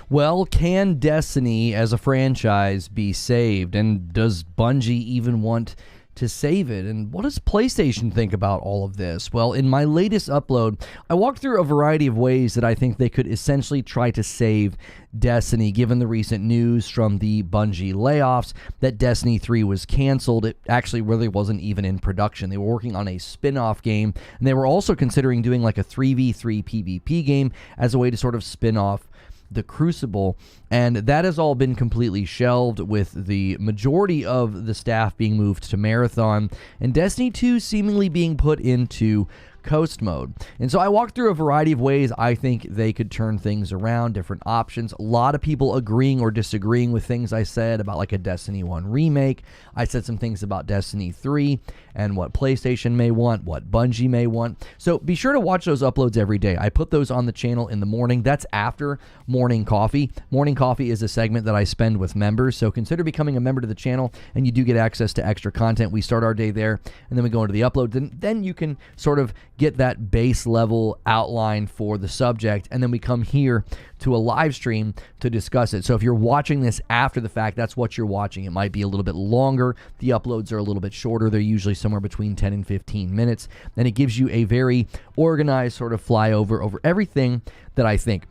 Well, can Destiny as a franchise be saved? And does Bungie even want to save it? And what does PlayStation think about all of this? Well, in my latest upload, I walked through a variety of ways that I think they could essentially try to save Destiny, given the recent news from the Bungie layoffs that Destiny 3 was canceled. It actually really wasn't even in production. They were working on a spin-off game, and they were also considering doing like a 3v3 PvP game as a way to sort of spin off the Crucible, and that has all been completely shelved, with the majority of the staff being moved to Marathon and Destiny 2 seemingly being put into coast mode. And so I walked through a variety of ways I think they could turn things around, different options. A lot of people agreeing or disagreeing with things I said about like a Destiny 1 remake. I said some things about Destiny 3 and what PlayStation may want, what Bungie may want. So be sure to watch those uploads every day. I put those on the channel in the morning. That's after Morning Coffee. Morning Coffee is a segment that I spend with members, so consider becoming a member to the channel and you do get access to extra content. We start our day there and then we go into the uploads, and then you can sort of get that base level outline for the subject, and then we come here to a live stream to discuss it. So if you're watching this after the fact, that's what you're watching. It might be a little bit longer. The uploads are a little bit shorter. They're usually somewhere between 10 and 15 minutes, and it gives you a very organized sort of flyover over everything that I think.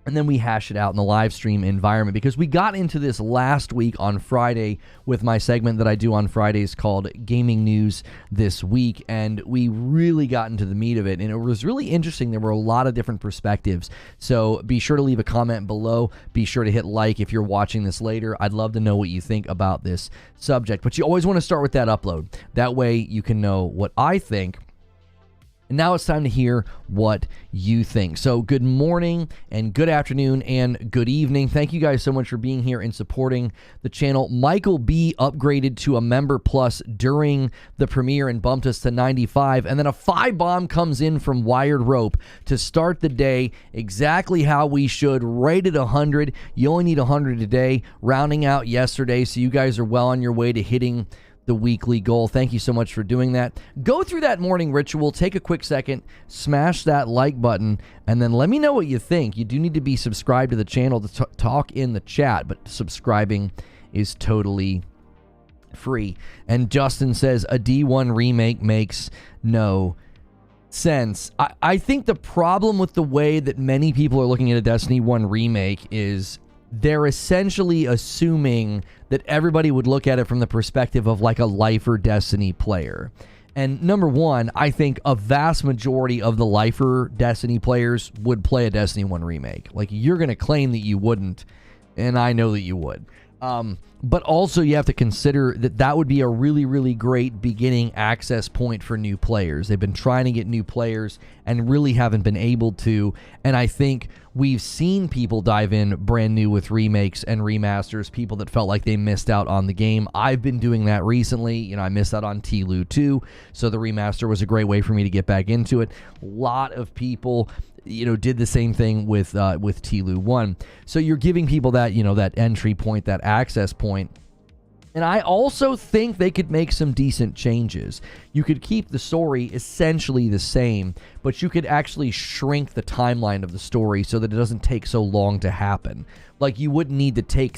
And then we hash it out in the live stream environment, because we got into this last week on Friday with my segment that I do on Fridays called Gaming News This Week, and we really got into the meat of it, and it was really interesting. There were a lot of different perspectives, so be sure to leave a comment below. Be sure to hit like if you're watching this later. I'd love to know what you think about this subject, but you always want to start with that upload. That way you can know what I think. And now it's time to hear what you think. So good morning and good afternoon and good evening. Thank you guys so much for being here and supporting the channel. Michael B upgraded to a member plus during the premiere and bumped us to 95. And then a 5-bomb comes in from Wired Rope to start the day exactly how we should, right at 100. You only need 100 today, rounding out yesterday. So you guys are well on your way to hitting the weekly goal. Thank you so much for doing that. Go through that morning ritual, take a quick second, smash that like button, and then let me know what you think. You do need to be subscribed to the channel to talk in the chat, but subscribing is totally free. And Justin says a D1 remake makes no sense. I think the problem with the way that many people are looking at a Destiny 1 remake is they're essentially assuming that everybody would look at it from the perspective of like a lifer Destiny player. And number one, I think a vast majority of the lifer Destiny players would play a Destiny 1 remake. Like, you're going to claim that you wouldn't, and I know that you would. But also you have to consider that that would be a really, really great beginning access point for new players. They've been trying to get new players and really haven't been able to. And I think we've seen people dive in brand new with remakes and remasters, people that felt like they missed out on the game. I've been doing that recently. You know, I missed out on TLU 2, so the remaster was a great way for me to get back into it. A lot of people, you know, did the same thing with TLU 1. So you're giving people that, you know, that entry point, that access point. And I also think they could make some decent changes. You could keep the story essentially the same, but you could actually shrink the timeline of the story so that it doesn't take so long to happen. Like, you wouldn't need to take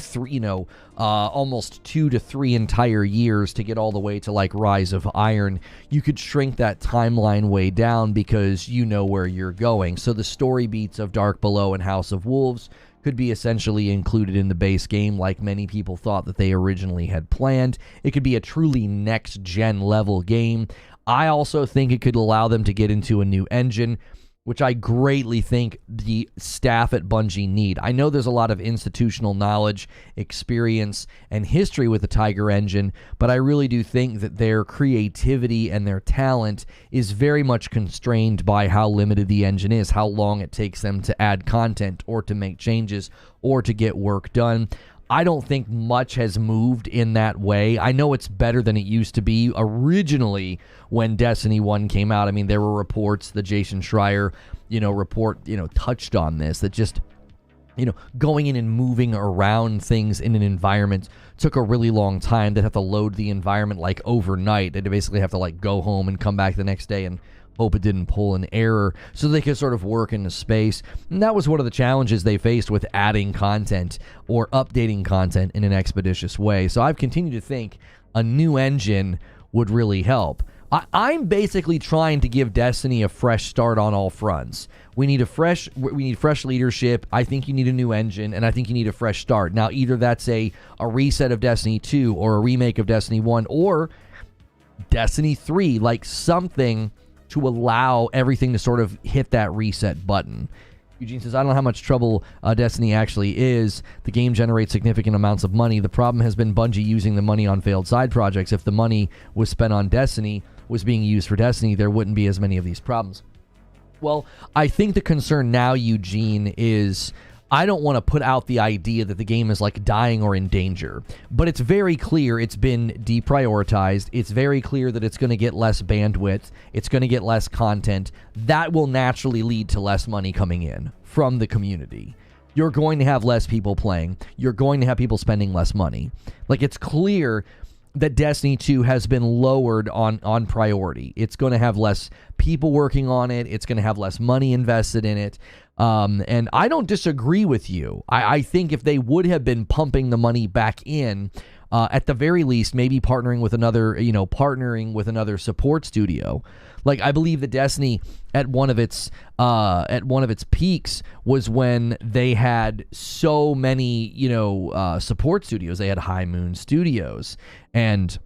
almost 2 to 3 entire years to get all the way to like Rise of Iron. You could shrink that timeline way down because you know where you're going. So the story beats of Dark Below and House of Wolves could be essentially included in the base game like many people thought that they originally had planned. It could be a truly next-gen level game. I also think it could allow them to get into a new engine, which I greatly think the staff at Bungie need. I know there's a lot of institutional knowledge, experience, and history with the Tiger engine, but I really do think that their creativity and their talent is very much constrained by how limited the engine is, how long it takes them to add content or to make changes or to get work done. I don't think much has moved in that way. I know it's better than it used to be originally when Destiny 1 came out. I mean, there were reports, the Jason Schreier, report, touched on this, that just, going in and moving around things in an environment took a really long time. They'd have to load the environment like overnight. They'd basically have to like go home and come back the next day and Hope it didn't pull an error, so they could sort of work in the space. And that was one of the challenges they faced with adding content or updating content in an expeditious way. So I've continued to think a new engine would really help. I'm basically trying to give Destiny a fresh start on all fronts. We need fresh leadership. I think you need a new engine, and I think you need a fresh start. Now, either that's a reset of Destiny 2 or a remake of Destiny 1 or Destiny 3, like something to allow everything to sort of hit that reset button. Eugene says, I don't know how much trouble Destiny actually is. The game generates significant amounts of money. The problem has been Bungie using the money on failed side projects. If the money was spent on Destiny, was being used for Destiny, there wouldn't be as many of these problems. Well, I think the concern now, Eugene, is I don't want to put out the idea that the game is like dying or in danger, but it's very clear it's been deprioritized. It's very clear that it's going to get less bandwidth. It's going to get less content. That will naturally lead to less money coming in from the community. You're going to have less people playing. You're going to have people spending less money. Like, it's clear that Destiny 2 has been lowered on priority. It's going to have less people working on it. It's going to have less money invested in it. And I don't disagree with you. I think if they would have been pumping the money back in, at the very least, maybe partnering with another support studio. Like, I believe that Destiny at one of its peaks was when they had so many, support studios. They had High Moon Studios, and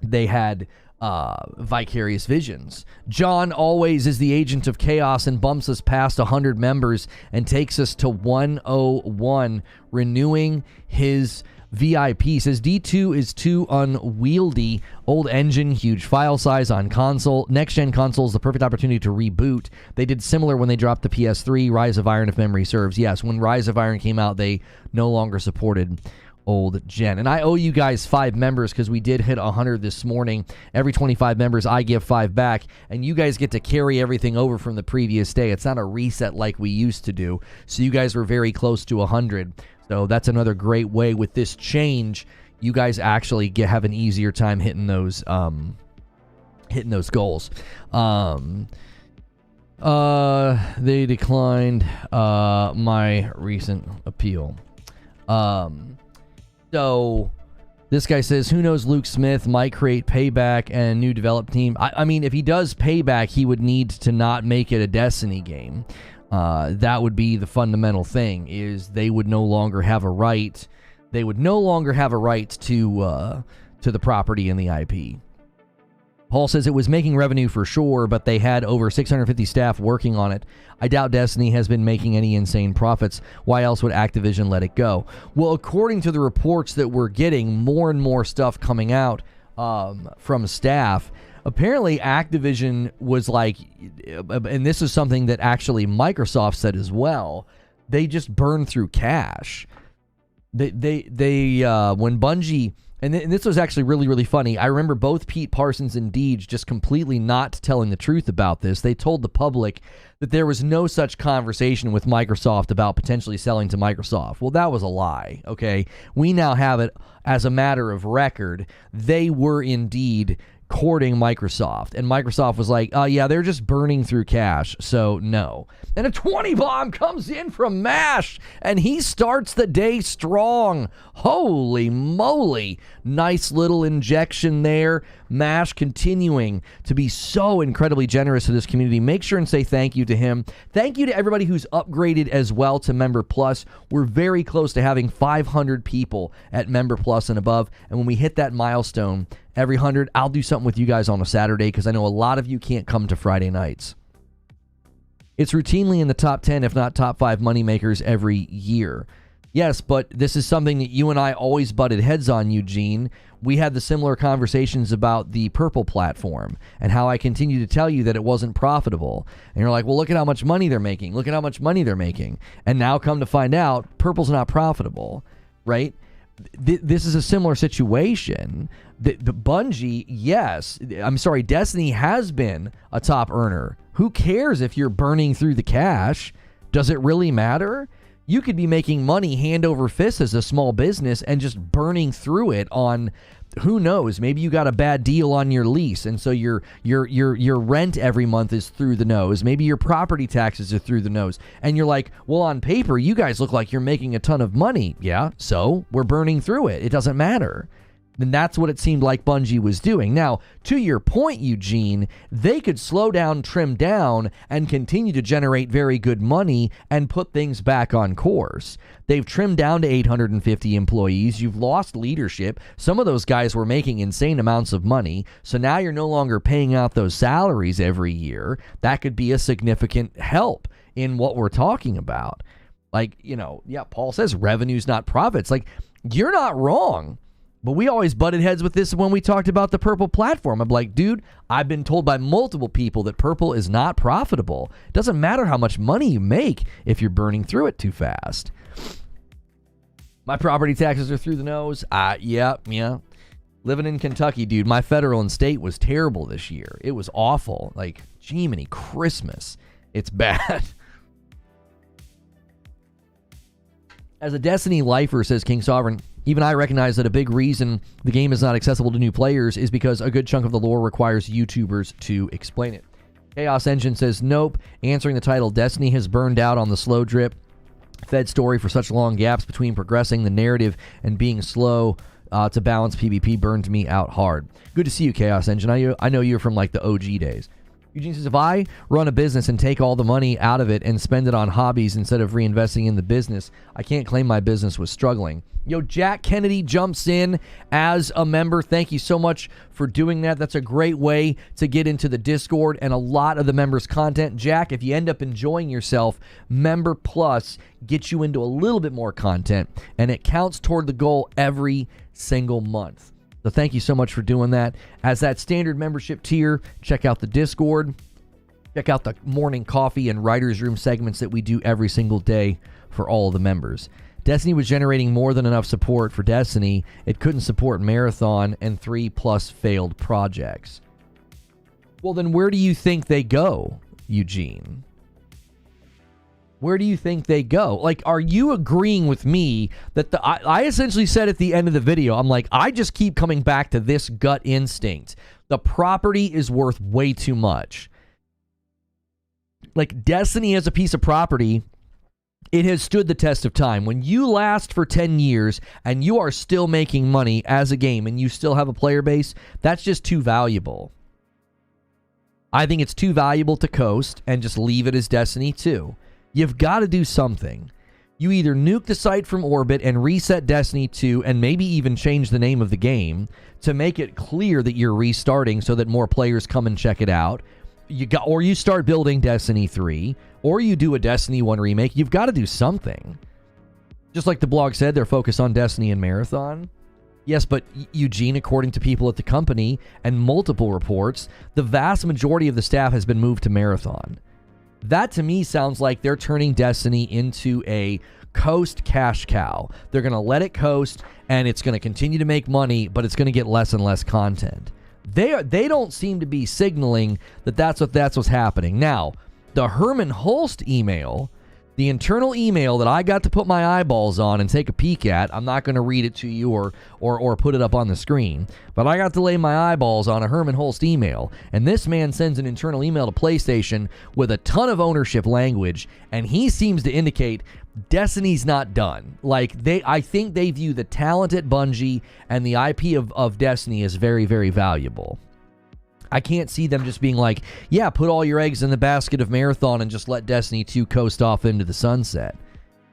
they had Vicarious Visions. John always is the agent of chaos and bumps us past 100 members and takes us to 101, renewing his VIP. Says D2 is too unwieldy. Old engine, huge file size on console. Next gen console is the perfect opportunity to reboot. They did similar when they dropped the PS3, Rise of Iron, if memory serves. Yes, when Rise of Iron came out, they no longer supported old gen. And I owe you guys 5 members because we did hit 100 this morning. Every 25 members, I give 5 back, and you guys get to carry everything over from the previous day. It's not a reset like we used to do. So you guys were very close to 100. So that's another great way with this change. You guys actually have an easier time hitting those goals. They declined my recent appeal. So this guy says, who knows, Luke Smith might create Payback and a new develop team. I mean, if he does Payback, he would need to not make it a Destiny game. That would be the fundamental thing, is they would no longer have a right. They would no longer have a right to the property and the IP. Paul says it was making revenue for sure, but they had over 650 staff working on it. I doubt Destiny has been making any insane profits. Why else would Activision let it go? Well, according to the reports that we're getting, more and more stuff coming out from staff. Apparently, Activision was like, and this is something that actually Microsoft said as well, they just burn through cash. They when Bungie, and this was actually really, really funny. I remember both Pete Parsons and Deej just completely not telling the truth about this. They told the public that there was no such conversation with Microsoft about potentially selling to Microsoft. Well, that was a lie, okay? We now have it as a matter of record. They were indeed courting Microsoft, and Microsoft was like, yeah, they're just burning through cash, so no. And a 20 bomb comes in from MASH, and he starts the day strong. Holy moly. Nice little injection there. MASH continuing to be so incredibly generous to this community. Make sure and say thank you to him. Thank you to everybody who's upgraded as well to Member Plus. We're very close to having 500 people at Member Plus and above, and when we hit that milestone, every 100, I'll do something with you guys on a Saturday, because I know a lot of you can't come to Friday nights. It's routinely in the top 10, if not top 5 moneymakers every year. Yes, but this is something that you and I always butted heads on, Eugene. We had the similar conversations about the Purple platform and how I continue to tell you that it wasn't profitable. And you're like, well, look at how much money they're making. Look at how much money they're making. And now come to find out, Purple's not profitable, right? This is a similar situation. The Bungie, Destiny has been a top earner. Who cares if you're burning through the cash? Does it really matter? You could be making money hand over fist as a small business and just burning through it on, who knows, maybe you got a bad deal on your lease, and so your rent every month is through the nose. Maybe your property taxes are through the nose. And you're like, well, on paper, you guys look like you're making a ton of money. Yeah, so we're burning through it. It doesn't matter. And that's what it seemed like Bungie was doing. Now, to your point, Eugene, they could slow down, trim down, and continue to generate very good money and put things back on course. They've trimmed down to 850 employees. You've lost leadership. Some of those guys were making insane amounts of money. So now you're no longer paying out those salaries every year. That could be a significant help in what we're talking about. Like, yeah, Paul says revenue's not profits. Like, you're not wrong. But we always butted heads with this when we talked about the Purple platform. I'm like, dude, I've been told by multiple people that Purple is not profitable. It doesn't matter how much money you make if you're burning through it too fast. My property taxes are through the nose. Yeah. Living in Kentucky, dude, my federal and state was terrible this year. It was awful. Like, Jiminy Christmas. It's bad. As a Destiny lifer, says King Sovereign, even I recognize that a big reason the game is not accessible to new players is because a good chunk of the lore requires YouTubers to explain it. Chaos Engine says, nope. Answering the title, Destiny has burned out on the slow drip fed story for such long gaps between progressing the narrative and being slow to balance PvP burned me out hard. Good to see you, Chaos Engine. I know you're from like the OG days. Eugene says, if I run a business and take all the money out of it and spend it on hobbies instead of reinvesting in the business, I can't claim my business was struggling. Yo, Jack Kennedy jumps in as a member. Thank you so much for doing that. That's a great way to get into the Discord and a lot of the members' content. Jack, if you end up enjoying yourself, Member Plus gets you into a little bit more content, and it counts toward the goal every single month. So thank you so much for doing that. As that standard membership tier, check out the Discord. Check out the morning coffee and writer's room segments that we do every single day for all of the members. Destiny was generating more than enough support for Destiny. It couldn't support Marathon and 3+ failed projects. Well, then where do you think they go, Eugene? Where do you think they go? Like, are you agreeing with me that I essentially said at the end of the video, I'm like, I just keep coming back to this gut instinct. The property is worth way too much. Like, Destiny as a piece of property, it has stood the test of time. When you last for 10 years and you are still making money as a game and you still have a player base, that's just too valuable. I think it's too valuable to coast and just leave it as Destiny 2. You've got to do something. You either nuke the site from orbit and reset Destiny 2 and maybe even change the name of the game to make it clear that you're restarting so that more players come and check it out. Or you start building Destiny 3, or you do a Destiny 1 remake. You've got to do something. Just like the blog said, they're focused on Destiny and Marathon. Yes, but Eugene, according to people at the company and multiple reports, the vast majority of the staff has been moved to Marathon. That to me sounds like they're turning Destiny into a coast cash cow. They're going to let it coast, and it's going to continue to make money, but it's going to get less and less content. They don't seem to be signaling that that's what's happening. Now, the Herman Hulst email, the internal email that I got to put my eyeballs on and take a peek at, I'm not going to read it to you or put it up on the screen, but I got to lay my eyeballs on a Herman Hulst email, and this man sends an internal email to PlayStation with a ton of ownership language, and he seems to indicate Destiny's not done. Like, I think they view the talent at Bungie and the IP of Destiny as very, very valuable. I can't see them just being like, yeah, put all your eggs in the basket of Marathon and just let Destiny 2 coast off into the sunset.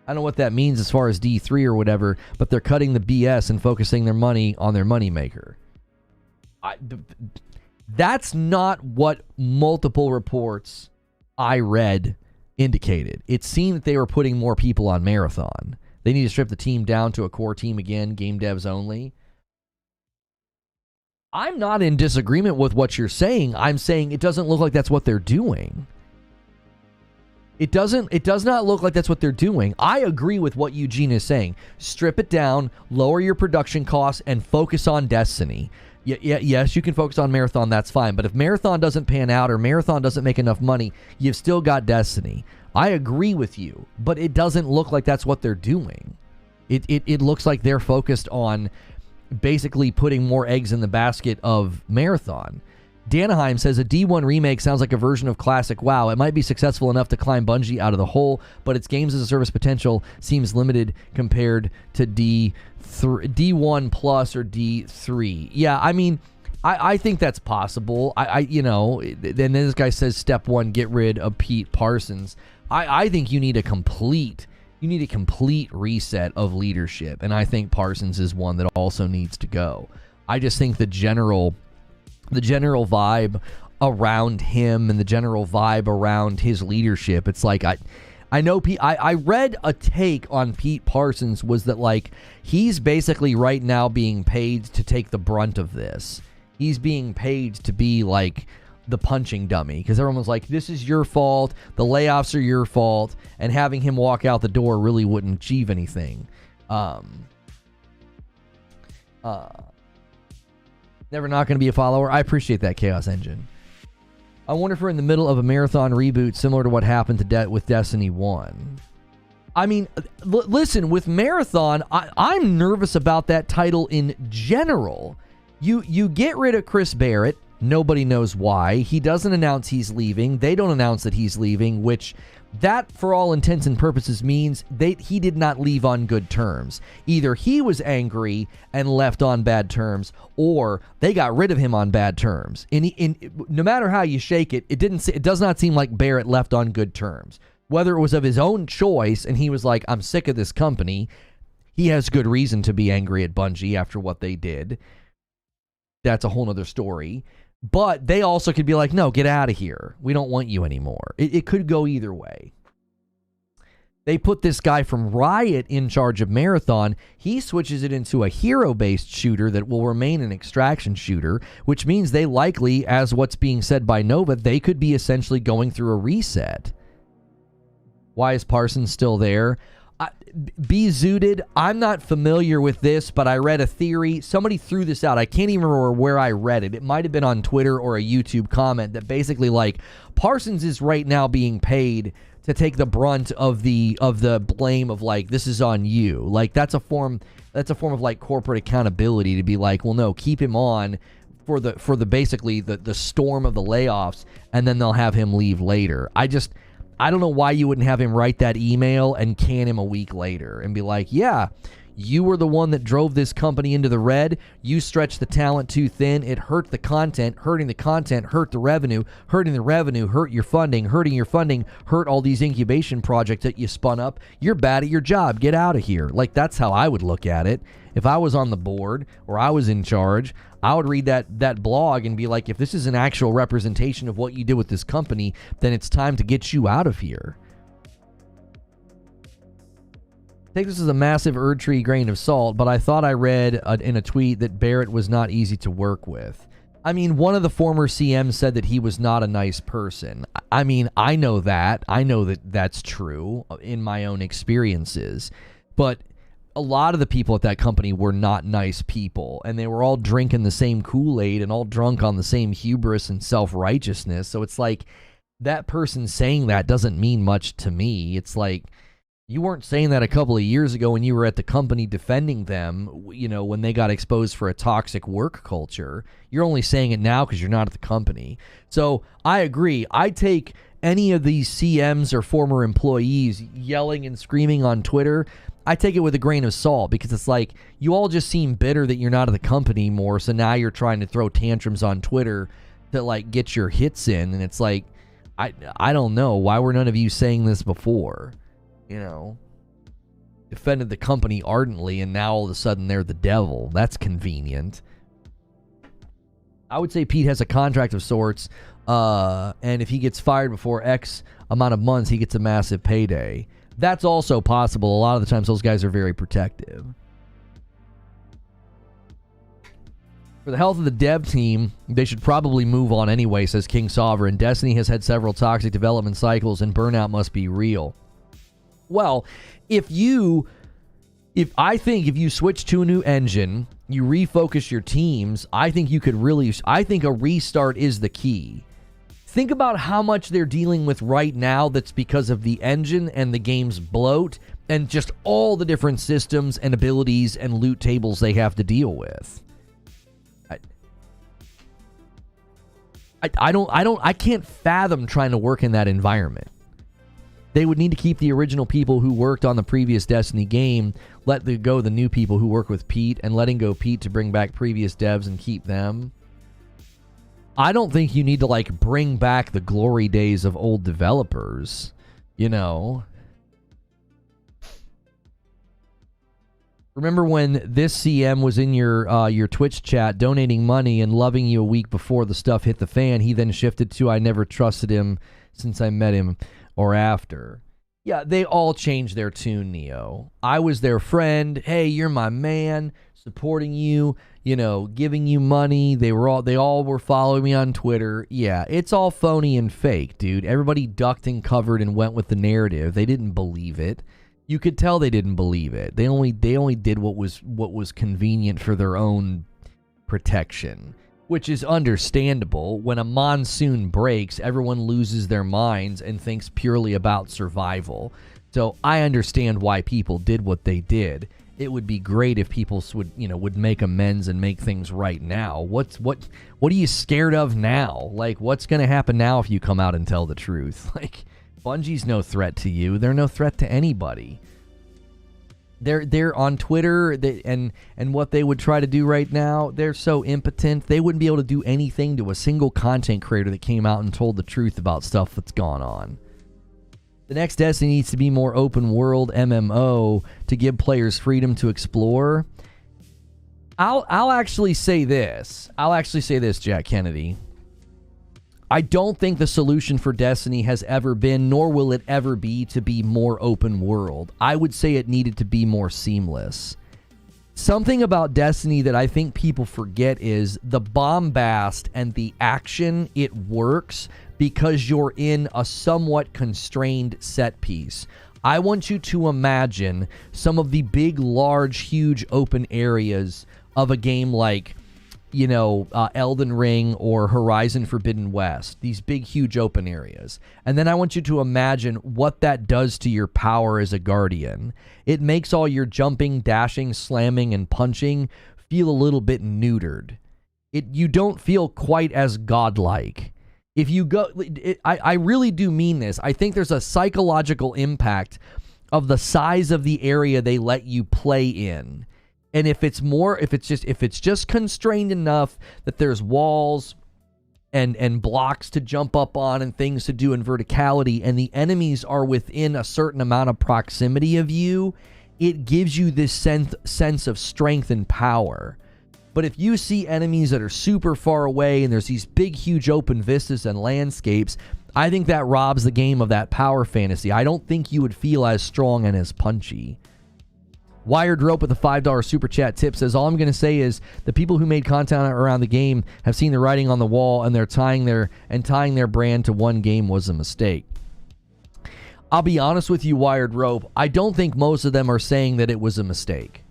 I don't know what that means as far as D3 or whatever, but they're cutting the BS and focusing their money on their moneymaker. That's not what multiple reports I read indicated. It seemed that they were putting more people on Marathon. They need to strip the team down to a core team again, game devs only. I'm not in disagreement with what you're saying. I'm saying it doesn't look like that's what they're doing. It does not look like that's what they're doing. I agree with what Eugene is saying. Strip it down, lower your production costs, and focus on Destiny. Yes, you can focus on Marathon, that's fine. But if Marathon doesn't pan out or Marathon doesn't make enough money, you've still got Destiny. I agree with you, but it doesn't look like that's what they're doing. It looks like they're focused on basically putting more eggs in the basket of Marathon. Danaheim says a D1 remake sounds like a version of classic WoW. It might be successful enough to climb Bungie out of the hole, but its games as a service potential seems limited compared to D1 plus or D3. Yeah, I mean, I think that's possible. Then this guy says step one, get rid of Pete Parsons. I think you need a complete reset of leadership, and I think Parsons is one that also needs to go. I just think the general vibe around him and the general vibe around his leadership, it's like I know I read a take on Pete Parsons was that like he's basically right now being paid to take the brunt of this. He's being paid to be like the punching dummy because everyone was like, this is your fault, the layoffs are your fault, and having him walk out the door really wouldn't achieve anything. Never not going to be a follower. I appreciate that, Chaos Engine. I wonder if we're in the middle of a Marathon reboot similar to what happened to with Destiny 1. I mean, listen, with Marathon, I'm nervous about that title in general. You get rid of Chris Barrett. Nobody knows why. He doesn't announce he's leaving. They don't announce that he's leaving, which that, for all intents and purposes, means he did not leave on good terms. Either he was angry and left on bad terms, or they got rid of him on bad terms. No matter how you shake it, it does not seem like Barrett left on good terms. Whether it was of his own choice and he was like, I'm sick of this company, he has good reason to be angry at Bungie after what they did. That's a whole nother story. But they also could be like, no, get out of here. We don't want you anymore. It could go either way. They put this guy from Riot in charge of Marathon. He switches it into a hero-based shooter that will remain an extraction shooter, which means they likely, as what's being said by Nova, they could be essentially going through a reset. Why is Parsons still there? Be zooted. I'm not familiar with this, but I read a theory. Somebody threw this out. I can't even remember where I read it. It might have been on Twitter or a YouTube comment that basically like Parsons is right now being paid to take the brunt of the blame of like, this is on you. Like that's a form of like corporate accountability to be like, well, no, keep him on for the basically the storm of the layoffs, and then they'll have him leave later. I don't know why you wouldn't have him write that email and can him a week later and be like, yeah, you were the one that drove this company into the red. You stretched the talent too thin. It hurt the content. Hurting the content hurt the revenue. Hurting the revenue hurt your funding. Hurting your funding hurt all these incubation projects that you spun up. You're bad at your job. Get out of here. Like, that's how I would look at it. If I was on the board or I was in charge, I would read that blog and be like, if this is an actual representation of what you did with this company, then it's time to get you out of here. Take this as a massive Erdtree grain of salt, but I thought I read in a tweet that Barrett was not easy to work with. I mean, one of the former CMs said that he was not a nice person. I mean, I know that. I know that that's true in my own experiences, but a lot of the people at that company were not nice people, and they were all drinking the same Kool-Aid and all drunk on the same hubris and self-righteousness. So it's like that person saying that doesn't mean much to me. It's like you weren't saying that a couple of years ago when you were at the company defending them, you know, when they got exposed for a toxic work culture. You're only saying it now because you're not at the company. So I agree. I take any of these CMs or former employees yelling and screaming on Twitter, I take it with a grain of salt, because it's like you all just seem bitter that you're not at the company more, so now you're trying to throw tantrums on Twitter to like get your hits in, and it's like I don't know, why were none of you saying this before? You know, defended the company ardently, and now all of a sudden they're the devil. That's convenient. I would say Pete has a contract of sorts, and if he gets fired before X amount of months, he gets a massive payday. That's also possible. A lot of the times those guys are very protective. For the health of the dev team, they should probably move on anyway, says King Sovereign. Destiny has had several toxic development cycles, and burnout must be real. Well, if I think if you switch to a new engine, you refocus your teams, I think you could really, I think a restart is the key. think about how much they're dealing with right now that's because of the engine and the game's bloat and just all the different systems and abilities and loot tables they have to deal with. I can't fathom trying to work in that environment. They would need to keep the original people who worked on the previous Destiny game, let go the new people who work with Pete, and letting go Pete to bring back previous devs and keep them. I don't think you need to, like, bring back the glory days of old developers, you know. Remember when this CM was in your Twitch chat donating money and loving you a week before the stuff hit the fan? He then shifted to, I never trusted him since I met him, or after. Yeah, they all changed their tune, Neo. I was their friend. Hey, you're my man, supporting you, you know, giving you money. They all were following me on Twitter. Yeah, it's all phony and fake, dude. Everybody ducked and covered and went with the narrative. They didn't believe it. You could tell they didn't believe it. They only did what was convenient for their own protection, which is understandable. When a monsoon breaks, everyone loses their minds and thinks purely about survival. So I understand why people did what they did. It would be great if people would make amends and make things right now. What are you scared of now? Like, what's going to happen now if you come out and tell the truth? Like, Bungie's no threat to you. They're no threat to anybody. They're on Twitter, and what they would try to do right now, they're so impotent. They wouldn't be able to do anything to a single content creator that came out and told the truth about stuff that's gone on. The next Destiny needs to be more open world MMO to give players freedom to explore. I'll actually say this. Jack Kennedy. I don't think the solution for Destiny has ever been, nor will it ever be, to be more open world. I would say it needed to be more seamless. Something about Destiny that I think people forget is the bombast and the action. It works because you're in a somewhat constrained set piece. I want you to imagine some of the big, large, huge open areas of a game like, you know, Elden Ring or Horizon Forbidden West, these big, huge open areas. And then I want you to imagine what that does to your power as a guardian. It makes all your jumping, dashing, slamming, and punching feel a little bit neutered. You don't feel quite as godlike. If you go, I really do mean this. I think there's a psychological impact of the size of the area they let you play in. And if it's just constrained enough that there's walls and blocks to jump up on and things to do in verticality, and the enemies are within a certain amount of proximity of you, it gives you this sense of strength and power. But if you see enemies that are super far away and there's these big, huge open vistas and landscapes, I think that robs the game of that power fantasy. I don't think you would feel as strong and as punchy. Wired Rope with a $5 super chat tip says, all I'm going to say is the people who made content around the game have seen the writing on the wall, and they're tying their brand to one game was a mistake. I'll be honest with you, Wired Rope, I don't think most of them are saying that it was a mistake.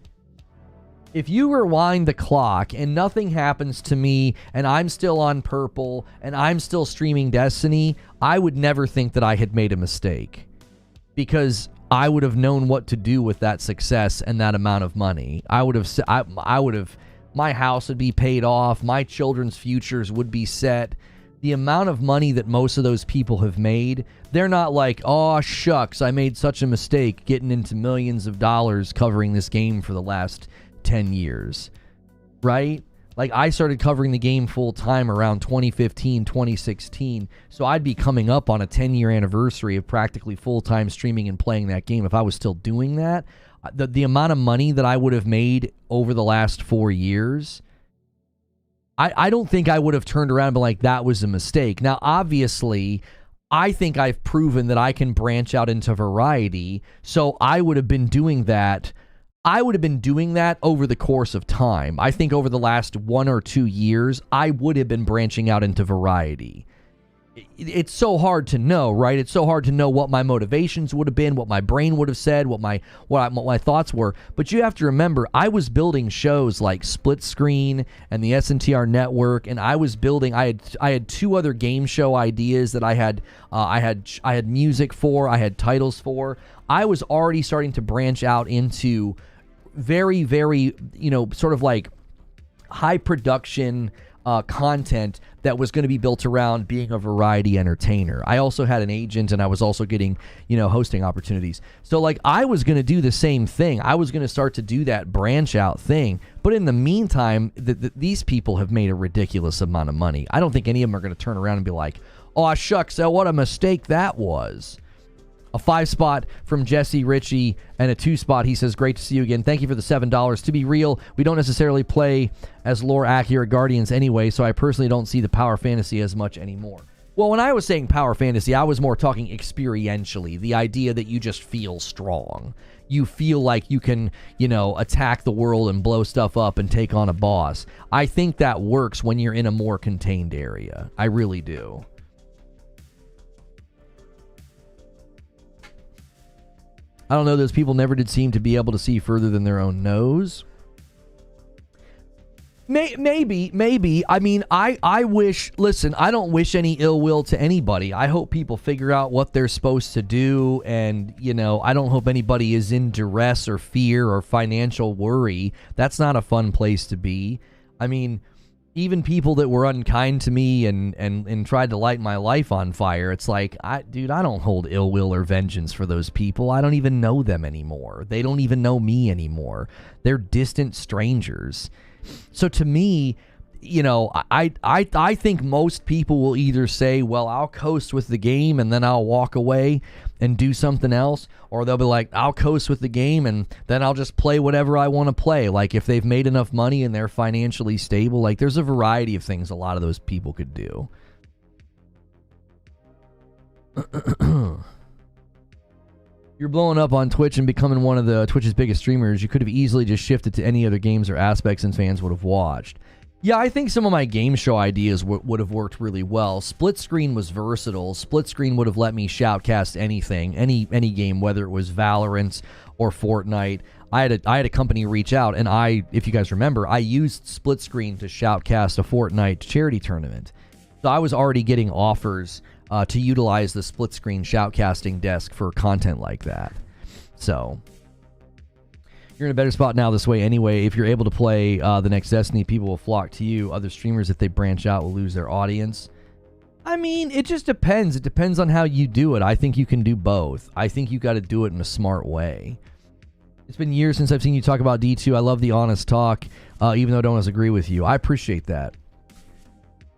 If you rewind the clock and nothing happens to me and I'm still on purple and I'm still streaming Destiny, I would never think that I had made a mistake, because I would have known what to do with that success and that amount of money. I would have, my house would be paid off. My children's futures would be set. The amount of money that most of those people have made, they're not like, oh, shucks, I made such a mistake getting into millions of dollars covering this game for the last 10 years, right? Like, I started covering the game full time around 2015, 2016. So I'd be coming up on a 10-year anniversary of practically full-time streaming and playing that game if I was still doing that. The amount of money that I would have made over the last 4 years, I don't think I would have turned around and been like, that was a mistake. Now, obviously, I think I've proven that I can branch out into variety. So I would have been doing that. I would have been doing that over the course of time. I think over the last 1 or 2 years, I would have been branching out into variety. it's so hard to know, right? It's so hard to know what my motivations would have been, what my brain would have said, what my thoughts were. But you have to remember, I was building shows like Split Screen and the SNTR Network, and I was building. I had 2 other game show ideas that I had music for, I had titles for. I was already starting to branch out into very, very, sort of like high production content that was going to be built around being a variety entertainer. I also had an agent, and I was also getting, hosting opportunities. So like I was going to do the same thing. I was going to start to do that branch out thing. But in the meantime, these people have made a ridiculous amount of money. I don't think any of them are going to turn around and be like, oh, shucks, what a mistake that was. A 5-spot from Jesse Ritchie and a 2-spot. He says, great to see you again. Thank you for the $7. To be real, we don't necessarily play as lore-accurate Guardians anyway, so I personally don't see the power fantasy as much anymore. Well, when I was saying power fantasy, I was more talking experientially. The idea that you just feel strong. You feel like you can, attack the world and blow stuff up and take on a boss. I think that works when you're in a more contained area. I really do. I don't know, those people never did seem to be able to see further than their own nose. Maybe. I mean, I wish, listen, I don't wish any ill will to anybody. I hope people figure out what they're supposed to do, and, I don't hope anybody is in duress or fear or financial worry. That's not a fun place to be. I mean, even people that were unkind to me and tried to light my life on fire, it's like, I don't hold ill will or vengeance for those people. I don't even know them anymore. They don't even know me anymore. They're distant strangers. So to me, I think most people will either say, well, I'll coast with the game and then I'll walk away and do something else, or they'll be like, I'll coast with the game and then I'll just play whatever I want to play. Like if they've made enough money and they're financially stable, like there's a variety of things a lot of those people could do. You're blowing up on Twitch and becoming one of the Twitch's biggest streamers. You could have easily just shifted to any other games or aspects and fans would have watched. Yeah, I think some of my game show ideas would have worked really well. Split Screen was versatile. Split Screen would have let me shoutcast anything, any game, whether it was Valorant or Fortnite. I had a company reach out, and if you guys remember, I used Split Screen to shoutcast a Fortnite charity tournament. So I was already getting offers to utilize the Split Screen shoutcasting desk for content like that. So you're in a better spot now this way anyway. If you're able to play the next Destiny, people will flock to you. Other streamers, if they branch out, will lose their audience. I mean, it just depends. It depends on how you do it. I think you can do both. I think you got to do it in a smart way. It's been years since I've seen you talk about D2. I love the honest talk, even though I don't always agree with you. I appreciate that.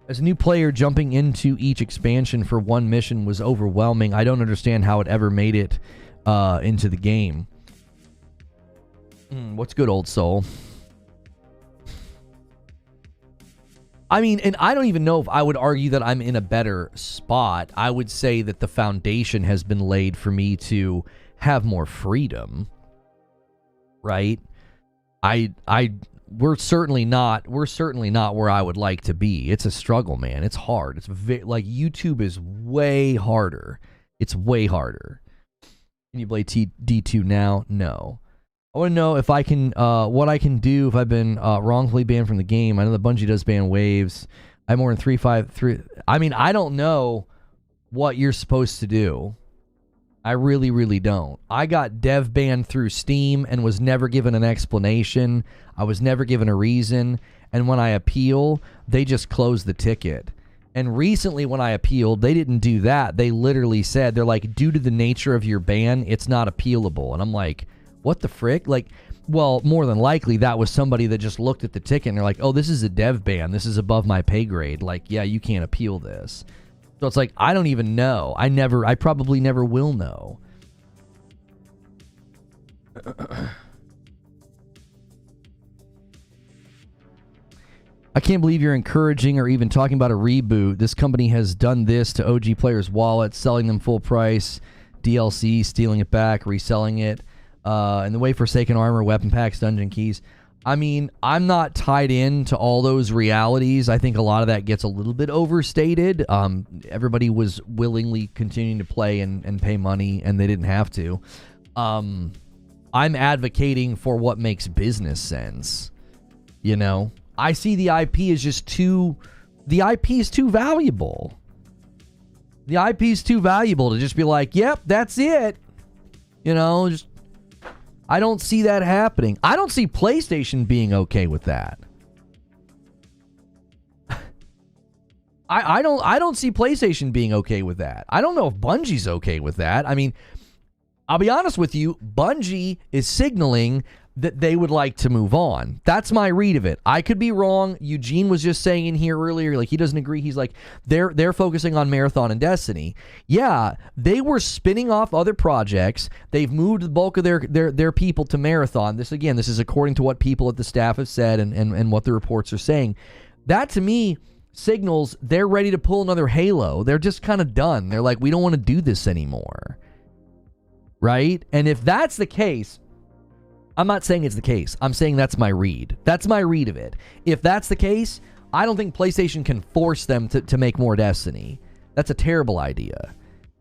As a new player, jumping into each expansion for one mission was overwhelming. I don't understand how it ever made it into the game. What's good, old soul? I mean, and I don't even know if I would argue that I'm in a better spot. I would say that the foundation has been laid for me to have more freedom. Right? We're certainly not where I would like to be. It's a struggle, man. It's hard. It's like YouTube is way harder. It's way harder. Can you play D2 now? No. I want to know if I can, what I can do if I've been wrongfully banned from the game. I know that Bungie does ban waves. I have more than 353. I mean, I don't know what you're supposed to do. I really, really don't. I got dev banned through Steam and was never given an explanation. I was never given a reason. And when I appeal, they just close the ticket. And recently when I appealed, they didn't do that. They literally said, they're like, due to the nature of your ban, it's not appealable. And I'm like, what the frick? Like, well, more than likely that was somebody that just looked at the ticket and they're like, oh, this is a dev ban. This is above my pay grade. Like, yeah, you can't appeal this. So it's like, I don't even know. I probably never will know. I can't believe you're encouraging or even talking about a reboot. This company has done this to OG players' wallets, selling them full price, DLC, stealing it back, reselling it. And the way Forsaken Armor, weapon packs, dungeon keys. I mean, I'm not tied into all those realities. I think a lot of that gets a little bit overstated. Everybody was willingly continuing to play and pay money, and they didn't have to. I'm advocating for what makes business sense. You know, I see the IP as the IP is too valuable. The IP is too valuable to just be like, yep, that's it. You know, I don't see that happening. I don't see PlayStation being okay with that. I don't see PlayStation being okay with that. I don't know if Bungie's okay with that. I mean, I'll be honest with you, Bungie is signaling that they would like to move on. That's my read of it. I could be wrong. Eugene was just saying in here earlier, like, he doesn't agree. He's like, they're focusing on Marathon and Destiny. Yeah, they were spinning off other projects. They've moved the bulk of their people to Marathon. This is according to what people at the staff have said and what the reports are saying. That, to me, signals they're ready to pull another Halo. They're just kind of done. They're like, we don't want to do this anymore. Right? And if that's the case, I'm not saying it's the case. I'm saying that's my read. That's my read of it. If that's the case, I don't think PlayStation can force them to make more Destiny. That's a terrible idea.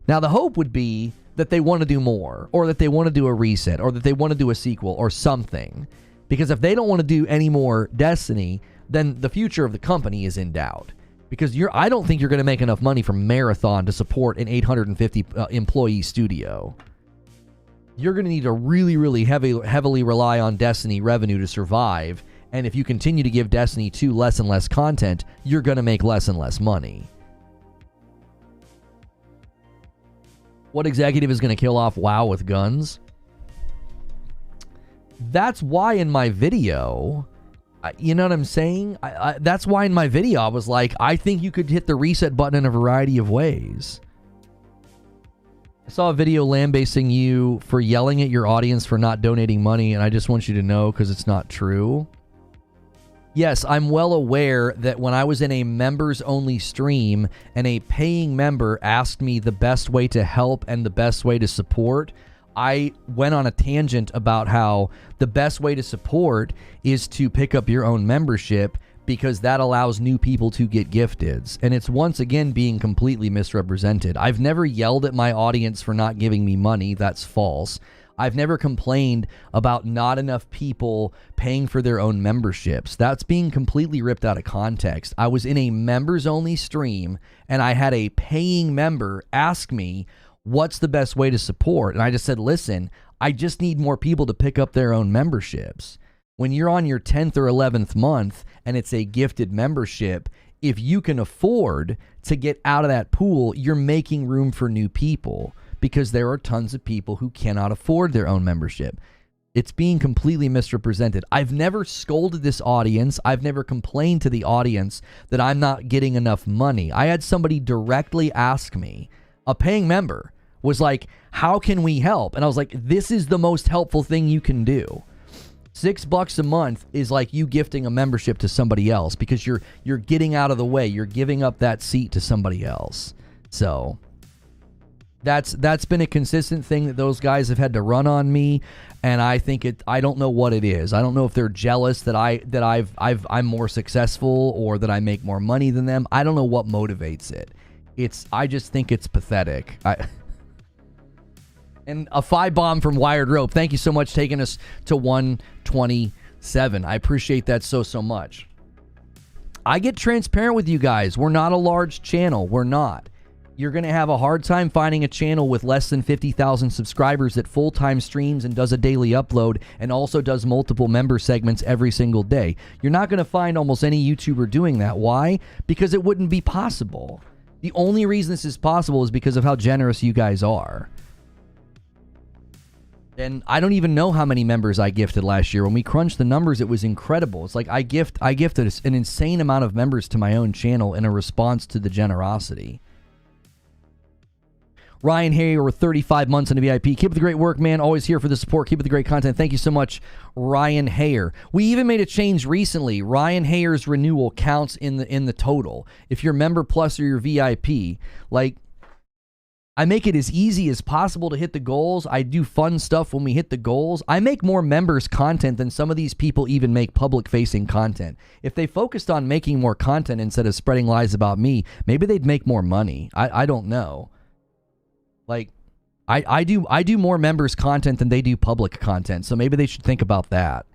Now, the hope would be that they want to do more, or that they want to do a reset, or that they want to do a sequel, or something. Because if they don't want to do any more Destiny, then the future of the company is in doubt. Because I don't think you're going to make enough money from Marathon to support an 850 employee studio. You're going to need to really, really heavily rely on Destiny revenue to survive. And if you continue to give Destiny 2 less and less content, you're going to make less and less money. What executive is going to kill off WoW with guns? That's why in my video, you know what I'm saying? That's why in my video I was like, I think you could hit the reset button in a variety of ways. I saw a video lambasting you for yelling at your audience for not donating money, and I just want you to know because it's not true. Yes, I'm well aware that when I was in a members-only stream and a paying member asked me the best way to help and the best way to support, I went on a tangent about how the best way to support is to pick up your own membership, because that allows new people to get gifteds. And it's once again being completely misrepresented. I've never yelled at my audience for not giving me money. That's false. I've never complained about not enough people paying for their own memberships. That's being completely ripped out of context. I was in a members-only stream, and I had a paying member ask me, what's the best way to support? And I just said, listen, I just need more people to pick up their own memberships. When you're on your 10th or 11th month and it's a gifted membership, if you can afford to get out of that pool, you're making room for new people, because there are tons of people who cannot afford their own membership. It's being completely misrepresented. I've never scolded this audience. I've never complained to the audience that I'm not getting enough money. I had somebody directly ask me, a paying member was like, how can we help? And I was like, this is the most helpful thing you can do. $6 a month is like you gifting a membership to somebody else, because you're getting out of the way. You're giving up that seat to somebody else. So that's been a consistent thing that those guys have had to run on me, and I think I don't know what it is. I don't know if they're jealous that I'm more successful or that I make more money than them. I don't know what motivates it. I just think it's pathetic. And a 5-bomb from Wired Rope. Thank you so much, taking us to 127. I appreciate that so much. I get transparent with you guys. We're not a large channel. We're not. You're going to have a hard time finding a channel with less than 50,000 subscribers that full-time streams and does a daily upload and also does multiple member segments every single day. You're not going to find almost any YouTuber doing that. Why? Because it wouldn't be possible. The only reason this is possible is because of how generous you guys are. And I don't even know how many members I gifted last year. When we crunched the numbers, it was incredible. It's like I gifted an insane amount of members to my own channel in a response to the generosity. Ryan Hayer, we're 35 months into VIP. Keep up the great work, man. Always here for the support. Keep up the great content. Thank you so much, Ryan Hayer. We even made a change recently. Ryan Hayer's renewal counts in the total. If you're member plus or you're VIP, like, I make it as easy as possible to hit the goals. I do fun stuff when we hit the goals. I make more members content than some of these people even make public-facing content. If they focused on making more content instead of spreading lies about me, maybe they'd make more money. I don't know. Like, I do more members content than they do public content, so maybe they should think about that.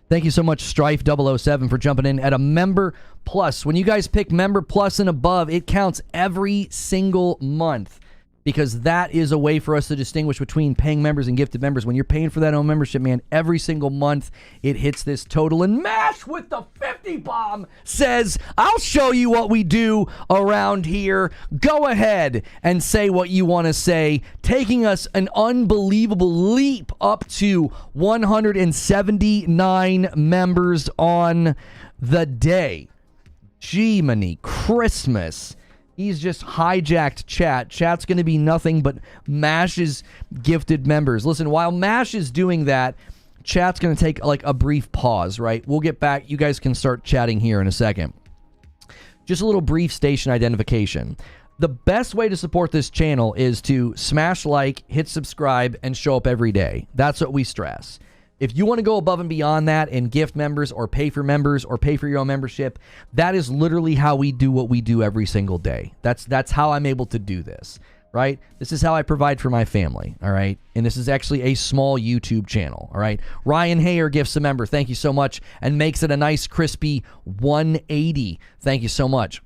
Thank you so much, Strife007, for jumping in at a Member Plus. When you guys pick Member Plus and above, it counts every single month, because that is a way for us to distinguish between paying members and gifted members. When you're paying for that own membership, man, every single month it hits this total. And Mash with the 50 bomb says, I'll show you what we do around here. Go ahead and say what you want to say, taking us an unbelievable leap up to 179 members on the day. Gee-many Christmas. He's just hijacked chat. Chat's going to be nothing but Mash's gifted members. Listen, while Mash is doing that, chat's going to take like a brief pause, right? We'll get back. You guys can start chatting here in a second. Just a little brief station identification. The best way to support this channel is to smash like, hit subscribe, and show up every day. That's what we stress. If you want to go above and beyond that and gift members or pay for your own membership, that is literally how we do what we do every single day. That's how I'm able to do this, right? This is how I provide for my family, all right? And this is actually a small YouTube channel, all right? Ryan Hayer gifts a member. Thank you so much, and makes it a nice crispy 180. Thank you so much.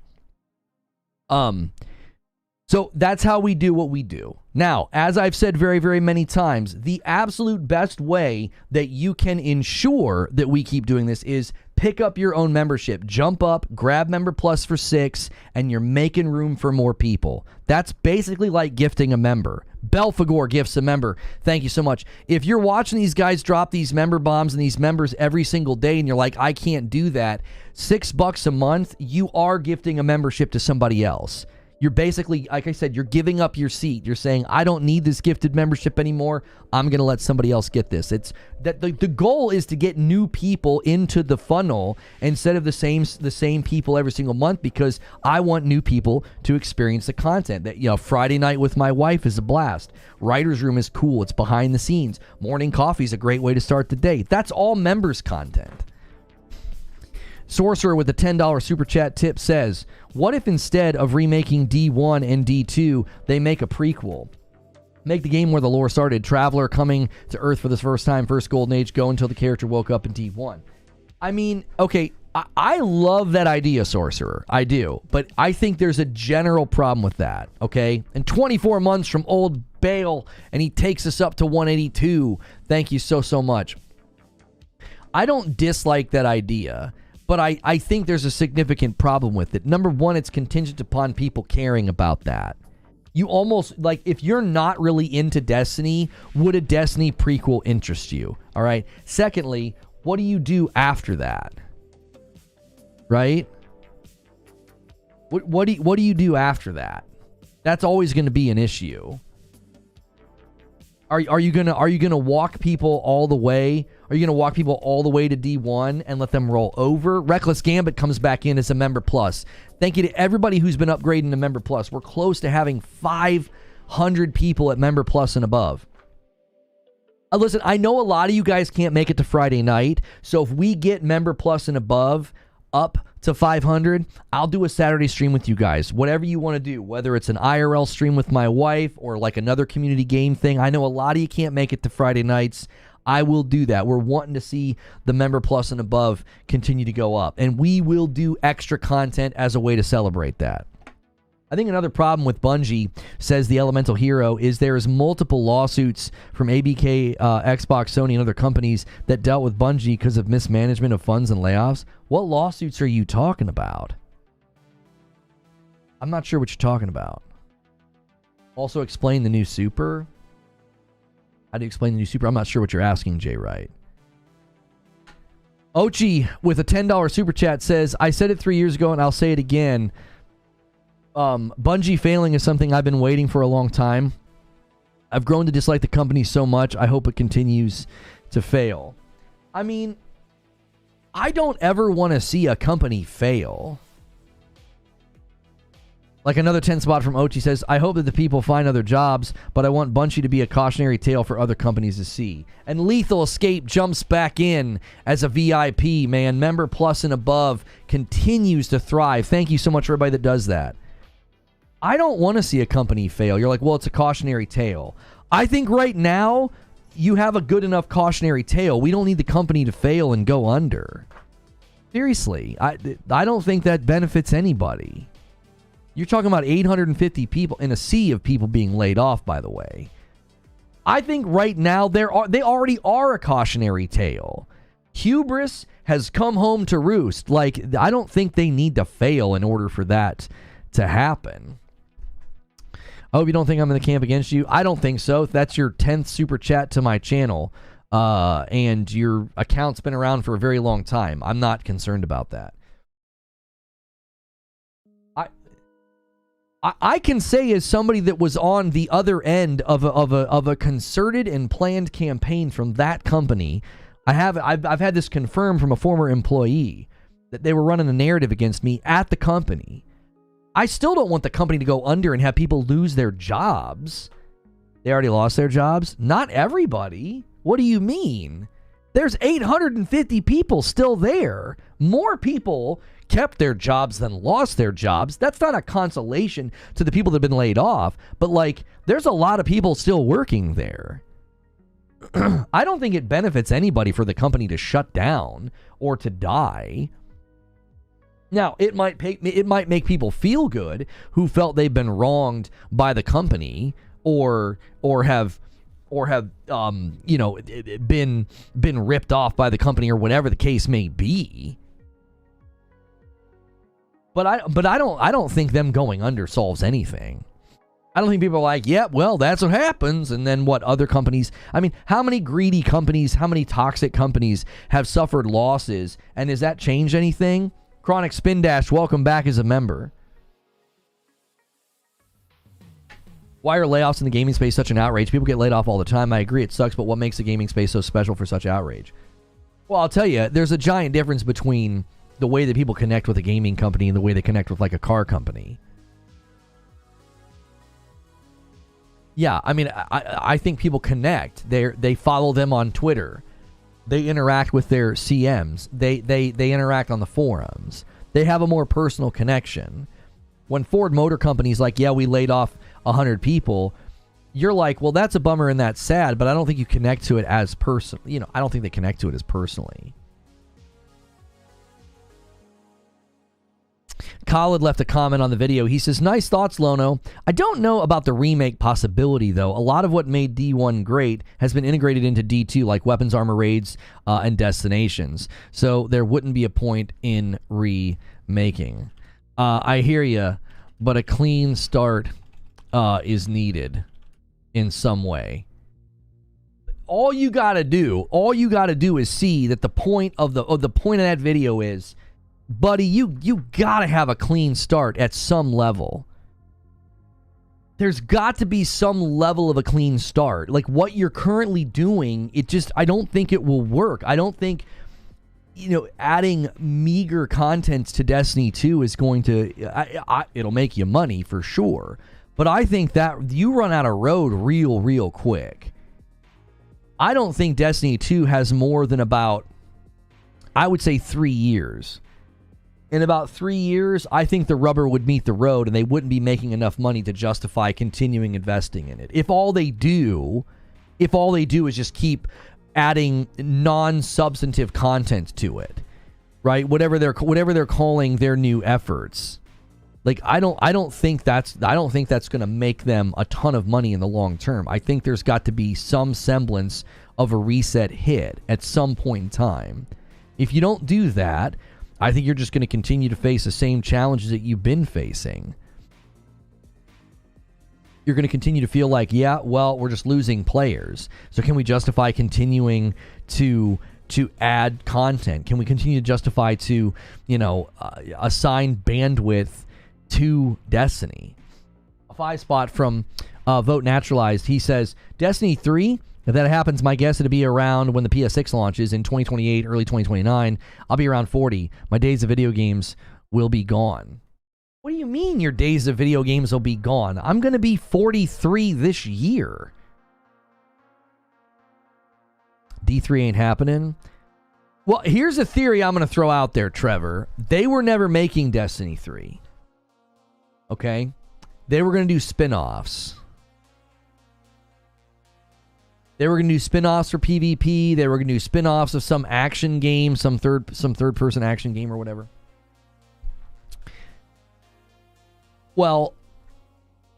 So that's how we do what we do. Now, as I've said very, very many times, the absolute best way that you can ensure that we keep doing this is pick up your own membership. Jump up, grab Member Plus for $6, and you're making room for more people. That's basically like gifting a member. Belfagor gifts a member. Thank you so much. If you're watching these guys drop these member bombs and these members every single day and you're like, I can't do that, $6 a month, you are gifting a membership to somebody else. You're basically, like I said, you're giving up your seat. You're saying, I don't need this gifted membership anymore. I'm going to let somebody else get this. It's that the goal is to get new people into the funnel instead of the same people every single month, because I want new people to experience the content. That, you know, Friday night with my wife is a blast. Writer's Room is cool. It's behind the scenes. Morning coffee is a great way to start the day. That's all members content. Sorcerer with a $10 super chat tip says, what if instead of remaking D1 and D2, they make a prequel? Make the game where the lore started. Traveler coming to Earth for the first time, first golden age, go until the character woke up in D1. I mean, okay, I love that idea, Sorcerer. I do. But I think there's a general problem with that, okay? And 24 months from old Bale, and he takes us up to 182. Thank you so much. I don't dislike that idea, but I think there's a significant problem with it. Number one, it's contingent upon people caring about that. You almost, like, if you're not really into Destiny, would a Destiny prequel interest you? All right. Secondly, what do you do after that? Right? What do you do after that? That's always going to be an issue. Are you gonna walk people all the way? Are you gonna walk people all the way to D1 and let them roll over? Reckless Gambit comes back in as a Member Plus. Thank you to everybody who's been upgrading to Member Plus. We're close to having 500 people at Member Plus and above. Listen, I know a lot of you guys can't make it to Friday night, so if we get Member Plus and above up to 500, I'll do a Saturday stream with you guys. Whatever you want to do, whether it's an IRL stream with my wife or like another community game thing. I know a lot of you can't make it to Friday nights. I will do that. We're wanting to see the Member Plus and above continue to go up, and we will do extra content as a way to celebrate that. I think another problem with Bungie, says the Elemental Hero, is there is multiple lawsuits from ABK, Xbox, Sony, and other companies that dealt with Bungie because of mismanagement of funds and layoffs. What lawsuits are you talking about? I'm not sure what you're talking about. Also explain the new super. How do you explain the new super? I'm not sure what you're asking, Jay Wright. Ochi with a $10 super chat says, I said it 3 years ago and I'll say it again. Bungie failing is something I've been waiting for a long time. I've grown to dislike the company so much, I hope it continues to fail. I mean, I don't ever want to see a company fail. Like another 10 spot from Ochi says, I hope that the people find other jobs, but I want Bungie to be a cautionary tale for other companies to see. And Lethal Escape jumps back in as a VIP, man. Member Plus and above continues to thrive. Thank you so much for everybody that does that. I don't want to see a company fail. You're like, well, it's a cautionary tale. I think right now, you have a good enough cautionary tale. We don't need the company to fail and go under. Seriously, I don't think that benefits anybody. You're talking about 850 people in a sea of people being laid off, by the way. I think right now they already are a cautionary tale. Hubris has come home to roost. Like, I don't think they need to fail in order for that to happen. I hope you don't think I'm in the camp against you. I don't think so. If that's your 10th super chat to my channel, and your account's been around for a very long time, I'm not concerned about that. I can say, as somebody that was on the other end of a concerted and planned campaign from that company, I've had this confirmed from a former employee that they were running a narrative against me at the company. I still don't want the company to go under and have people lose their jobs. They already lost their jobs? Not everybody. What do you mean? There's 850 people still there. More people kept their jobs than lost their jobs. That's not a consolation to the people that have been laid off, but like, there's a lot of people still working there. I don't think it benefits anybody for the company to shut down or to die. Now, it might make people feel good who felt they've been wronged by the company or have you know, been ripped off by the company or whatever the case may be. But I don't think them going under solves anything. I don't think people are like, yeah, well, that's what happens. And then what, other companies? I mean, how many greedy companies, how many toxic companies have suffered losses? And has that changed anything? Chronic Spin Dash, welcome back as a member. Why are layoffs in the gaming space such an outrage? People get laid off all the time. I agree, it sucks, but what makes the gaming space so special for such outrage? Well, I'll tell you, there's a giant difference between the way that people connect with a gaming company and the way they connect with like a car company. Yeah, I mean, I think people connect. They follow them on Twitter. They interact with their CMs. They interact on the forums. They have a more personal connection. When Ford Motor Company's like, yeah, we laid off 100 people, you're like, well, that's a bummer and that's sad, but I don't think you connect to it as personal. You know, I don't think they connect to it as personally. Khaled left a comment on the video. He says, nice thoughts, Lono. I don't know about the remake possibility, though. A lot of what made D1 great has been integrated into D2, like weapons, armor raids, and destinations. So there wouldn't be a point in remaking. I hear you, but a clean start is needed in some way. All you gotta do is see that the point of that video is, buddy, you gotta have a clean start at some level. There's got to be some level of a clean start. Like what you're currently doing, I don't think it will work. I don't think, you know, adding meager contents to Destiny 2 is going to, it'll make you money for sure. But I think that you run out of road real quick. I don't think Destiny 2 has more than about, I would say 3 years. In about 3 years, I think the rubber would meet the road and they wouldn't be making enough money to justify continuing investing in it. If all they do is just keep adding non-substantive content to it, right? Whatever they're calling their new efforts. Like I don't think that's going to make them a ton of money in the long term. I think there's got to be some semblance of a reset hit at some point in time. If you don't do that, I think you're just going to continue to face the same challenges that you've been facing. You're going to continue to feel like, yeah, well, we're just losing players. So can we justify continuing to add content? Can we continue to justify to, you know, assign bandwidth to Destiny? A 5 spot from Vote Naturalized. He says, Destiny 3 If that happens, my guess it'll be around when the PS6 launches in 2028, early 2029. I'll be around 40. My days of video games will be gone. What do you mean your days of video games will be gone? I'm going to be 43 this year. D3 ain't happening. Well, here's a theory I'm going to throw out there, Trevor. They were never making Destiny 3. Okay? They were going to do spin-offs. They were going to do spin-offs for PvP. They were going to do spin-offs of some action game, some third-person action game or whatever. Well,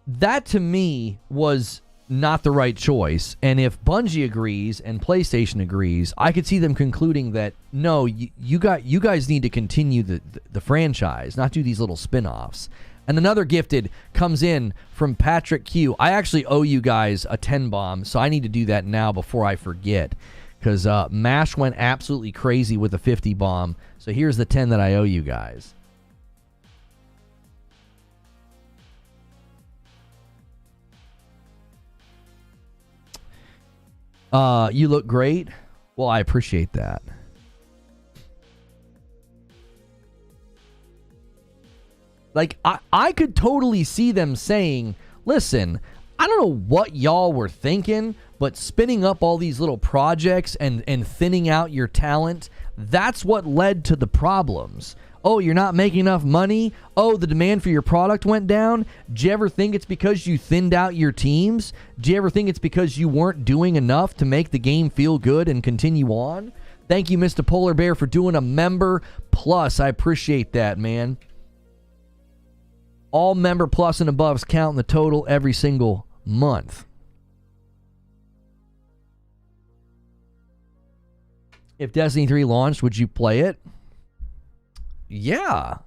that to me was not the right choice. And if Bungie agrees and PlayStation agrees, I could see them concluding that, no, you guys need to continue the franchise, not do these little spin-offs. And another gifted comes in from Patrick Q. I actually owe you guys a 10 bomb, so I need to do that now before I forget. Because MASH went absolutely crazy with the 50 bomb. So here's the 10 that I owe you guys. You look great. Well, I appreciate that. Like, I could totally see them saying, listen, I don't know what y'all were thinking, but spinning up all these little projects and thinning out your talent, that's what led to the problems. Oh, you're not making enough money? Oh, the demand for your product went down? Do you ever think it's because you thinned out your teams? Do you ever think it's because you weren't doing enough to make the game feel good and continue on? Thank you, Mr. Polar Bear, for doing a member plus. I appreciate that, man. All member plus and aboves count in the total every single month. If Destiny 3 launched, would you play it? Yeah.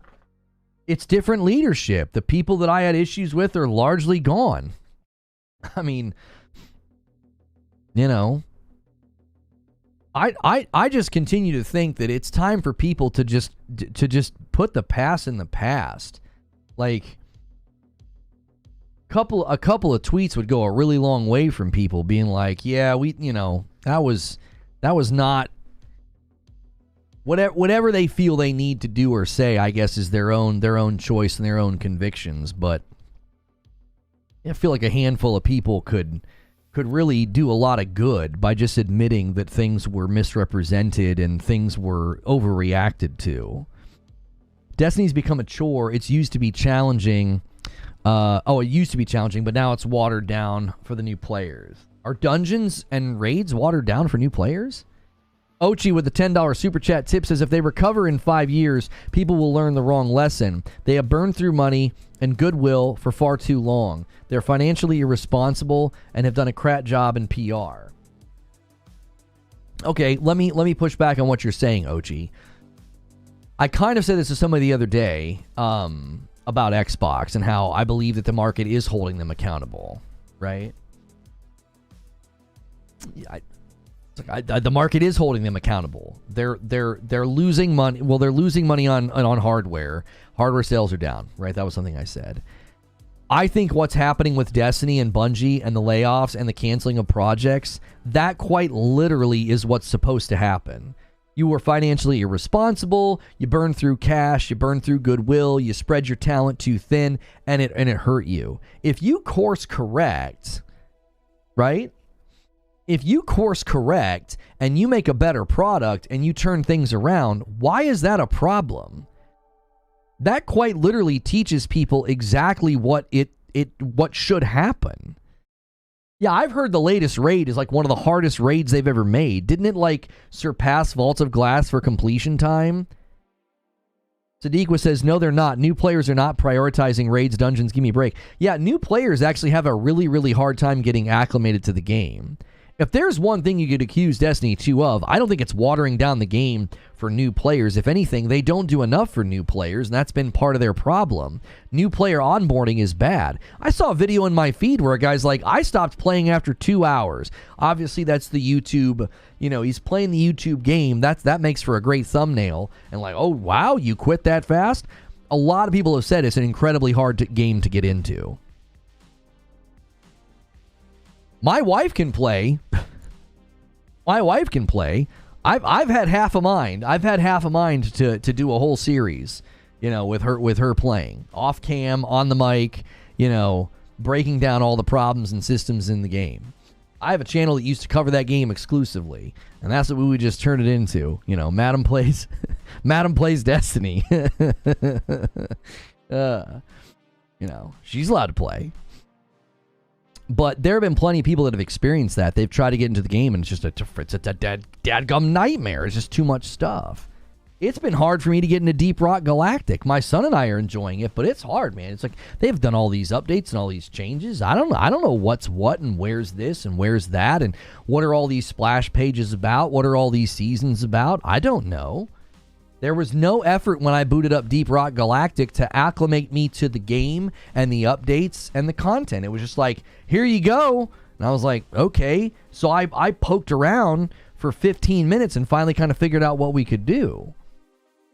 It's different leadership. The people that I had issues with are largely gone. I mean, you know, I just continue to think that it's time for people to just put the past in the past. Like, a couple of tweets would go a really long way from people being like, yeah, that was not whatever they feel they need to do or say, I guess, is their own choice and their own convictions. But I feel like a handful of people could really do a lot of good by just admitting that things were misrepresented and things were overreacted to. Destiny's become a chore. It used to be challenging. It used to be challenging, but now it's watered down for the new players. Are dungeons and raids watered down for new players? Ochi with the $10 super chat tip says, if they recover in 5 years, people will learn the wrong lesson. They have burned through money and goodwill for far too long. They're financially irresponsible and have done a crap job in PR. Okay, let me push back on what you're saying, Ochi. I kind of said this to somebody the other day about Xbox and how I believe that the market is holding them accountable, right? The market is holding them accountable. They're losing money. Well, they're losing money on hardware. Hardware sales are down, right? That was something I said. I think what's happening with Destiny and Bungie and the layoffs and the canceling of projects, that quite literally is what's supposed to happen. You were financially irresponsible, you burned through cash, you burned through goodwill, you spread your talent too thin, and it hurt you. If you course correct, right? If you course correct and you make a better product and you turn things around, why is that a problem? That quite literally teaches people exactly what should happen. Yeah, I've heard the latest raid is like one of the hardest raids they've ever made. Didn't it like surpass Vault of Glass for completion time? Sadiqua says, no, they're not. New players are not prioritizing raids, dungeons, give me a break. Yeah, new players actually have a really, really hard time getting acclimated to the game. If there's one thing you could accuse Destiny 2 of, I don't think it's watering down the game for new players. If anything, they don't do enough for new players, and that's been part of their problem. New player onboarding is bad. I saw a video in my feed where a guy's like, I stopped playing after 2 hours. Obviously, that's the YouTube, he's playing the YouTube game. That makes for a great thumbnail. And like, oh, wow, you quit that fast? A lot of people have said it's an incredibly hard game to get into. My wife can play. My wife can play. I've had half a mind. I've had half a mind to do a whole series, with her playing off cam, on the mic, breaking down all the problems and systems in the game. I have a channel that used to cover that game exclusively, and that's what we would just turn it into. Madam plays Destiny. She's allowed to play. But there have been plenty of people that have experienced that. They've tried to get into the game, and it's a dadgum nightmare. It's just too much stuff. It's been hard for me to get into Deep Rock Galactic. My son and I are enjoying it, but it's hard, man. It's like they've done all these updates and all these changes. I don't know what's what and where's this and where's that and what are all these splash pages about? What are all these seasons about? I don't know. There was no effort when I booted up Deep Rock Galactic to acclimate me to the game and the updates and the content. It was just like, here you go. And I was like, okay. So I poked around for 15 minutes and finally kind of figured out what we could do.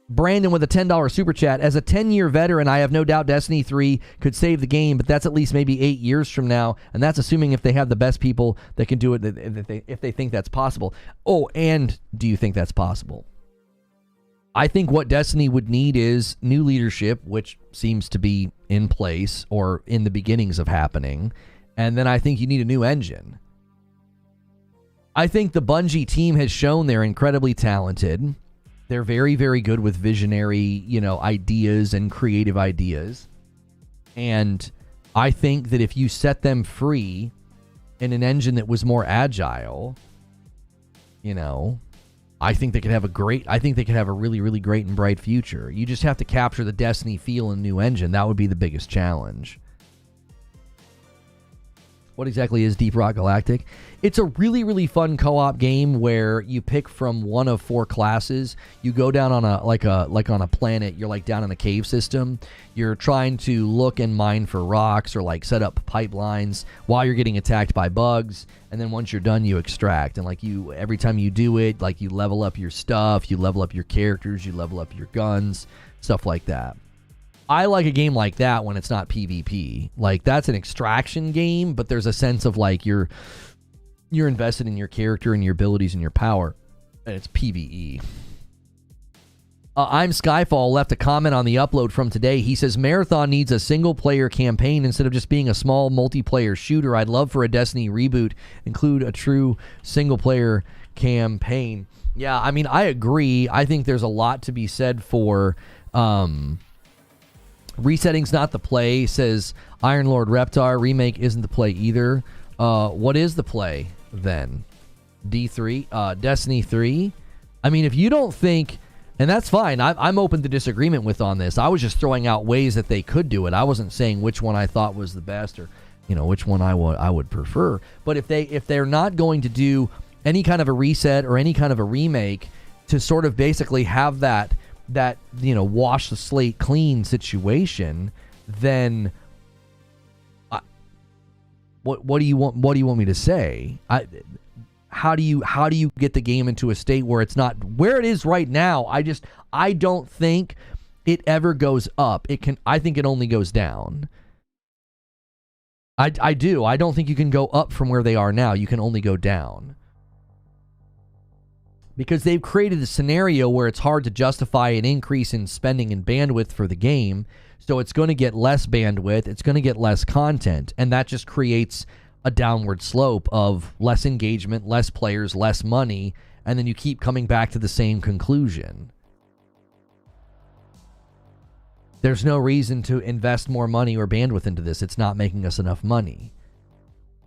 Brandon with a $10 super chat. As a 10-year veteran, I have no doubt Destiny 3 could save the game, but that's at least maybe 8 years from now, and that's assuming if they have the best people that can do it, if they think that's possible. Oh, and do you think that's possible? I think what Destiny would need is new leadership, which seems to be in place or in the beginnings of happening, and then I think you need a new engine. I think the Bungie team has shown they're incredibly talented. They're very, very good with visionary, ideas and creative ideas. And I think that if you set them free in an engine that was more agile, I think they could have a really, really great and bright future. You just have to capture the Destiny feel in a new engine. That would be the biggest challenge. What exactly is Deep Rock Galactic? It's a really, really fun co-op game where you pick from one of 4 classes. You go down on on a planet. You're like down in a cave system. You're trying to look and mine for rocks or like set up pipelines while you're getting attacked by bugs. And then once you're done, you extract. And every time you do it, you level up your stuff, you level up your characters, you level up your guns, stuff like that. I like a game like that when it's not PvP. That's an extraction game, but there's a sense of you're invested in your character and your abilities and your power, and it's PvE. I'm Skyfall left a comment on the upload from today. He says, Marathon needs a single-player campaign instead of just being a small multiplayer shooter. I'd love for a Destiny reboot include a true single-player campaign. Yeah, I agree. I think there's a lot to be said for... Resetting's not the play, says Iron Lord Reptar. Remake isn't the play either. What is the play then? D3? Destiny 3? If you don't think... And that's fine. I'm open to disagreement with on this. I was just throwing out ways that they could do it. I wasn't saying which one I thought was the best or, which one I would prefer. But if they're not going to do any kind of a reset or any kind of a remake to sort of basically have that wash the slate clean situation, then what do you want me to say? How do you get the game into a state where it's not where it is right now? I don't think it ever goes up. I think it only goes down. I do. I don't think you can go up from where they are now. You can only go down. Because they've created a scenario where it's hard to justify an increase in spending and bandwidth for the game. So it's going to get less bandwidth. It's going to get less content. And that just creates a downward slope of less engagement, less players, less money. And then you keep coming back to the same conclusion. There's no reason to invest more money or bandwidth into this. It's not making us enough money.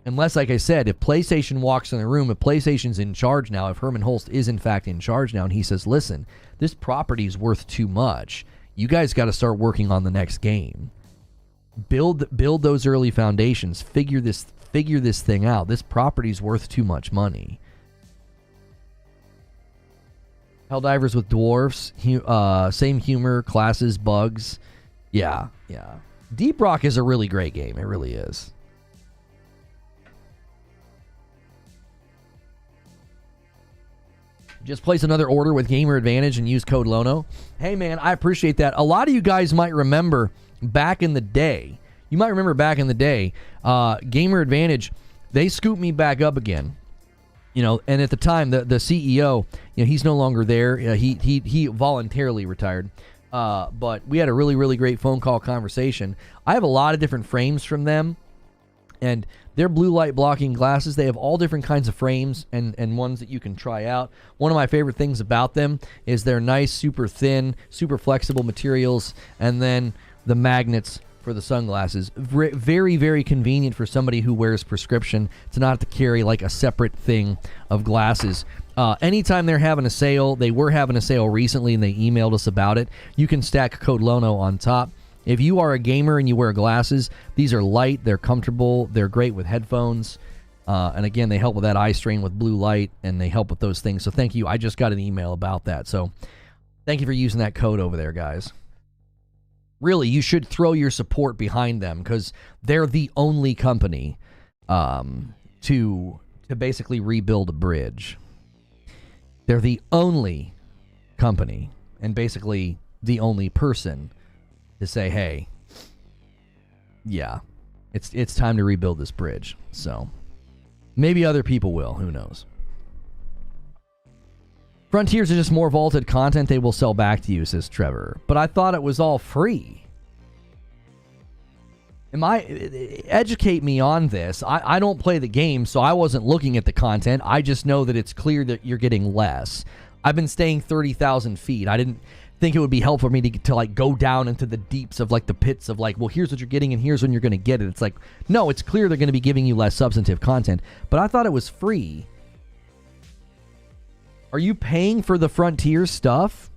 Unless, like I said, if PlayStation walks in the room, if PlayStation's in charge now, if Herman Holst is in fact in charge now, and he says, listen, this property's worth too much. You guys got to start working on the next game. Build those early foundations. Figure this thing out. This property's worth too much money. Helldivers with dwarfs, same humor, classes, bugs. Yeah. Deep Rock is a really great game. It really is. Just place another order with Gamer Advantage and use code LONO. Hey, man, I appreciate that. A lot of you guys might remember back in the day. Gamer Advantage, they scooped me back up again. And at the time, the CEO, he's no longer there. He voluntarily retired. But we had a really, really great phone call conversation. I have a lot of different frames from them, and their blue light blocking glasses, they have all different kinds of frames and ones that you can try out. One of my favorite things about them is their nice, super thin, super flexible materials, and then the magnets for the sunglasses. Very, very convenient for somebody who wears prescription to not have to carry like a separate thing of glasses. Anytime they're having a sale, they were having a sale recently and they emailed us about it, you can stack code LONO on top. If you are a gamer and you wear glasses, these are light, they're comfortable, they're great with headphones. And again, they help with that eye strain with blue light, and they help with those things. So thank you. I just got an email about that. So thank you for using that code over there, guys. Really, you should throw your support behind them because they're the only company to basically rebuild a bridge. They're the only company and basically the only person to say, hey, yeah, it's time to rebuild this bridge. So maybe other people will. Who knows? Frontiers are just more vaulted content they will sell back to you, says Trevor. But I thought it was all free. Educate me on this. I don't play the game, so I wasn't looking at the content. I just know that it's clear that you're getting less. I've been staying 30,000 feet. I didn't think it would be helpful for me to like go down into the deeps of like the pits of like, well, here's what you're getting and here's when you're going to get it. It's like, no, it's clear they're going to be giving you less substantive content. But I thought it was free. Are you paying for the Frontier stuff?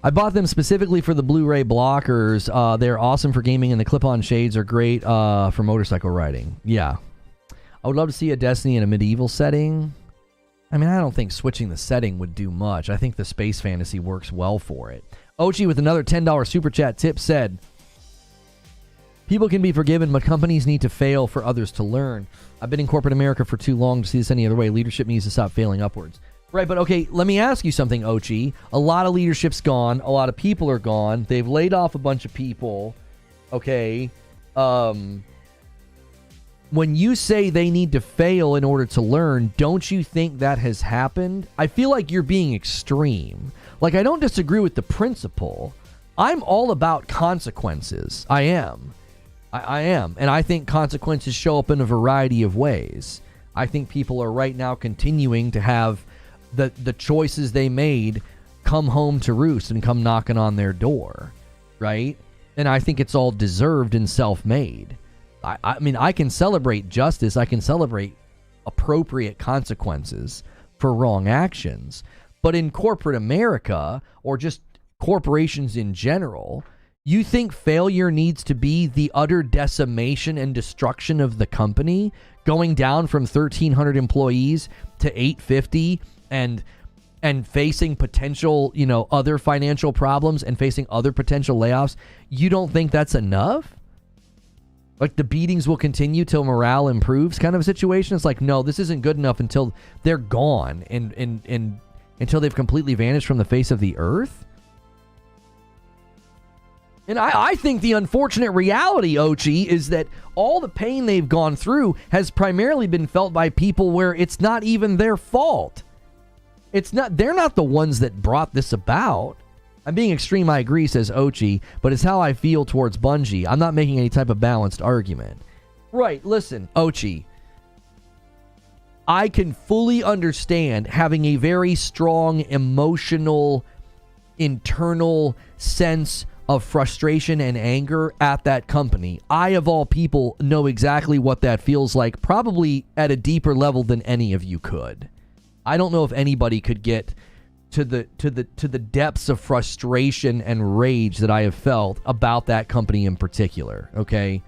I bought them specifically for the Blu-ray blockers. They're awesome for gaming, and the clip-on shades are great for motorcycle riding. Yeah. I would love to see a Destiny in a medieval setting. I mean, I don't think switching the setting would do much. I think the space fantasy works well for it. Ochi with another $10 super chat tip said, people can be forgiven, but companies need to fail for others to learn. I've been in corporate America for too long to see this any other way. Leadership needs to stop failing upwards. Right, but okay, let me ask you something, Ochi. A lot of leadership's gone. A lot of people are gone. They've laid off a bunch of people. Okay. When you say they need to fail in order to learn, don't you think that has happened? I feel like you're being extreme. Like, I don't disagree with the principle. I'm all about consequences. I am. I am. And I think consequences show up in a variety of ways. I think people are right now continuing to have the choices they made come home to roost and come knocking on their door, right? And I think it's all deserved and self-made. I mean, I can celebrate justice. I can celebrate appropriate consequences for wrong actions. But in corporate America, or just corporations in general, you think failure needs to be the utter decimation and destruction of the company, going down from 1,300 employees to 850 and facing potential, other financial problems and facing other potential layoffs? You don't think that's enough? Like the beatings will continue till morale improves kind of a situation? It's like, no, this isn't good enough until they're gone and until they've completely vanished from the face of the earth? And I think the unfortunate reality, Ochi, is that all the pain they've gone through has primarily been felt by people where it's not even their fault. They're not the ones that brought this about. I'm being extreme, I agree, says Ochi, but it's how I feel towards Bungie. I'm not making any type of balanced argument. Right, listen, Ochi. I can fully understand having a very strong emotional, internal sense of frustration and anger at that company. I, of all people, know exactly what that feels like, probably at a deeper level than any of you could. I don't know if anybody could get to the depths of frustration and rage that I have felt about that company in particular, okay?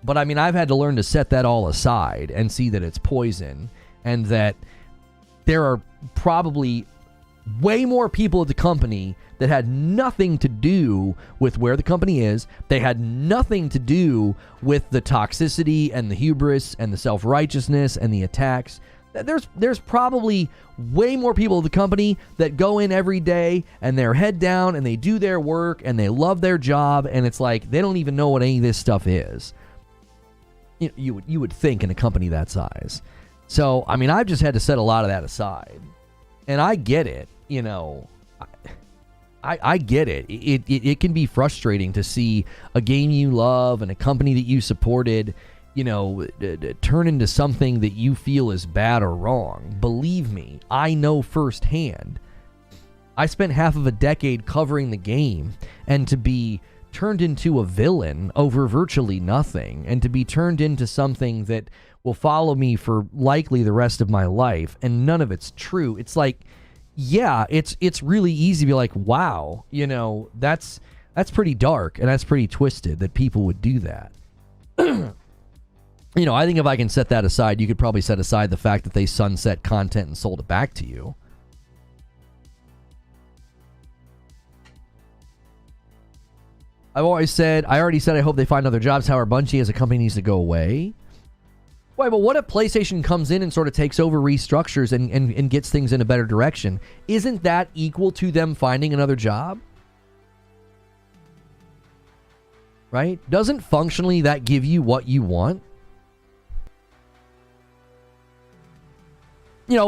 But I mean, I've had to learn to set that all aside and see that it's poison, and that there are probably way more people at the company that had nothing to do with where the company is. They had nothing to do with the toxicity and the hubris and the self-righteousness and the attacks. There's probably way more people at the company that go in every day and they're head down and they do their work and they love their job, and it's like they don't even know what any of this stuff is. You would think in a company that size. So, I mean, I've just had to set a lot of that aside. And I get it, I get it. It can be frustrating to see a game you love and a company that you supported, turn into something that you feel is bad or wrong. Believe me, I know firsthand. I spent half of a decade covering the game, and to be turned into a villain over virtually nothing, and to be turned into something that will follow me for likely the rest of my life, and none of it's true. It's like, yeah, it's really easy to be like, wow, that's pretty dark and that's pretty twisted that people would do that. I think if I can set that aside, you could probably set aside the fact that they sunset content and sold it back to you. I already said I hope they find other jobs. However, Bungie as a company needs to go away. Wait, but what if PlayStation comes in and sort of takes over, restructures, and gets things in a better direction? Isn't that equal to them finding another job? Right? Doesn't functionally that give you what you want?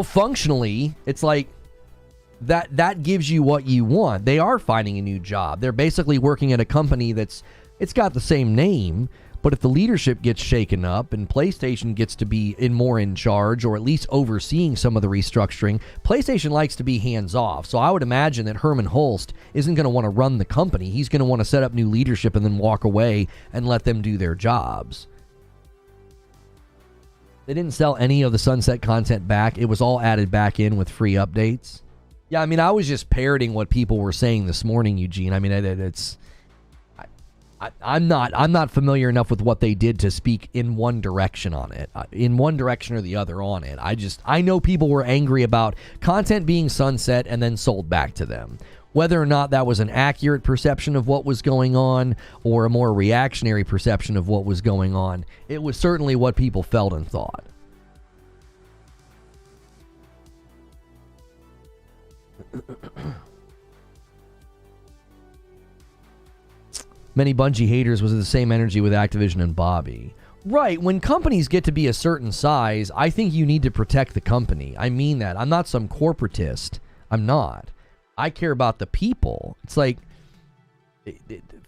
Functionally, it's like that gives you what you want. They are finding a new job. They're basically working at a company it's got the same name, but if the leadership gets shaken up and PlayStation gets to be more in charge, or at least overseeing some of the restructuring, PlayStation likes to be hands off. So I would imagine that Herman Hulst isn't going to want to run the company. He's going to want to set up new leadership and then walk away and let them do their jobs. They didn't sell any of the sunset content back. It was all added back in with free updates. Yeah, I mean, I was just parroting what people were saying this morning, Eugene. I mean, I'm not familiar enough with what they did to speak in one direction on it, in one direction or the other on it. I know people were angry about content being sunset and then sold back to them. Whether or not that was an accurate perception of what was going on or a more reactionary perception of what was going on, it was certainly what people felt and thought. Many Bungie haters was the same energy with Activision and Bobby. Right, when companies get to be a certain size, I think you need to protect the company. I mean that. I'm not some corporatist. I'm not. I care about the people. It's like,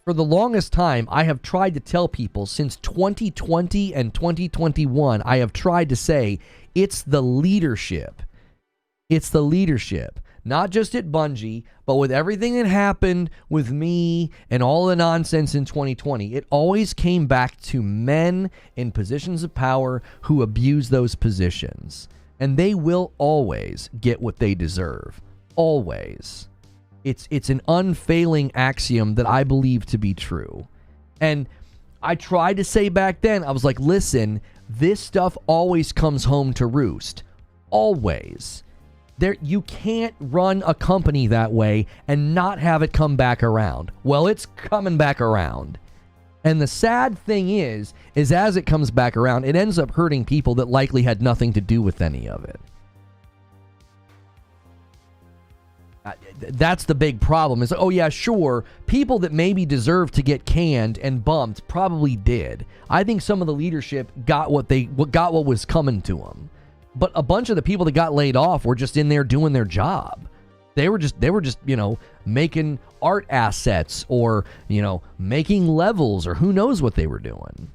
for the longest time, I have tried to tell people since 2020 and 2021, I have tried to say, it's the leadership. It's the leadership. Not just at Bungie, but with everything that happened with me and all the nonsense in 2020, it always came back to men in positions of power who abuse those positions. And they will always get what they deserve. Always. It's an unfailing axiom that I believe to be true. And I tried to say back then, I was like, listen, this stuff always comes home to roost. Always. You can't run a company that way and not have it come back around. Well, it's coming back around. And the sad thing is as it comes back around, it ends up hurting people that likely had nothing to do with any of it. That's the big problem is, oh yeah, sure, people that maybe deserve to get canned and bumped probably did. I think some of the leadership got what was coming to them. But a bunch of the people that got laid off were just in there doing their job. They were just, making art assets or, making levels or who knows what they were doing.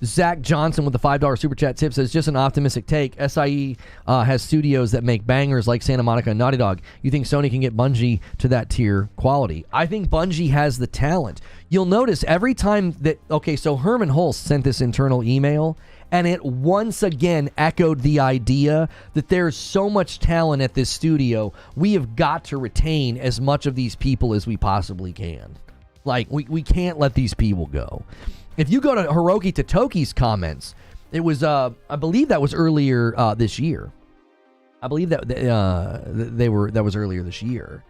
Zach Johnson with the $5 super chat tip says, just an optimistic take. SIE has studios that make bangers like Santa Monica and Naughty Dog. You think Sony can get Bungie to that tier quality? I think Bungie has the talent. You'll notice every time that, so Herman Hulst sent this internal email, and it once again echoed the idea that there's so much talent at this studio, we have got to retain as much of these people as we possibly can. Like, we can't let these people go. If you go to Hiroki Totoki's comments, it was, I believe that was earlier this year. I believe that that was earlier this year.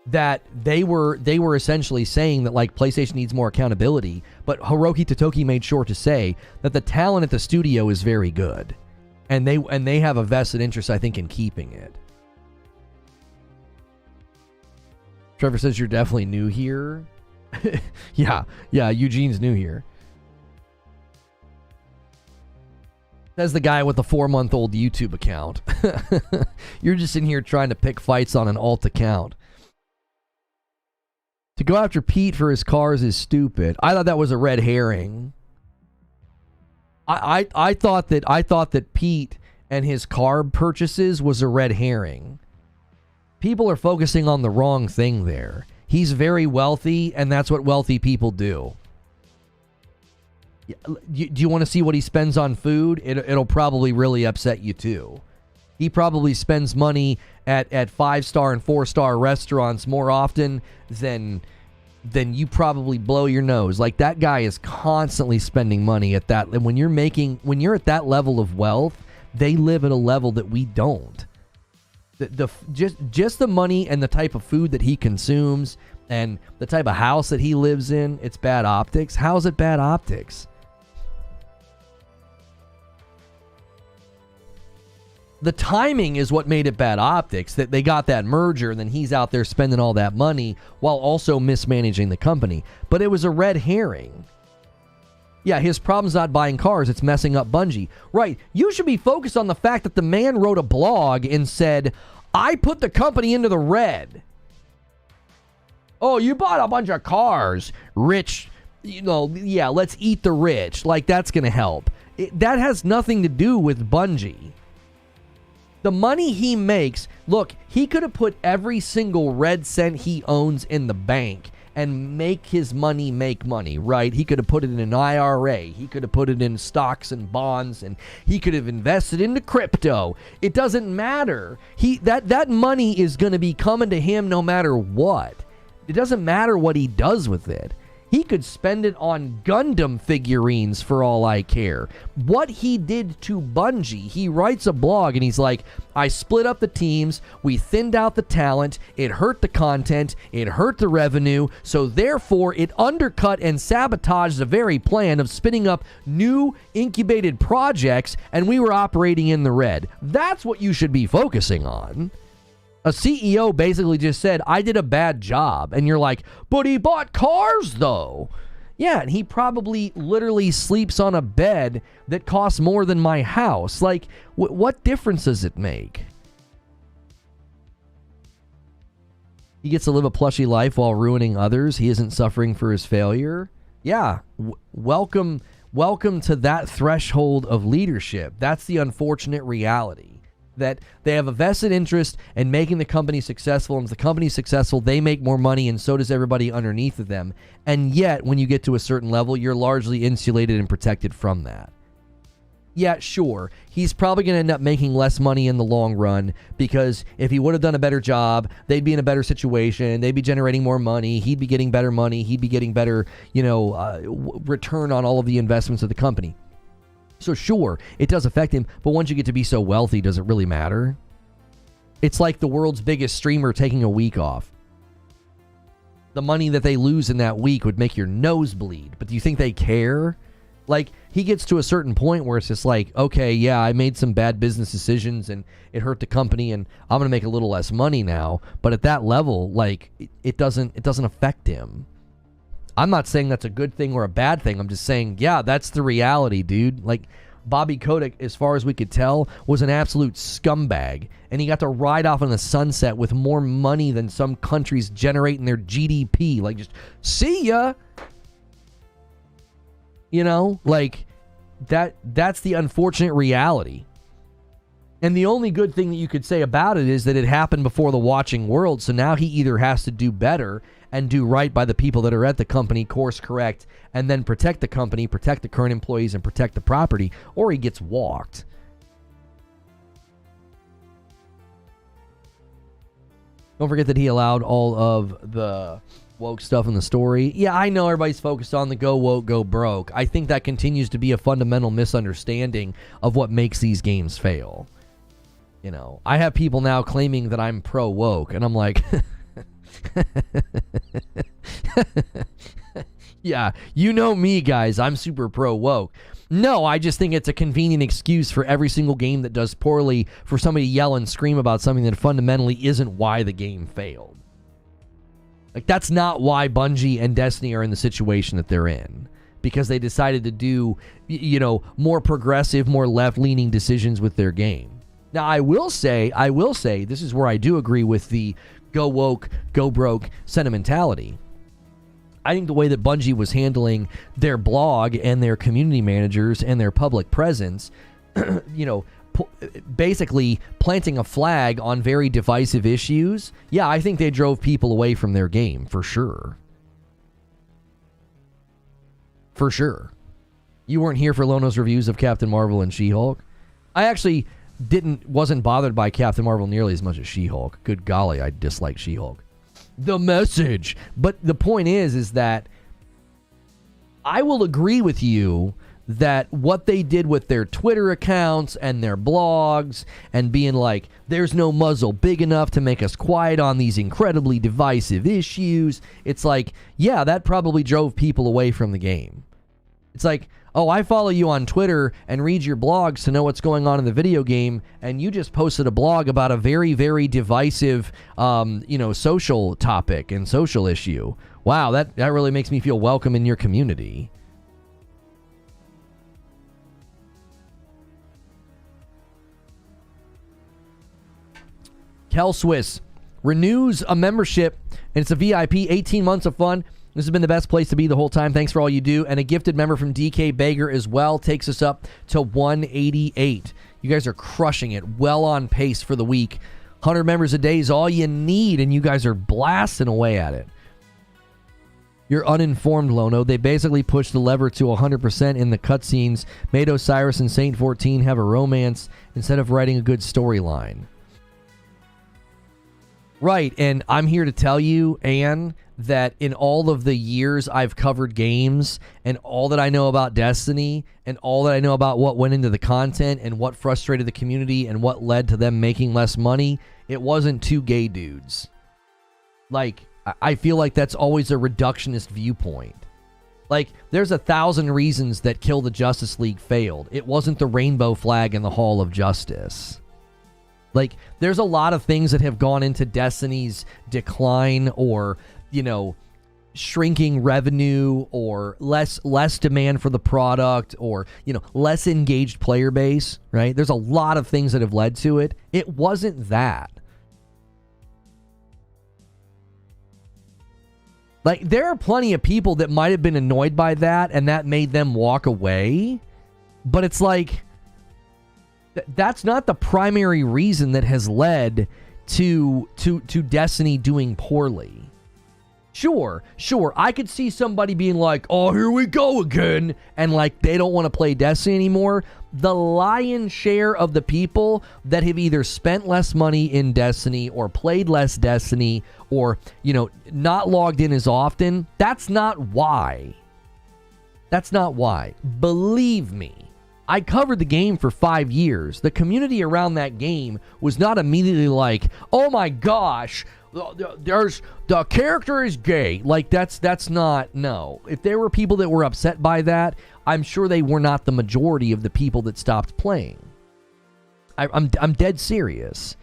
that they were essentially saying that like PlayStation needs more accountability, but Hiroki Totoki made sure to say that the talent at the studio is very good, and they have a vested interest, I think, in keeping it. Trevor says you're definitely new here. yeah, Eugene's new here. Says the guy with the 4-month-old YouTube account. You're just in here trying to pick fights on an alt account. To go after Pete for his cars is stupid. I thought that was a red herring. I thought that Pete and his car purchases was a red herring. People are focusing on the wrong thing there. He's very wealthy, and that's what wealthy people do. Do you want to see what he spends on food? It'll probably really upset you too. He probably spends money at 5-star and 4-star restaurants more often than you probably blow your nose. Like, that guy is constantly spending money at that. And when you're at that level of wealth, they live at a level that we don't. Just the money and the type of food that he consumes and the type of house that he lives in, it's bad optics. How is it bad optics? The timing is what made it bad optics, that they got that merger and then he's out there spending all that money while also mismanaging the company. But it was a red herring. Yeah, his problem's not buying cars, it's messing up Bungie. Right, you should be focused on the fact that the man wrote a blog and said, I put the company into the red. Oh, you bought a bunch of cars. Rich, yeah, let's eat the rich. Like, that's going to help. That has nothing to do with Bungie. The money he makes, look, he could have put every single red cent he owns in the bank and make his money make money, right? He could have put it in an IRA. He could have put it in stocks and bonds, and he could have invested into crypto. It doesn't matter. That money is going to be coming to him no matter what. It doesn't matter what he does with it. He could spend it on Gundam figurines for all I care. What he did to Bungie, he writes a blog and he's like, I split up the teams, we thinned out the talent, it hurt the content, it hurt the revenue, so therefore it undercut and sabotaged the very plan of spinning up new incubated projects, and we were operating in the red. That's what you should be focusing on. A CEO basically just said, I did a bad job. And you're like, but he bought cars, though. Yeah, and he probably literally sleeps on a bed that costs more than my house. Like, what difference does it make? He gets to live a plushy life while ruining others. He isn't suffering for his failure. Yeah, welcome to that threshold of leadership. That's the unfortunate reality. That they have a vested interest in making the company successful, and if the company's successful, they make more money, and so does everybody underneath of them. And yet, when you get to a certain level, you're largely insulated and protected from that. Yeah, sure, he's probably going to end up making less money in the long run, because if he would have done a better job, they'd be in a better situation, they'd be generating more money, he'd be getting better money, he'd be getting better, return on all of the investments of the company. So sure, it does affect him, but once you get to be so wealthy, does it really matter? It's like the world's biggest streamer taking a week off. The money that they lose in that week would make your nose bleed, but do you think they care? Like, he gets to a certain point where it's just like, okay, yeah, I made some bad business decisions and it hurt the company and I'm going to make a little less money now, but at that level, like, it doesn't affect him. I'm not saying that's a good thing or a bad thing. I'm just saying, yeah, that's the reality, dude. Like, Bobby Kotick, as far as we could tell, was an absolute scumbag. And he got to ride off in the sunset with more money than some countries generate in their GDP. Like, just, see ya! Like, that's the unfortunate reality. And the only good thing that you could say about it is that it happened before the watching world, so now he either has to do better and do right by the people that are at the company, course correct, and then protect the company, protect the current employees, and protect the property, or he gets walked. Don't forget that he allowed all of the woke stuff in the story. Yeah, I know everybody's focused on the go woke, go broke. I think that continues to be a fundamental misunderstanding of what makes these games fail. I have people now claiming that I'm pro woke, and I'm like, Yeah, you know me, guys. I'm super pro woke. No, I just think it's a convenient excuse for every single game that does poorly for somebody to yell and scream about something that fundamentally isn't why the game failed. Like, that's not why Bungie and Destiny are in the situation that they're in. Because they decided to do, more progressive, more left-leaning decisions with their game. Now, I will say, this is where I do agree with the go woke, go broke sentimentality. I think the way that Bungie was handling their blog and their community managers and their public presence, basically planting a flag on very divisive issues, yeah, I think they drove people away from their game, for sure. For sure. You weren't here for Lono's reviews of Captain Marvel and She-Hulk. I actually wasn't bothered by Captain Marvel nearly as much as She-Hulk. Good golly, I dislike She-Hulk. The message. But the point is that I will agree with you that what they did with their Twitter accounts and their blogs and being like, there's no muzzle big enough to make us quiet on these incredibly divisive issues. It's like, yeah, that probably drove people away from the game. It's like, oh, I follow you on Twitter and read your blogs to know what's going on in the video game, and you just posted a blog about a very, very divisive, social topic and social issue. Wow, that really makes me feel welcome in your community. Kel Swiss renews a membership, and it's a VIP, 18 months of fun. This has been the best place to be the whole time. Thanks for all you do. And a gifted member from DK Bager as well takes us up to 188. You guys are crushing it. Well on pace for the week. 100 members a day is all you need, and you guys are blasting away at it. You're uninformed, Lono. They basically pushed the lever to 100% in the cutscenes, made Osiris and Saint 14 have a romance instead of writing a good storyline. Right, and I'm here to tell you, Anne, that in all of the years I've covered games and all that I know about Destiny and all that I know about what went into the content and what frustrated the community and what led to them making less money, it wasn't two gay dudes. Like, I feel like that's always a reductionist viewpoint. Like, there's 1,000 reasons that Kill the Justice League failed. It wasn't the rainbow flag in the Hall of Justice. Like, there's a lot of things that have gone into Destiny's decline or, shrinking revenue or less demand for the product or, less engaged player base, right? There's a lot of things that have led to it. It wasn't that. Like, there are plenty of people that might have been annoyed by that and that made them walk away. But it's like, that's not the primary reason that has led to Destiny doing poorly. Sure, I could see somebody being like, oh, here we go again, and like they don't want to play Destiny anymore. The lion's share of the people that have either spent less money in Destiny or played less Destiny or, not logged in as often, that's not why. That's not why. Believe me. I covered the game for 5 years. The community around that game was not immediately like, oh my gosh, the character is gay. Like, that's not, no. If there were people that were upset by that, I'm sure they were not the majority of the people that stopped playing. I'm dead serious.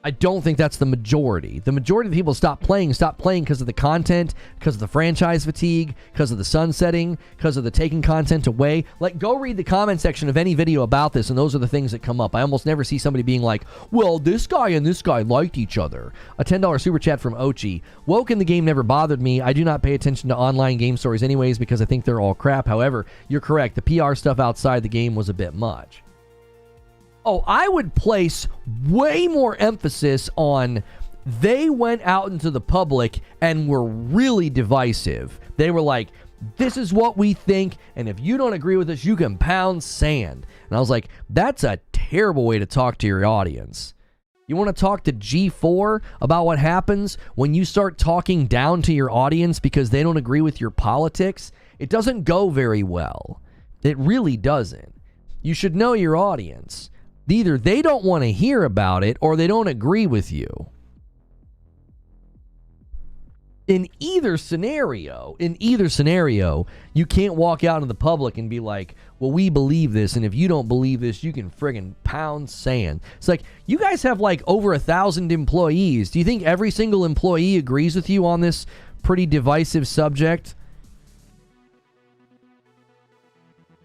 I don't think that's the majority. The majority of the people stop playing because of the content, because of the franchise fatigue, because of the sunsetting, because of the taking content away. Like, go read the comment section of any video about this, and those are the things that come up. I almost never see somebody being like, well, this guy and this guy liked each other. A $10 super chat from Ochi. Woke in the game never bothered me. I do not pay attention to online game stories anyways because I think they're all crap. However, you're correct. The PR stuff outside the game was a bit much. Oh, I would place way more emphasis on they went out into the public and were really divisive. They were like, this is what we think, and if you don't agree with us, you can pound sand. And I was like, that's a terrible way to talk to your audience. You want to talk to G4 about what happens when you start talking down to your audience because they don't agree with your politics? It doesn't go very well. It really doesn't. You should know your audience. Either they don't want to hear about it or they don't agree with you. In either scenario, you can't walk out into the public and be like, well, we believe this, and if you don't believe this, you can friggin' pound sand. It's like, you guys have like over 1,000 employees. Do you think every single employee agrees with you on this pretty divisive subject?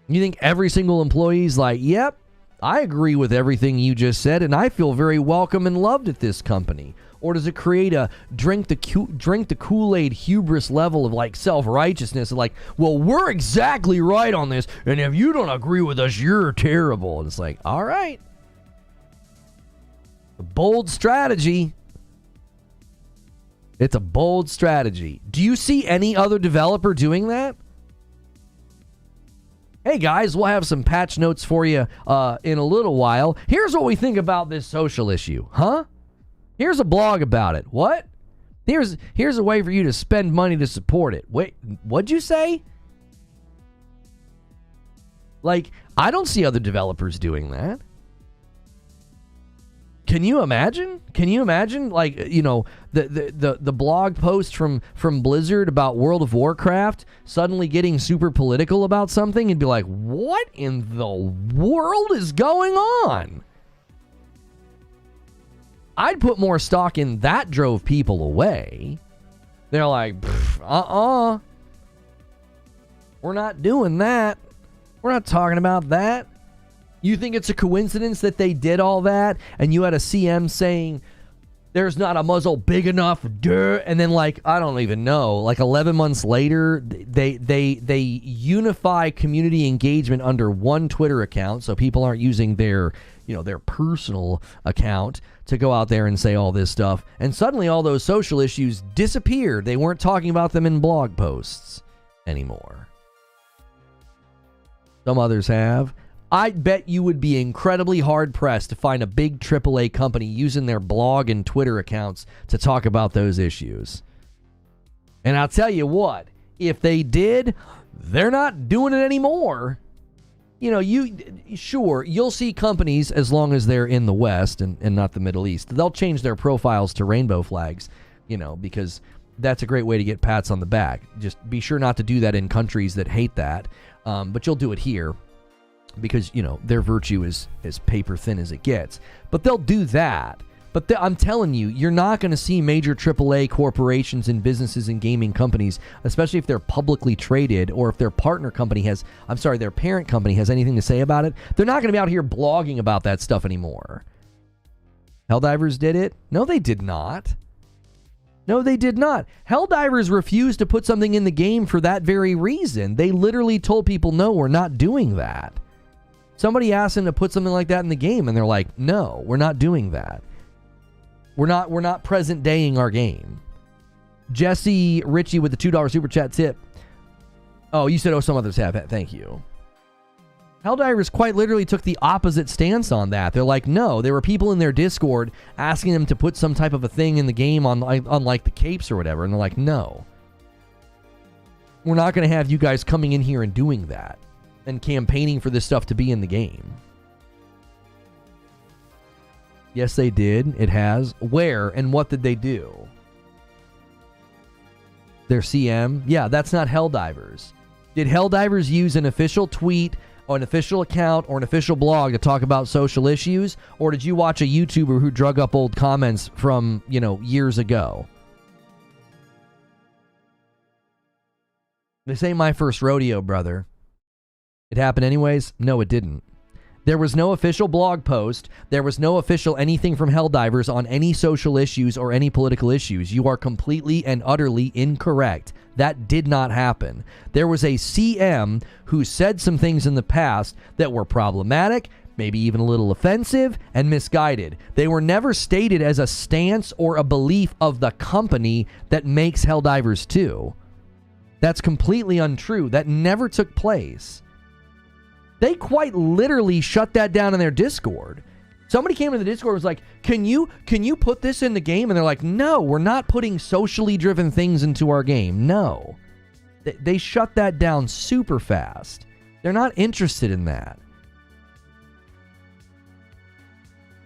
You think every single employee's like, yep, I agree with everything you just said, and I feel very welcome and loved at this company? Or does it create a drink the Kool-Aid hubris level of like self-righteousness, like, well, we're exactly right on this, and if you don't agree with us, you're terrible? And it's like, all right, a bold strategy. It's a bold strategy. Do you see any other developer doing that? Hey guys, we'll have some patch notes for you in a little while. Here's what we think about this social issue. Huh? Here's a blog about it. What? Here's a way for you to spend money to support it. Wait, what'd you say? Like, I don't see other developers doing that. Can you imagine? Like, you know, the blog post from Blizzard about World of Warcraft suddenly getting super political about something and be like, what in the world is going on? I'd put more stock in that drove people away. They're like, we're not doing that. We're not talking about that. You think it's a coincidence that they did all that and you had a CM saying there's not a muzzle big enough, and then, like, I don't even know, like 11 months later, they unify community engagement under one Twitter account, so people aren't using their personal account to go out there and say all this stuff, and suddenly all those social issues disappeared. They weren't talking about them in blog posts anymore. Some others have. I bet you would be incredibly hard-pressed to find a big AAA company using their blog and Twitter accounts to talk about those issues. And I'll tell you what, if they did, they're not doing it anymore. You know, you'll see companies, as long as they're in the West and not the Middle East, they'll change their profiles to rainbow flags, because that's a great way to get pats on the back. Just be sure not to do that in countries that hate that, but you'll do it here. Because, their virtue is as paper thin as it gets. But they'll do that. But I'm telling you, you're not going to see major AAA corporations and businesses and gaming companies, especially if they're publicly traded or if their parent company has anything to say about it. They're not going to be out here blogging about that stuff anymore. Helldivers did it? No, they did not. Helldivers refused to put something in the game for that very reason. They literally told people, no, we're not doing that. Somebody asked them to put something like that in the game, and they're like, no, we're not doing that. We're not present daying our game. Jesse Ritchie with the $2 super chat tip. Oh, you said, some others have. Thank you. Helldivers quite literally took the opposite stance on that. They're like, no, there were people in their Discord asking them to put some type of a thing in the game on like the capes or whatever, and they're like, no. We're not going to have you guys coming in here and doing that and campaigning for this stuff to be in the game. Yes, they did. It has. Where and what did they do? Their CM? Yeah, that's not Helldivers. Did Helldivers use an official tweet or an official account or an official blog to talk about social issues? Or did you watch a YouTuber who drug up old comments from, years ago? This ain't my first rodeo, brother. It happened anyways? No, it didn't. There was no official blog post. There was no official anything from Helldivers on any social issues or any political issues. You are completely and utterly incorrect. That did not happen. There was a CM who said some things in the past that were problematic, maybe even a little offensive and misguided. They were never stated as a stance or a belief of the company that makes Helldivers 2. That's completely untrue. That never took place. They quite literally shut that down in their Discord. Somebody came to the Discord and was like, can you put this in the game? And they're like, no, we're not putting socially driven things into our game. No. They shut that down super fast. They're not interested in that.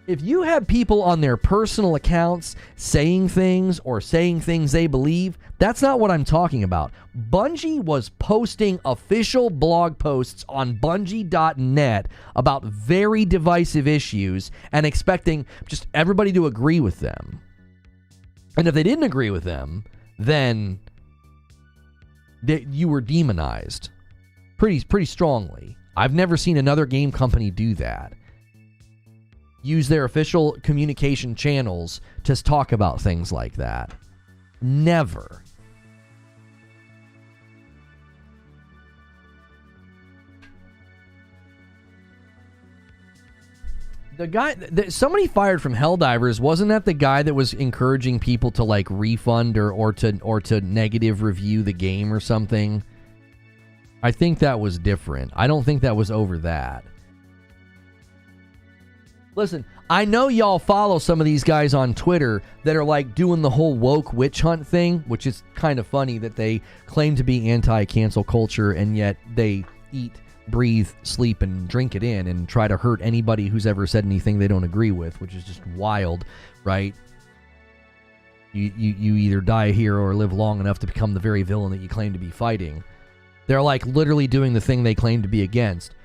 If you have people on their personal accounts saying things or saying things they believe, that's not what I'm talking about. Bungie was posting official blog posts on Bungie.net about very divisive issues and expecting just everybody to agree with them. And if they didn't agree with them, then you were demonized pretty strongly. I've never seen another game company do that. Use their official communication channels to talk about things like that. Never. The guy, somebody fired from Helldivers, wasn't that the guy that was encouraging people to like refund or to negative review the game or something? I think that was different. I don't think that was over that. Listen, I know y'all follow some of these guys on Twitter that are like doing the whole woke witch hunt thing, which is kind of funny that they claim to be anti-cancel culture and yet they eat, breathe, sleep, and drink it in and try to hurt anybody who's ever said anything they don't agree with, which is just wild, right? You either die a hero or live long enough to become the very villain that you claim to be fighting. They're like literally doing the thing they claim to be against.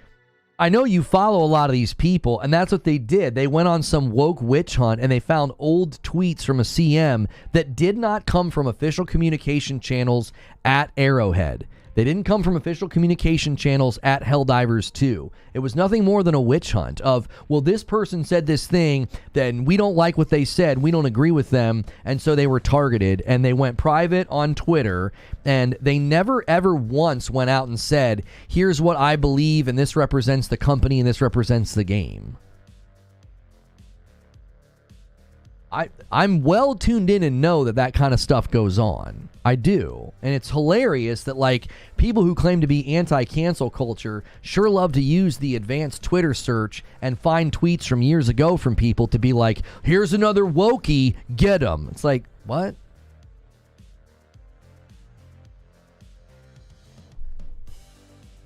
I know you follow a lot of these people, and that's what they did. They went on some woke witch hunt, and they found old tweets from a CM that did not come from official communication channels at Arrowhead. They didn't come from official communication channels at Helldivers 2. It was nothing more than a witch hunt of, well, this person said this thing, then we don't like what they said, we don't agree with them, and so they were targeted, and they went private on Twitter, and they never ever once went out and said, here's what I believe, and this represents the company, and this represents the game. I'm well tuned in and know that kind of stuff goes on. I do. And it's hilarious that, like, people who claim to be anti-cancel culture sure love to use the advanced Twitter search and find tweets from years ago from people to be like, here's another wokey, get 'em. It's like, what?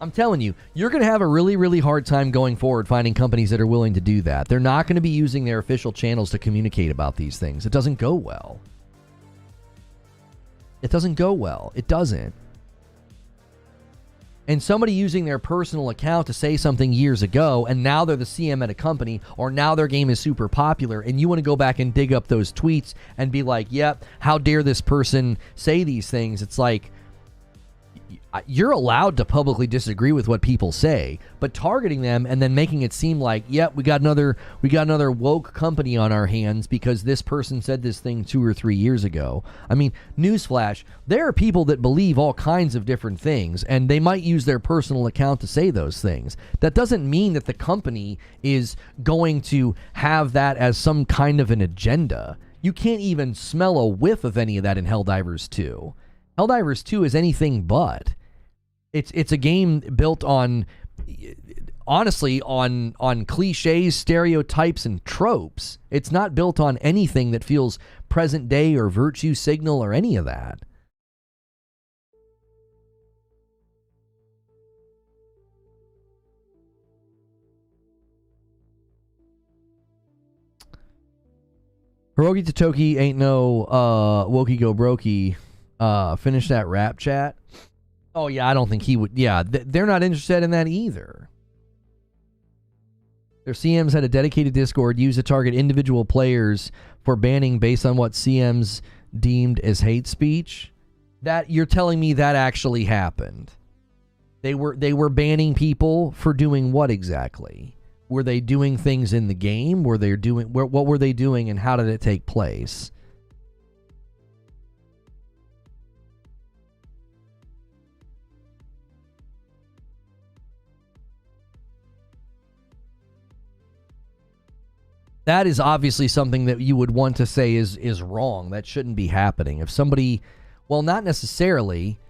I'm telling you, you're going to have a really, really hard time going forward finding companies that are willing to do that. They're not going to be using their official channels to communicate about these things. It doesn't go well. It doesn't go well. It doesn't. And somebody using their personal account to say something years ago, and now they're the CM at a company, or now their game is super popular, and you want to go back and dig up those tweets and be like, yep, how dare this person say these things? It's like, you're allowed to publicly disagree with what people say, but targeting them and then making it seem like, yep, we got another woke company on our hands because this person said this thing 2 or 3 years ago. I mean, newsflash, there are people that believe all kinds of different things, and they might use their personal account to say those things. That doesn't mean that the company is going to have that as some kind of an agenda. You can't even smell a whiff of any of that in Helldivers 2. Helldivers 2 is anything but. It's a game built on, honestly, on cliches, stereotypes, and tropes. It's not built on anything that feels present day or virtue signal or any of that. Hiroki Totoki ain't no wokey go brokey. Finish that rap chat. Oh, yeah, I don't think he would. Yeah, they're not interested in that either. Their CMs had a dedicated Discord used to target individual players for banning based on what CMs deemed as hate speech. That you're telling me that actually happened. They were banning people for doing what exactly? Were they doing things in the game? What were they doing, and how did it take place? That is obviously something that you would want to say is wrong. That shouldn't be happening. If somebody, well, not necessarily.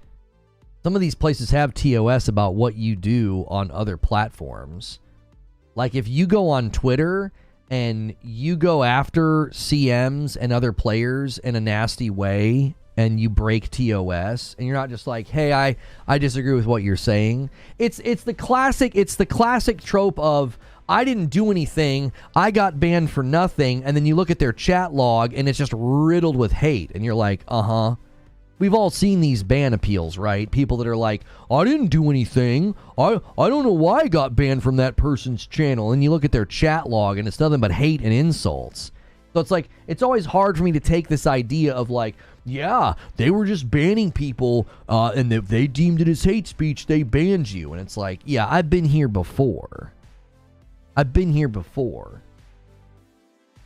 Some of these places have TOS about what you do on other platforms. Like if you go on Twitter and you go after CMs and other players in a nasty way and you break TOS, and you're not just like, hey, I disagree with what you're saying. It's the classic trope of, I didn't do anything, I got banned for nothing, and then you look at their chat log and it's just riddled with hate, and you're like, We've all seen these ban appeals, right? People that are like, I didn't do anything, I don't know why I got banned from that person's channel, and you look at their chat log and it's nothing but hate and insults. So it's like, it's always hard for me to take this idea of like, yeah, they were just banning people, and if they deemed it as hate speech, they banned you. And it's like, yeah, I've been here before.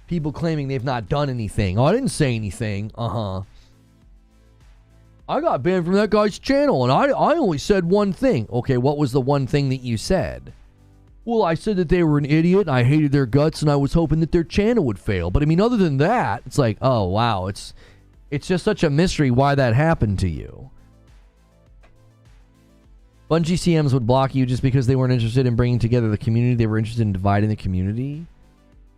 People claiming they've not done anything. Oh, I didn't say anything. I got banned from that guy's channel, and I only said one thing. Okay, what was the one thing that you said? Well, I said that they were an idiot, and I hated their guts, and I was hoping that their channel would fail. But I mean, other than that, it's like, oh, wow, it's just such a mystery why that happened to you. Bungie CMs would block you just because they weren't interested in bringing together the community. They were interested in dividing the community.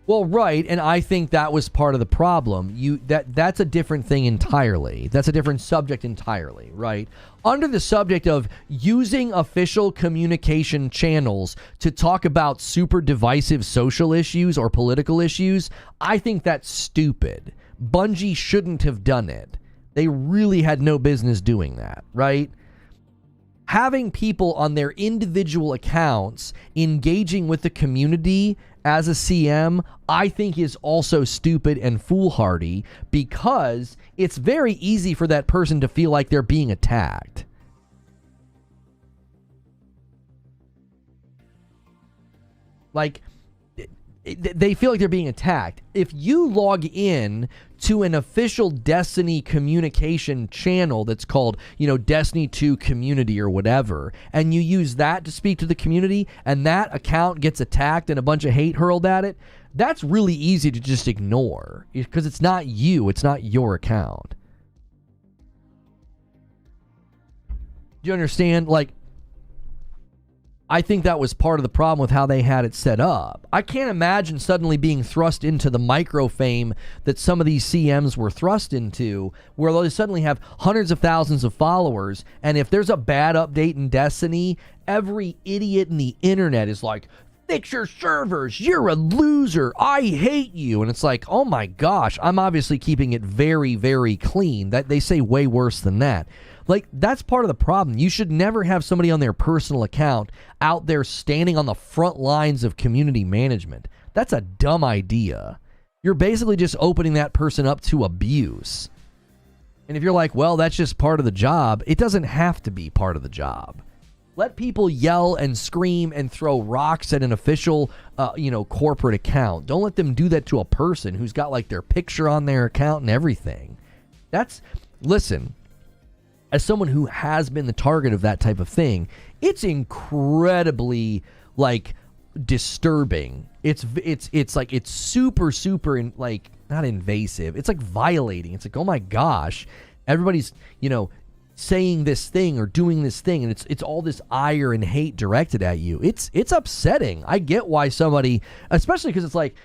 Well, right, and I think that was part of the problem. That's a different thing entirely. That's a different subject entirely, right? Under the subject of using official communication channels to talk about super divisive social issues or political issues, I think that's stupid. Bungie shouldn't have done it. They really had no business doing that, right? Having people on their individual accounts engaging with the community as a CM, I think is also stupid and foolhardy, because it's very easy for that person to feel like they're being attacked. Like, they feel like they're being attacked. If you log in to an official Destiny communication channel that's called, Destiny 2 Community or whatever, and you use that to speak to the community, and that account gets attacked and a bunch of hate hurled at it, that's really easy to just ignore, because it's not you, it's not your account. Do you understand? Like, I think that was part of the problem with how they had it set up. I can't imagine suddenly being thrust into the micro fame that some of these CMs were thrust into, where they suddenly have hundreds of thousands of followers, and if there's a bad update in Destiny, every idiot in the internet is like, fix your servers, you're a loser, I hate you. And it's like, oh my gosh, I'm obviously keeping it very, very clean. That they say way worse than that. Like, that's part of the problem. You should never have somebody on their personal account out there standing on the front lines of community management. That's a dumb idea. You're basically just opening that person up to abuse. And if you're like, well, that's just part of the job, it doesn't have to be part of the job. Let people yell and scream and throw rocks at an official, corporate account. Don't let them do that to a person who's got, like, their picture on their account and everything. Listen, as someone who has been the target of that type of thing, it's incredibly, like, disturbing. It's like, it's super, not invasive. It's like violating. It's like, oh my gosh, everybody's, saying this thing or doing this thing, and it's all this ire and hate directed at you. It's upsetting. I get why somebody, especially because it's like,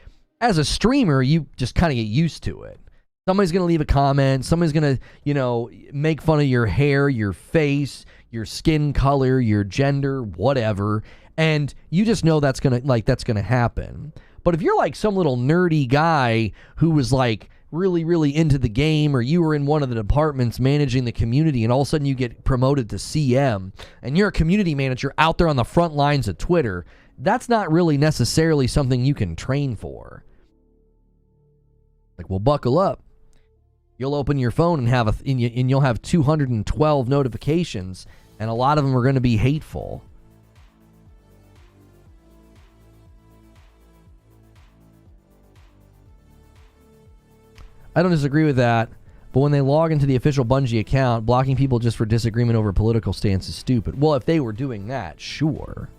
as a streamer, you just kind of get used to it. Somebody's going to leave a comment. Somebody's going to, make fun of your hair, your face, your skin color, your gender, whatever. And you just know that's going to happen. But if you're like some little nerdy guy who was like really, really into the game, or you were in one of the departments managing the community, and all of a sudden you get promoted to CM, and you're a community manager out there on the front lines of Twitter, that's not really necessarily something you can train for. Like, well, buckle up. You'll open your phone and you'll have 212 notifications, and a lot of them are going to be hateful. I don't disagree with that, but when they log into the official Bungie account, blocking people just for disagreement over political stance is stupid. Well, if they were doing that, sure.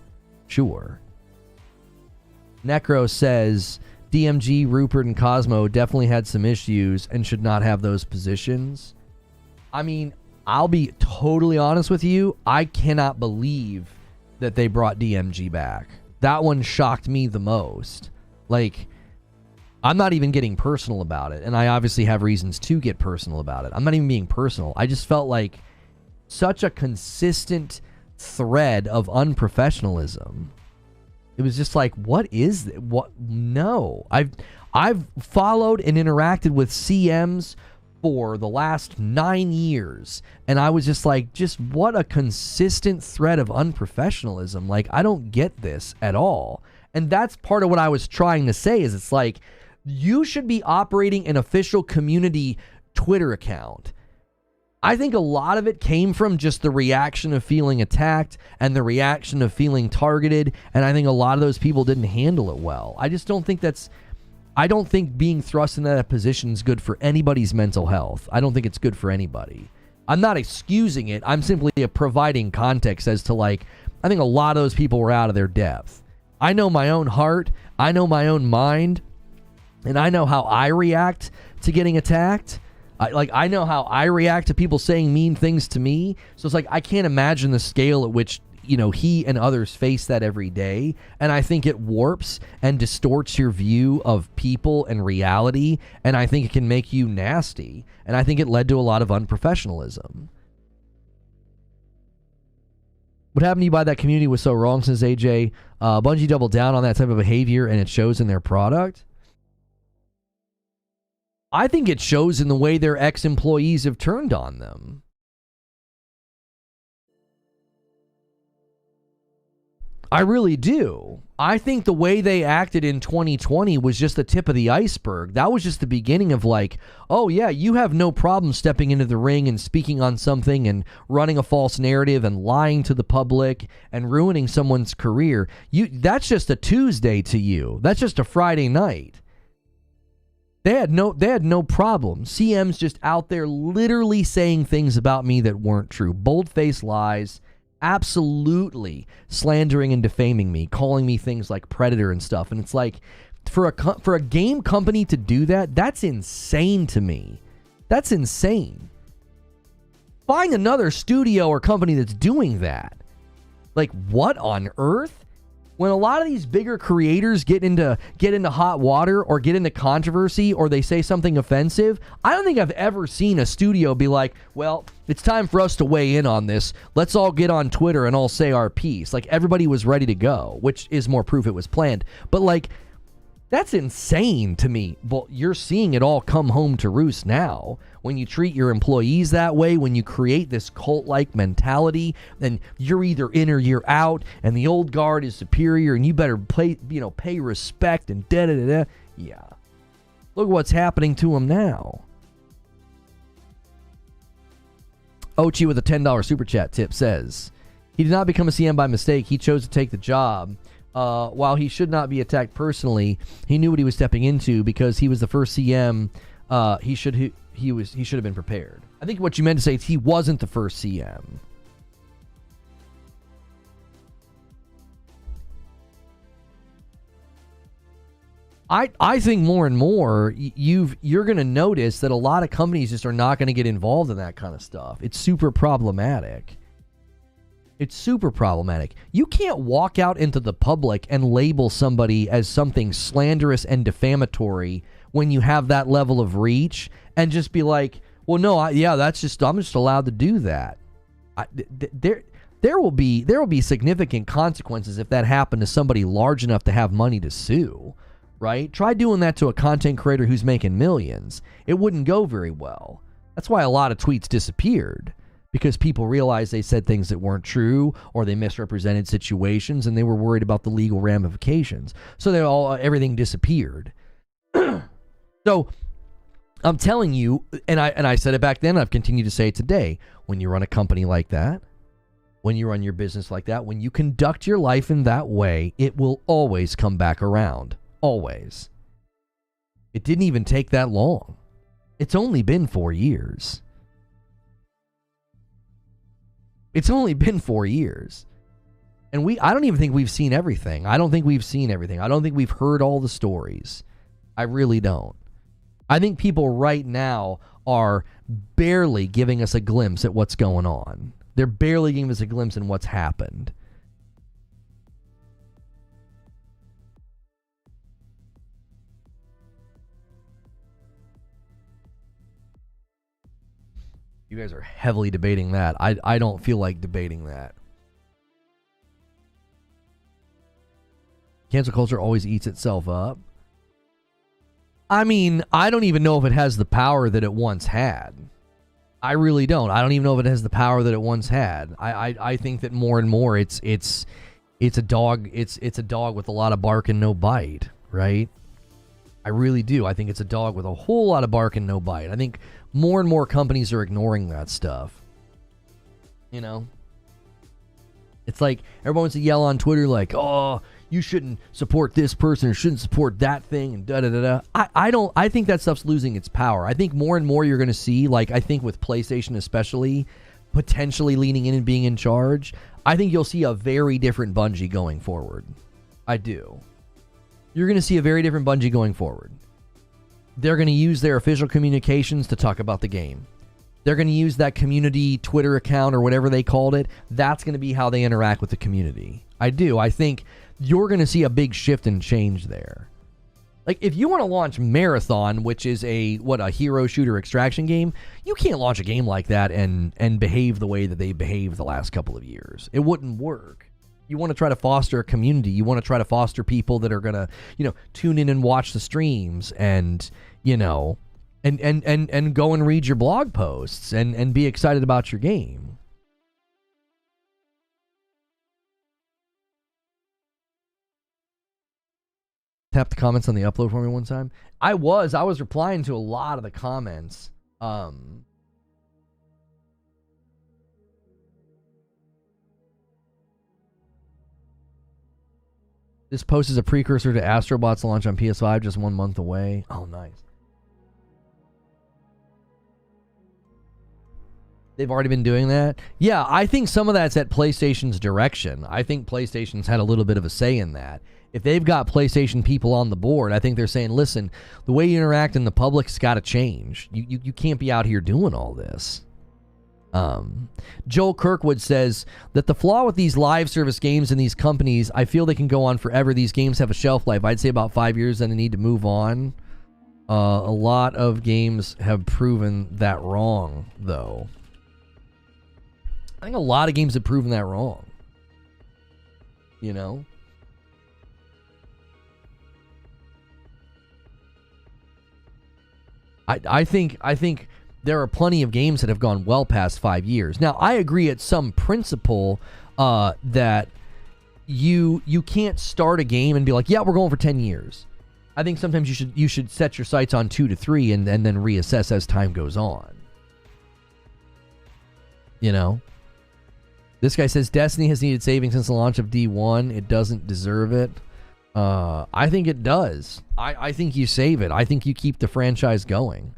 Necro says, DMG, Rupert, and Cosmo definitely had some issues and should not have those positions. I mean, I'll be totally honest with you. I cannot believe that they brought DMG back. That one shocked me the most. Like, I'm not even getting personal about it, and I obviously have reasons to get personal about it. I'm not even being personal. I just felt like such a consistent thread of unprofessionalism. It was just like, what is it? What? No. I've followed and interacted with CMs for the last 9 years, and I was just like, just what a consistent thread of unprofessionalism. Like, I don't get this at all. And that's part of what I was trying to say, is it's like, you should be operating an official community Twitter account. I think a lot of it came from just the reaction of feeling attacked and the reaction of feeling targeted, and I think a lot of those people didn't handle it well. I just don't think I don't think being thrust in that position is good for anybody's mental health. I don't think it's good for anybody. I'm not excusing it. I'm simply providing context as to, like, I think a lot of those people were out of their depth. I know my own heart. I know my own mind. And I know how I react to getting attacked. I know how I react to people saying mean things to me. So it's like, I can't imagine the scale at which, you know, he and others face that every day. And I think it warps and distorts your view of people and reality. And I think it can make you nasty. And I think it led to a lot of unprofessionalism. What happened to you by that community was so wrong, says AJ. Bungie doubled down on that type of behavior, and it shows in their product. I think it shows in the way their ex-employees have turned on them. I really do. I think the way they acted in 2020 was just the tip of the iceberg. That was just the beginning of, like, oh yeah, you have no problem stepping into the ring and speaking on something and running a false narrative and lying to the public and ruining someone's career. That's just a Tuesday to you. That's just a Friday night. They had no problem. CM's just out there literally saying things about me that weren't true. Bold-faced lies, absolutely slandering and defaming me, calling me things like predator and stuff. And it's like, for a game company to do that, that's insane to me. That's insane. Find another studio or company that's doing that. Like, what on earth? When a lot of these bigger creators get into hot water or get into controversy or they say something offensive, I don't think I've ever seen a studio be like, well, it's time for us to weigh in on this. Let's all get on Twitter and all say our piece. Like, everybody was ready to go, which is more proof it was planned. But, like, that's insane to me. Well, you're seeing it all come home to roost now. When you treat your employees that way, when you create this cult-like mentality, then you're either in or you're out, and the old guard is superior, and you better pay respect and da-da-da-da. Yeah. Look what's happening to them now. Ochi with a $10 super chat tip says, he did not become a CM by mistake. He chose to take the job. While he should not be attacked personally, he knew what he was stepping into because he was the first CM. He should have been prepared. I think what you meant to say is he wasn't the first CM. I think more and more you're going to notice that a lot of companies just are not going to get involved in that kind of stuff. It's super problematic. It's super problematic. You can't walk out into the public and label somebody as something slanderous and defamatory when you have that level of reach and just be like, well, no, I'm just allowed to do that. There will be significant consequences if that happened to somebody large enough to have money to sue, right? Try doing that to a content creator who's making millions. It wouldn't go very well. That's why a lot of tweets disappeared. Because people realized they said things that weren't true or they misrepresented situations and they were worried about the legal ramifications. So everything disappeared. So I'm telling you, and I said it back then, I've continued to say it today, when you run a company like that, when you run your business like that, when you conduct your life in that way, it will always come back around. Always. It didn't even take that long. It's only been 4 years. It's only been 4 years. And I don't even think we've seen everything. I don't think we've seen everything. I don't think we've heard all the stories. I really don't. I think people right now are barely giving us a glimpse at what's going on. They're barely giving us a glimpse in what's happened. You guys are heavily debating that. I don't feel like debating that. Cancel culture always eats itself up. I mean, I don't even know if it has the power that it once had. I really don't. I don't even know if it has the power that it once had. I think that more and more it's a dog. It's a dog with a lot of bark and no bite, right? I really do. I think it's a dog with a whole lot of bark and no bite. I think more and more companies are ignoring that stuff. You know? It's like everyone wants to yell on Twitter like, oh, you shouldn't support this person or shouldn't support that thing and da-da-da-da. I think that stuff's losing its power. I think more and more you're going to see, like I think with PlayStation especially, potentially leaning in and being in charge, I think you'll see a very different Bungie going forward. I do. You're going to see a very different Bungie going forward. They're going to use their official communications to talk about the game. They're going to use that community Twitter account or whatever they called it. That's going to be how they interact with the community. I do. I think you're going to see a big shift and change there. Like, if you want to launch Marathon, which is a hero shooter extraction game, you can't launch a game like that and behave the way that they behaved the last couple of years. It wouldn't work. You want to try to foster a community. You want to try to foster people that are going to, tune in and watch the streams and, and go and read your blog posts and be excited about your game. Tap the comments on the upload for me one time. I was replying to a lot of the comments. This post is a precursor to Astrobot's launch on PS5, just 1 month away. Oh, nice. They've already been doing that? Yeah, I think some of that's at PlayStation's direction. I think PlayStation's had a little bit of a say in that. If they've got PlayStation people on the board, I think they're saying, listen, the way you interact in the public's got to change. You can't be out here doing all this. Joel Kirkwood says that the flaw with these live service games and these companies, I feel they can go on forever. These games have a shelf life. I'd say about 5 years, then they need to move on. A lot of games have proven that wrong, though. I think a lot of games have proven that wrong. I think there are plenty of games that have gone well past 5 years. Now, I agree at some principle that you can't start a game and be like, yeah, we're going for 10 years. I think sometimes you should set your sights on 2 to 3 and then reassess as time goes on. This guy says Destiny has needed saving since the launch of D1. It doesn't deserve it. I think it does. I think you save it. I think you keep the franchise going.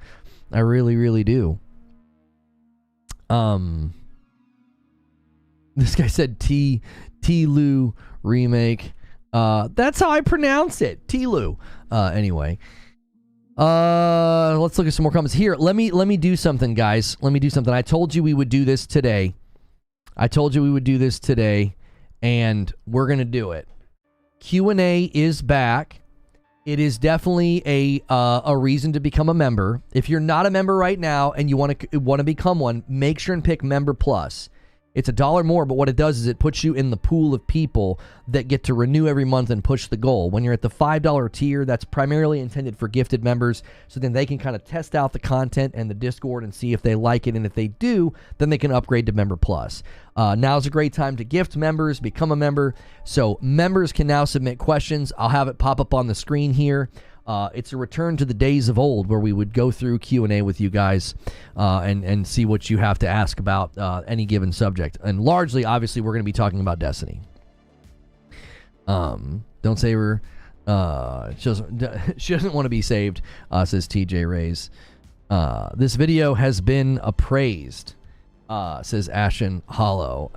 I really, really do. This guy said T-Lu remake. That's how I pronounce it. T-Lu. Anyway. Let's look at some more comments. Here, let me do something, guys. Let me do something. I told you we would do this today. And we're going to do it. Q&A is back. It is definitely a reason to become a member. If you're not a member right now and you want to become one, make sure and pick Member Plus. It's $1 more, but what it does is it puts you in the pool of people that get to renew every month and push the goal. When you're at the $5 tier, that's primarily intended for gifted members, so then they can kind of test out the content and the Discord and see if they like it, and if they do, then they can upgrade to Member Plus. Now's a great time to gift members, become a member. So members can now submit questions. I'll have it pop up on the screen here. It's a return to the days of old where we would go through Q&A with you guys and see what you have to ask about any given subject. And largely, obviously, we're going to be talking about Destiny. Don't say we're... she doesn't want to be saved, says TJ Rays. This video has been appraised, says Ashen Hollow.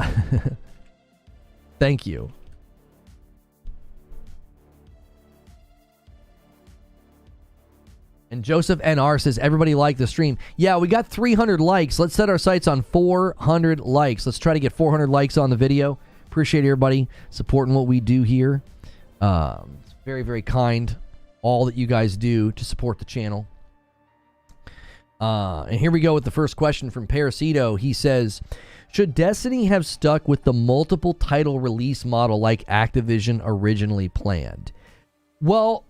Thank you. And Joseph NR says, everybody like the stream. Yeah, we got 300 likes. Let's set our sights on 400 likes. Let's try to get 400 likes on the video. Appreciate everybody supporting what we do here. It's very, very kind, all that you guys do to support the channel. And here we go with the first question from Parasito. He says, should Destiny have stuck with the multiple title release model like Activision originally planned? Well,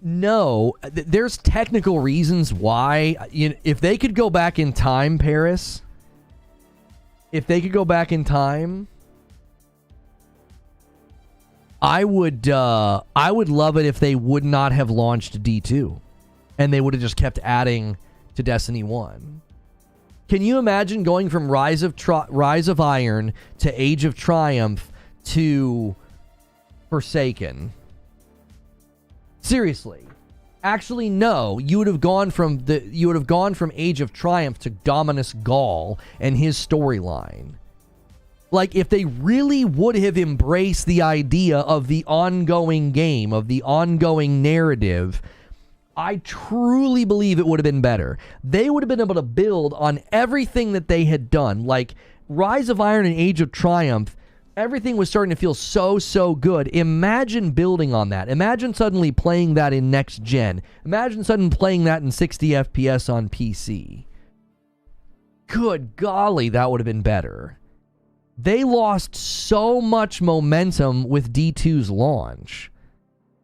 no. There's technical reasons why. If they could go back in time, Paris, if they could go back in time, I would love it if they would not have launched D2 and they would have just kept adding to Destiny 1. Can you imagine going from Rise of Iron to Age of Triumph to Forsaken? Seriously. Actually, no. You would have gone from Age of Triumph to Dominus Gaul and his storyline. Like, if they really would have embraced the idea of the ongoing game, of the ongoing narrative, I truly believe it would have been better. They would have been able to build on everything that they had done. Like, Rise of Iron and Age of Triumph, everything was starting to feel so good. Imagine building on that. Imagine suddenly playing that in next gen. Imagine suddenly playing that in 60 FPS on PC. Good golly, that would have been better. They lost so much momentum with D2's launch.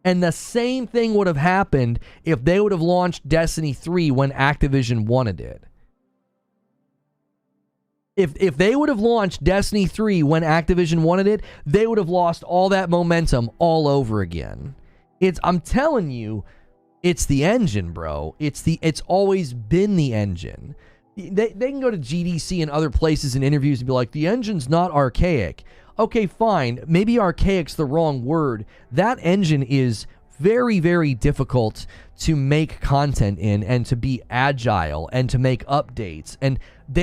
And the same thing would have happened if they would have launched Destiny 3 when Activision wanted it. If they would have launched Destiny 3 when Activision wanted it, they would have lost all that momentum all over again. I'm telling you, it's the engine, bro. It's always been the engine. They can go to GDC and other places in interviews and be like, the engine's not archaic. Okay, fine. Maybe archaic's the wrong word. That engine is very, very difficult to make content in and to be agile and to make updates. And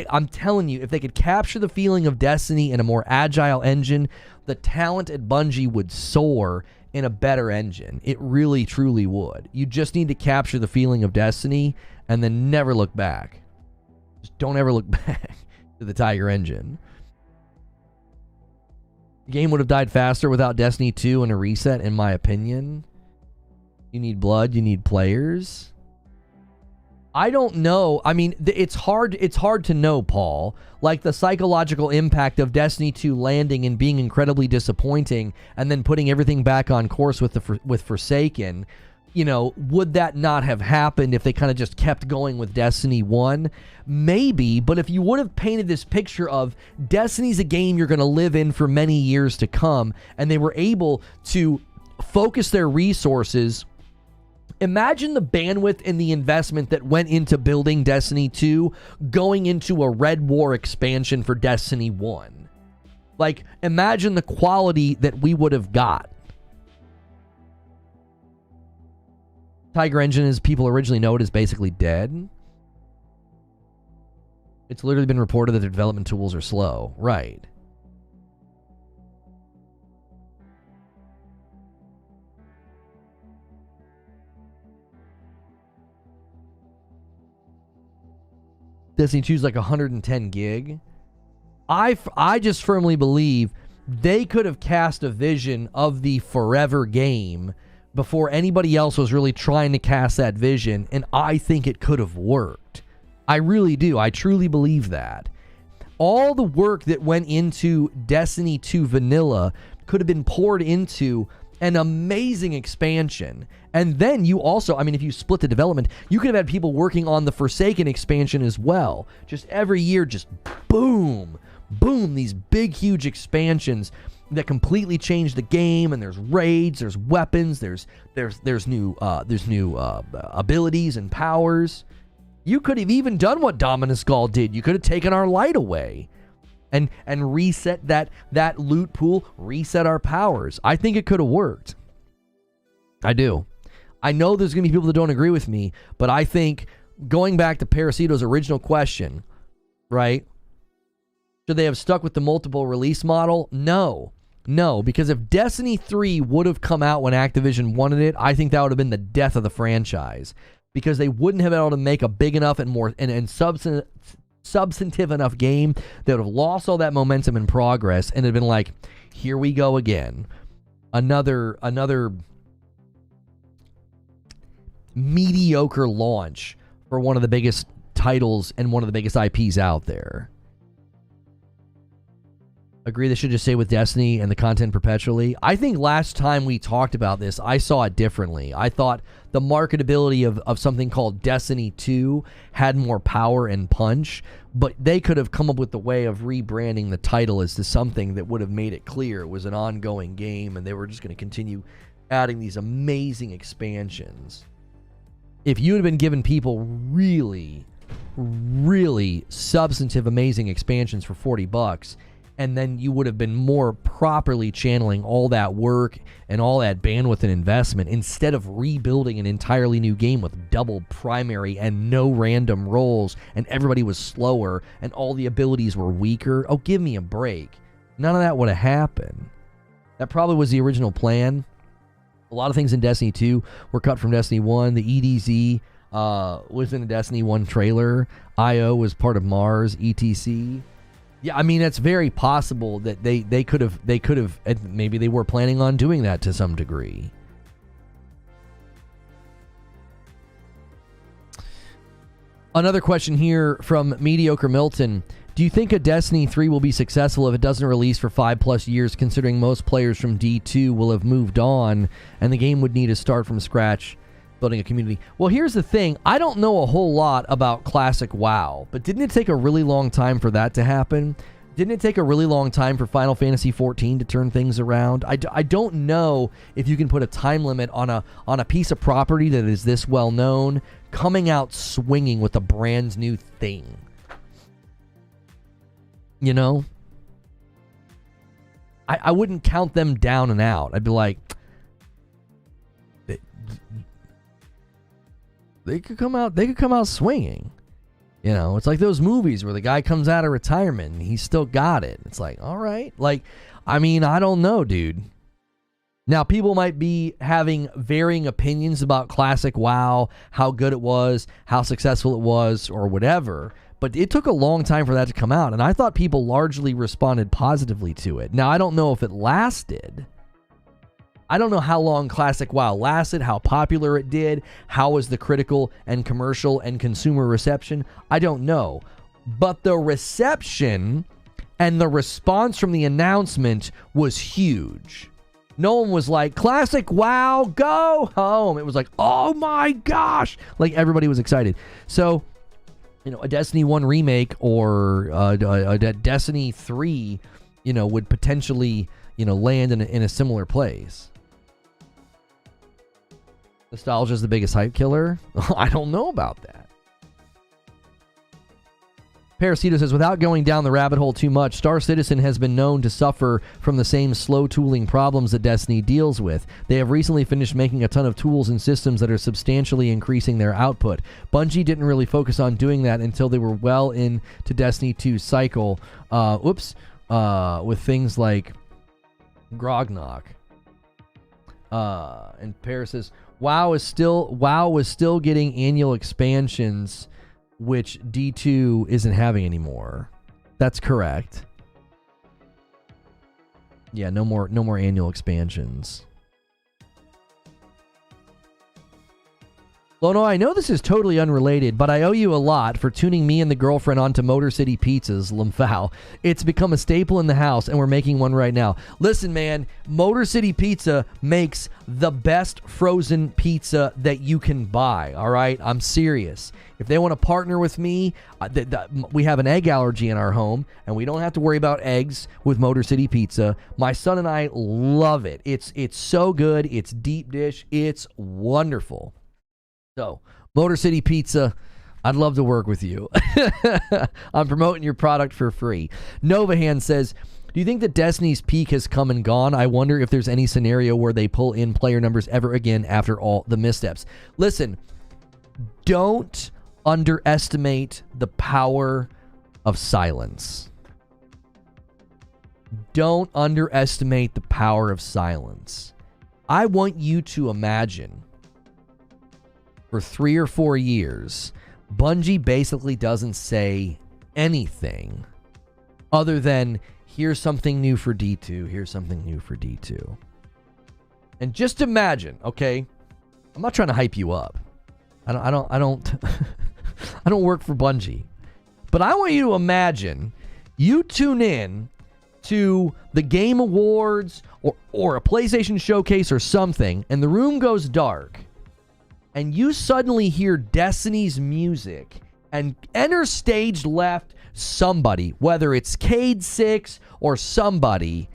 I'm telling you, if they could capture the feeling of Destiny in a more agile engine, the talent at Bungie would soar in a better engine. It really, truly would. You just need to capture the feeling of Destiny and then never look back. Just don't ever look back to the Tiger engine. The game would have died faster without Destiny 2 and a reset, in my opinion. You need blood, you need players. I don't know. I mean, it's hard to know, Paul. Like, the psychological impact of Destiny 2 landing and being incredibly disappointing and then putting everything back on course with Forsaken. You know, would that not have happened if they kind of just kept going with Destiny 1? Maybe, but if you would have painted this picture of Destiny's a game you're going to live in for many years to come, and they were able to focus their resources, imagine the bandwidth and the investment that went into building Destiny 2 going into a Red War expansion for Destiny 1. Like, imagine the quality that we would have got. Tiger Engine, as people originally know it, is basically dead. It's literally been reported that the development tools are slow. Right. Destiny 2 is like 110 gig. I just firmly believe they could have cast a vision of the forever game before anybody else was really trying to cast that vision, and I think it could have worked. I really do. I truly believe that. All the work that went into Destiny 2 Vanilla could have been poured into an amazing expansion. And then you also, I mean, if you split the development, you could have had people working on the Forsaken expansion as well. Just every year, just boom, boom, these big, huge expansions that completely change the game. And there's raids, there's weapons, there's new abilities and powers. You could have even done what Dominus Gaul did. You could have taken our light away and reset that loot pool, reset our powers. I think it could have worked. I do. I know there's going to be people that don't agree with me, but I think, going back to Parasito's original question, right? Should they have stuck with the multiple release model? No, because if Destiny 3 would have come out when Activision wanted it, I think that would have been the death of the franchise, because they wouldn't have been able to make a big enough and more and substantive enough game that would have lost all that momentum and progress, and it'd been like, here we go again, another mediocre launch for one of the biggest titles and one of the biggest IPs out there. Agree they should just stay with Destiny and the content perpetually. I think last time we talked about this, I saw it differently. I thought the marketability of something called Destiny 2 had more power and punch, but they could have come up with the way of rebranding the title as to something that would have made it clear it was an ongoing game and they were just going to continue adding these amazing expansions. If you had been giving people really, really substantive, amazing expansions for $40, and then you would have been more properly channeling all that work and all that bandwidth and investment instead of rebuilding an entirely new game with double primary and no random roles and everybody was slower and all the abilities were weaker. Oh, give me a break. None of that would have happened. That probably was the original plan. A lot of things in Destiny 2 were cut from Destiny 1. The EDZ was in the Destiny 1 trailer. IO was part of Mars, ETC. Yeah, I mean, it's very possible that they could have, maybe they were planning on doing that to some degree. Another question here from Mediocre Milton. Do you think a Destiny 3 will be successful if it doesn't release for 5+ years, considering most players from D2 will have moved on and the game would need to start from scratch, building a community? Well, here's the thing. I don't know a whole lot about classic WoW, but didn't it take a really long time for that to happen? Didn't it take a really long time for Final Fantasy XIV to turn things around? I don't know if you can put a time limit on a piece of property that is this well known coming out swinging with a brand new thing. You know? I wouldn't count them down and out. I'd be like, they could come out swinging. You know, it's like those movies where the guy comes out of retirement and he's still got it. It's like, all right. Like, I mean, I don't know, dude. Now, people might be having varying opinions about classic WoW, how good it was, how successful it was, or whatever. But it took a long time for that to come out, and I thought people largely responded positively to it. Now, I don't know if it lasted. I don't know how long Classic WoW lasted, how popular it did, how was the critical and commercial and consumer reception. I don't know. But the reception and the response from the announcement was huge. No one was like, Classic WoW, go home. It was like, oh my gosh. Like, everybody was excited. So, you know, a Destiny 1 remake or a Destiny 3, you know, would potentially, you know, land in a similar place. Nostalgia is the biggest hype killer? I don't know about that. Parasito says, without going down the rabbit hole too much, Star Citizen has been known to suffer from the same slow tooling problems that Destiny deals with. They have recently finished making a ton of tools and systems that are substantially increasing their output. Bungie didn't really focus on doing that until they were well into Destiny 2's cycle. With things like Grognok. And Paris says, WoW was still getting annual expansions, which D2 isn't having anymore. That's correct. Yeah, no more annual expansions. Lono, I know this is totally unrelated, but I owe you a lot for tuning me and the girlfriend onto Motor City Pizzas, Lamphao. It's become a staple in the house, and we're making one right now. Listen, man, Motor City Pizza makes the best frozen pizza that you can buy, all right? I'm serious. If they want to partner with me, we have an egg allergy in our home, and we don't have to worry about eggs with Motor City Pizza. My son and I love it. It's so good. It's deep dish. It's wonderful. So, Motor City Pizza, I'd love to work with you. I'm promoting your product for free. Novahan says, do you think that Destiny's peak has come and gone? I wonder if there's any scenario where they pull in player numbers ever again after all the missteps. Listen, don't underestimate the power of silence. Don't underestimate the power of silence. I want you to imagine for 3 or 4 years, Bungie basically doesn't say anything other than, here's something new for D2, here's something new for D2. And just imagine, okay, I'm not trying to hype you up. I don't I don't work for Bungie. But I want you to imagine you tune in to the Game Awards or a PlayStation Showcase or something, and the room goes dark, and you suddenly hear Destiny's music, and enter stage left somebody, whether it's Cade 6 or somebody,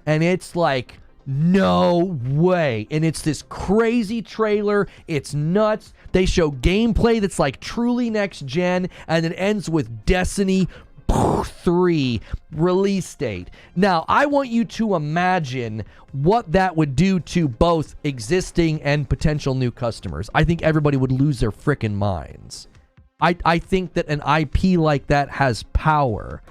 and it's like, no way. And it's this crazy trailer. It's nuts. They show gameplay that's like truly next gen, and it ends with Destiny 3 release date. Now, I want you to imagine what that would do to both existing and potential new customers. I think everybody would lose their frickin' minds. I think that an IP like that has power.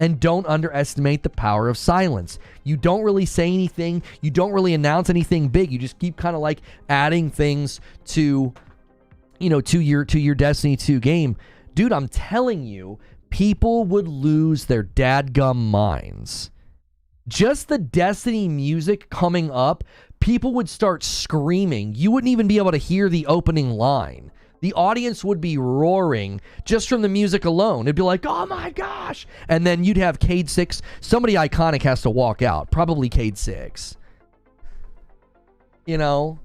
And don't underestimate the power of silence. You don't really say anything. You don't really announce anything big. You just keep kind of like adding things to, to your Destiny 2 game. Dude, I'm telling you, people would lose their dadgum minds. Just the Destiny music coming up, people would start screaming. You wouldn't even be able to hear the opening line. The audience would be roaring just from the music alone. It'd be like, oh my gosh. And then you'd have Cade 6. Somebody iconic has to walk out. Probably Cade 6. And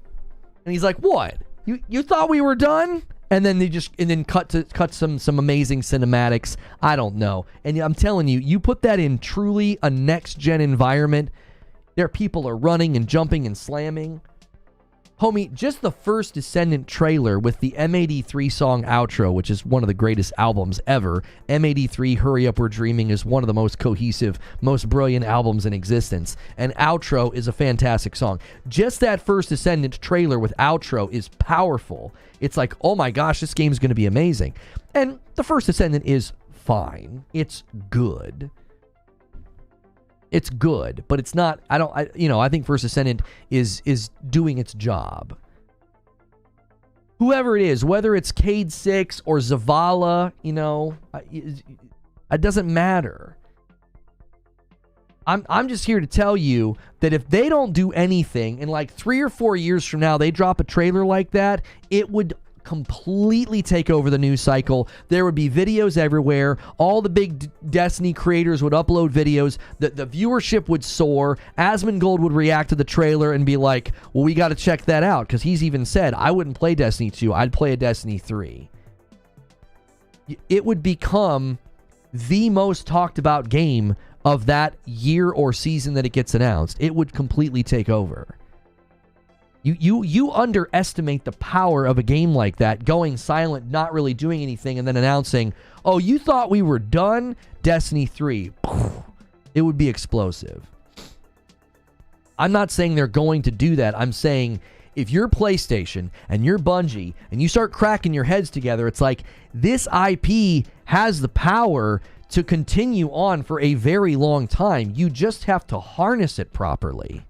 he's like, what? You thought we were done? And then they cut some amazing cinematics. I don't know. And I'm telling you, you put that in truly a next gen environment. There people are running and jumping and slamming. Homie, just the first Descendant trailer with the M83 song outro, which is one of the greatest albums ever. M83 Hurry Up We're Dreaming is one of the most cohesive, most brilliant albums in existence. And outro is a fantastic song. Just that first Descendant trailer with outro is powerful. It's like, oh my gosh, this game's going to be amazing. And the first Descendant is fine. It's good. It's good, but it's not. I think First Ascendant is doing its job. Whoever it is, whether it's Cade 6 or Zavala, it doesn't matter. I'm just here to tell you that if they don't do anything, in like 3 or 4 years from now, they drop a trailer like that, it would completely take over the news cycle. There would be videos everywhere. All the big Destiny creators would upload videos. The viewership would soar. Asmongold would react to the trailer and be like, well, we got to check that out, because he's even said, I wouldn't play Destiny 2. I'd play a Destiny 3. It would become the most talked about game of that year or season that it gets announced. It would completely take over. You underestimate the power of a game like that, going silent, not really doing anything, and then announcing, oh, you thought we were done? Destiny 3. It would be explosive. I'm not saying they're going to do that. I'm saying if you're PlayStation and you're Bungie and you start cracking your heads together, it's like this IP has the power to continue on for a very long time. You just have to harness it properly.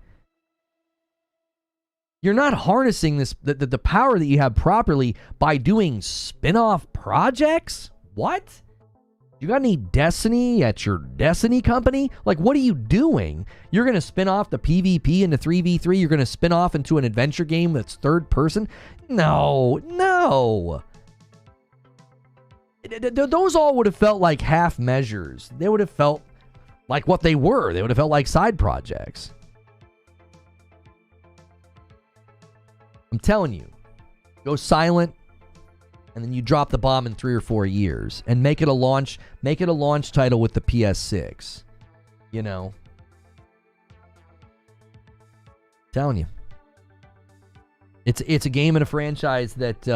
You're not harnessing the power that you have properly by doing spin-off projects? What? You got any Destiny at your Destiny company? Like, what are you doing? You're going to spin off the PvP into 3v3? You're going to spin off into an adventure game that's third person? No. Those all would have felt like half measures. They would have felt like what they were. They would have felt like side projects. I'm telling you, go silent, and then you drop the bomb in 3 or 4 years, and make it a launch title with the PS6. Telling you, it's a game and a franchise that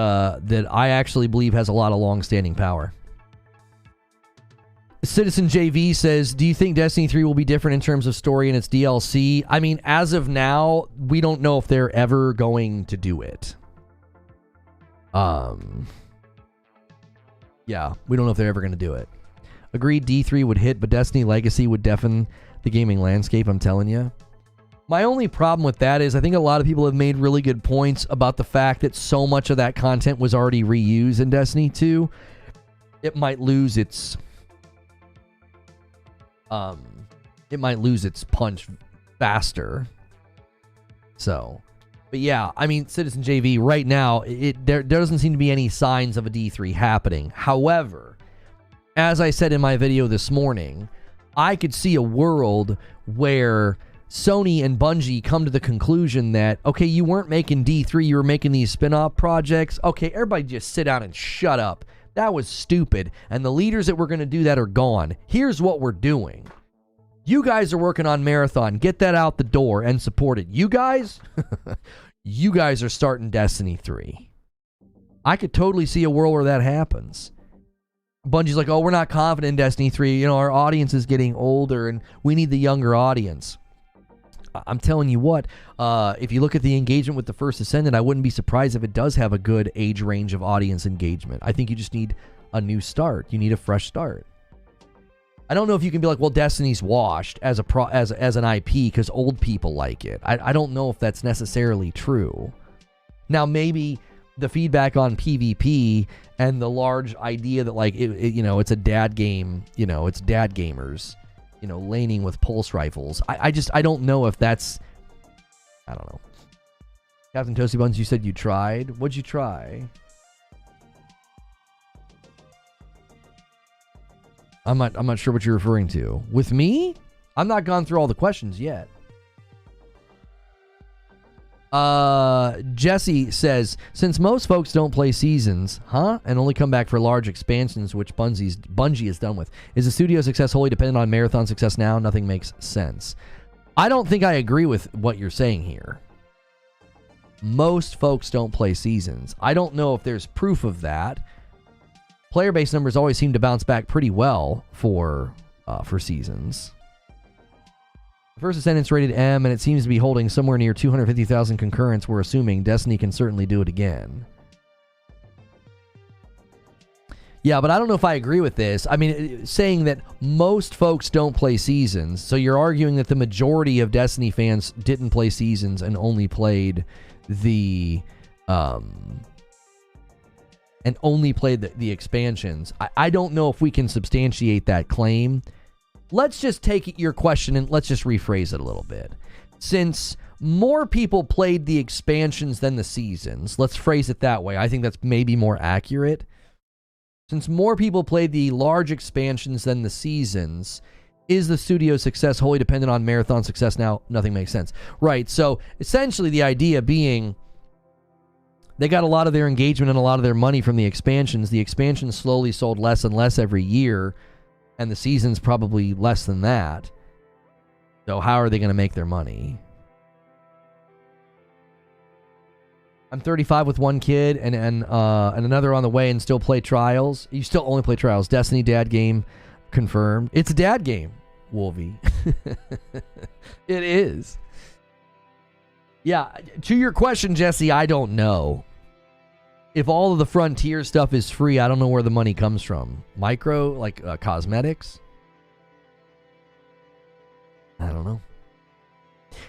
I actually believe has a lot of long-standing power. Citizen JV says, do you think Destiny 3 will be different in terms of story and its DLC? I mean, as of now, we don't know if they're ever going to do it. Yeah, we don't know if they're ever going to do it. Agreed, D3 would hit, but Destiny Legacy would deafen the gaming landscape, I'm telling you. My only problem with that is I think a lot of people have made really good points about the fact that so much of that content was already reused in Destiny 2. It might lose its... punch faster. So, But yeah, I mean, Citizen JV, right now, there doesn't seem to be any signs of a D3 happening. However, as I said in my video this morning, I could see a world where Sony and Bungie come to the conclusion that, okay, you weren't making D3, you were making these spin-off projects. Okay, everybody just sit down and shut up. That was stupid. And the leaders that were going to do that are gone. Here's what we're doing. You guys are working on Marathon. Get that out the door and support it. You guys, you guys are starting Destiny 3. I could totally see a world where that happens. Bungie's like, oh, we're not confident in Destiny 3. You know, our audience is getting older and we need the younger audience. I'm telling you what, if you look at the engagement with the First Ascendant, I wouldn't be surprised if it does have a good age range of audience engagement. I think you just need a new start. You need a fresh start. I don't know if you can be like, well, Destiny's washed as an IP because old people like it. I don't know if that's necessarily true. Now, maybe the feedback on PvP and the large idea that, like, you know, it's a dad game, you know, it's dad gamers, you know, laning with pulse rifles. I don't know if that's, I don't know. Captain Toasty Buns, you said you tried. What'd you try? I'm not sure what you're referring to. With me? I'm not gone through all the questions yet. Jesse says, since most folks don't play seasons, and only come back for large expansions, which Bungie is done with, is the studio success wholly dependent on Marathon success now? Nothing makes sense. I don't think I agree with what you're saying here. Most folks don't play seasons. I don't know if there's proof of that. Player base numbers always seem to bounce back pretty well for seasons. First Ascendant's rated M, and it seems to be holding somewhere near 250,000 concurrents. We're assuming Destiny can certainly do it again. Yeah, but I don't know if I agree with this. I mean, saying that most folks don't play seasons, so you're arguing that the majority of Destiny fans didn't play seasons and only played the the expansions. I don't know if we can substantiate that claim. Let's just take your question and let's just rephrase it a little bit. Since more people played the expansions than the seasons, let's phrase it that way. I think that's maybe more accurate. Since more people played the large expansions than the seasons, is the studio's success wholly dependent on Marathon success now? Nothing makes sense. Right, so essentially the idea being they got a lot of their engagement and a lot of their money from the expansions. The expansions slowly sold less and less every year, and the season's probably less than that. So how are they going to make their money? I'm 35 with one kid and another on the way and still play Trials. You still only play Trials. Destiny dad game confirmed. It's a dad game, Wolvie. It is. Yeah, to your question, Jesse, I don't know. If all of the Frontier stuff is free, I don't know where the money comes from. Micro, like cosmetics? I don't know.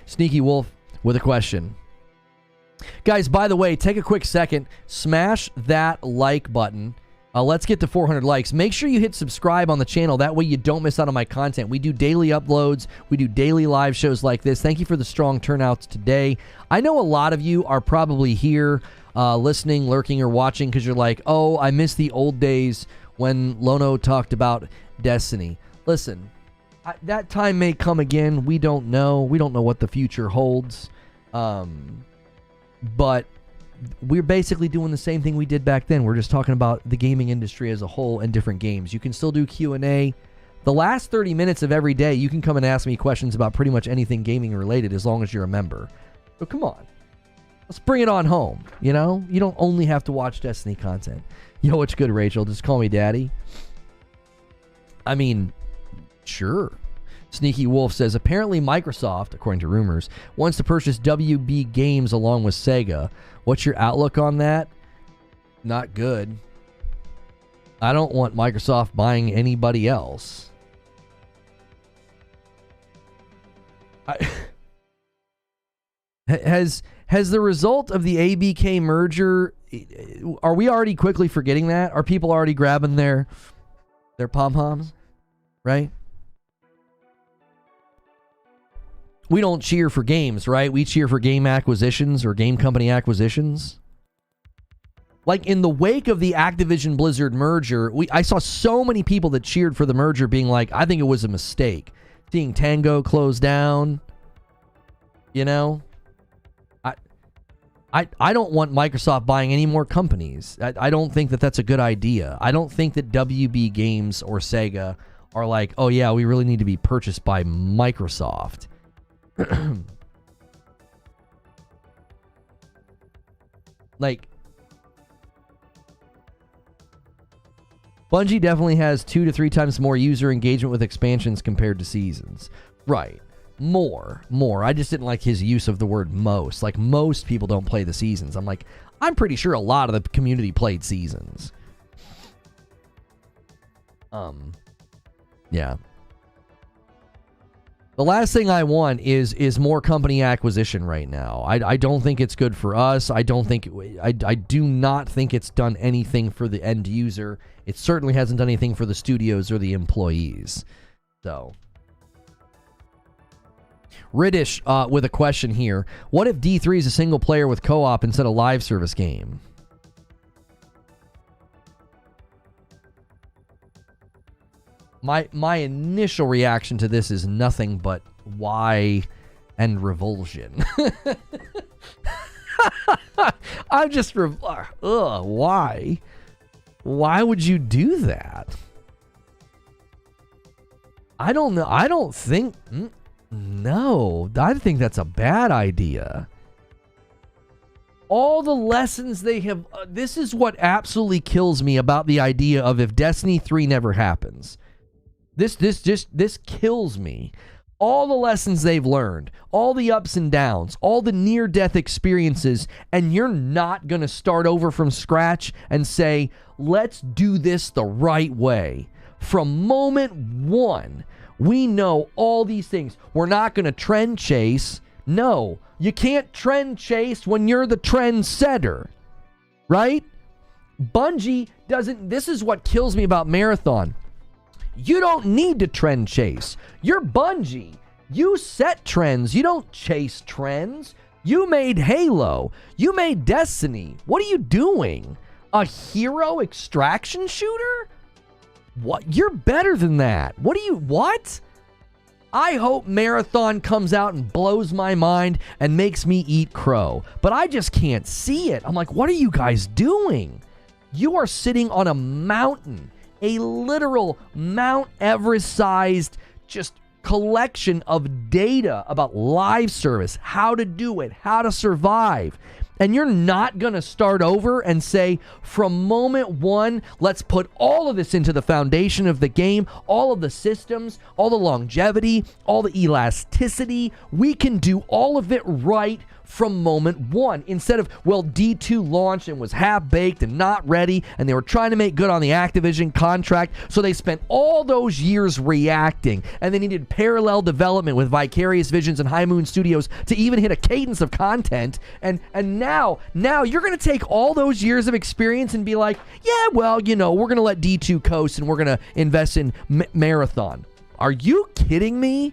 Sneaky Wolf with a question. Guys, by the way, take a quick second. Smash that like button. Let's get to 400 likes. Make sure you hit subscribe on the channel. That way you don't miss out on my content. We do daily uploads. We do daily live shows like this. Thank you for the strong turnouts today. I know a lot of you are probably here listening, lurking, or watching because you're like, oh, I miss the old days when Lono talked about Destiny. Listen, that time may come again. We don't know. We don't know what the future holds. But we're basically doing the same thing we did back then. We're just talking about the gaming industry as a whole and different games. You can still do Q&A. The last 30 minutes of every day, you can come and ask me questions about pretty much anything gaming related as long as you're a member. So come on. Let's bring it on home, you know? You don't only have to watch Destiny content. Yo, what's good, Rachel? Just call me daddy. I mean, sure. Sneaky Wolf says, apparently Microsoft, according to rumors, wants to purchase WB Games along with Sega. What's your outlook on that? Not good. I don't want Microsoft buying anybody else. Has the result of the ABK merger, are we already quickly forgetting that? Are people already grabbing their pom-poms? Right? we don't cheer for games, right? We cheer for game acquisitions or game company acquisitions. Like in the wake of the Activision Blizzard merger, I saw so many people that cheered for the merger being like, I think it was a mistake. Seeing Tango close down, you know? I don't want Microsoft buying any more companies. I don't think that that's a good idea. I don't think that WB Games or Sega are like, oh yeah, we really need to be purchased by Microsoft. Like, Bungie definitely has 2 to 3 times more user engagement with expansions compared to seasons. Right. More. I just didn't like his use of the word most. Like, most people don't play the seasons. I'm like, I'm pretty sure a lot of the community played seasons. Yeah. The last thing I want is more company acquisition right now. I don't think it's good for us. I do not think it's done anything for the end user. It certainly hasn't done anything for the studios or the employees. So, Riddish with a question here. What if D3 is a single player with co-op instead of live service game? My initial reaction to this is nothing but why and revulsion. I'm just why? Why would you do that? I don't know. I don't think no. I think that's a bad idea. All the lessons they have this is what absolutely kills me about the idea of if Destiny 3 never happens. This kills me. All the lessons they've learned, all the ups and downs, all the near-death experiences, and you're not going to start over from scratch and say, let's do this the right way. From moment one, we know all these things. We're not going to trend chase. No, you can't trend chase when you're the trend setter, right? Bungie doesn't. This is what kills me about Marathon. You don't need to trend chase. You're Bungie. You set trends. You don't chase trends. You made Halo. You made Destiny. What are you doing? A hero extraction shooter? What? You're better than that. What? I hope Marathon comes out and blows my mind and makes me eat crow. But I just can't see it. I'm like, what are you guys doing? You are sitting on a mountain. A literal Mount Everest-sized just collection of data about live service, how to do it, how to survive. And you're not going to start over and say, from moment one, let's put all of this into the foundation of the game, all of the systems, all the longevity, all the elasticity. We can do all of it right from moment one, instead of, well, D2 launched and was half-baked and not ready, and they were trying to make good on the Activision contract, so they spent all those years reacting, and they needed parallel development with Vicarious Visions and High Moon Studios to even hit a cadence of content, and now you're going to take all those years of experience and be like, yeah, well, we're going to let D2 coast, and we're going to invest in Marathon. Are you kidding me?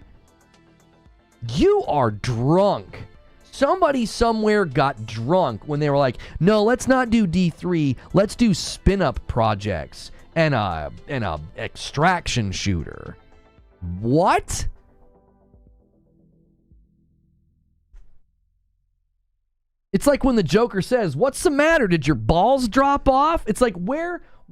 You are drunk. Somebody somewhere got drunk when they were like, no, let's not do D3. Let's do spin-up projects and a extraction shooter. What? It's like when the Joker says, what's the matter? Did your balls drop off? It's like,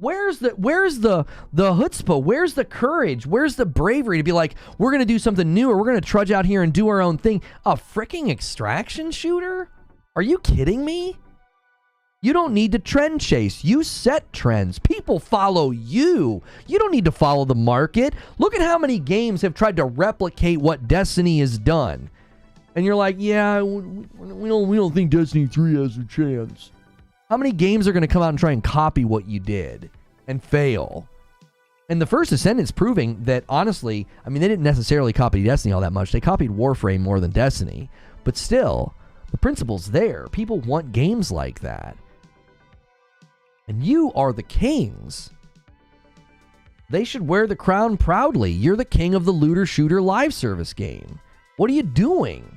Where's the chutzpah? Where's the courage? Where's the bravery to be like, we're going to do something new, or we're going to trudge out here and do our own thing? A freaking extraction shooter? Are you kidding me? You don't need to trend chase. You set trends. People follow you. You don't need to follow the market. Look at how many games have tried to replicate what Destiny has done. And you're like, yeah, we don't think Destiny 3 has a chance. How many games are going to come out and try and copy what you did and fail? And the First Ascendant's proving that, honestly, I mean, they didn't necessarily copy Destiny all that much. They copied Warframe more than Destiny. But still, the principle's there. People want games like that. And you are the kings. They should wear the crown proudly. You're the king of the looter shooter live service game. What are you doing?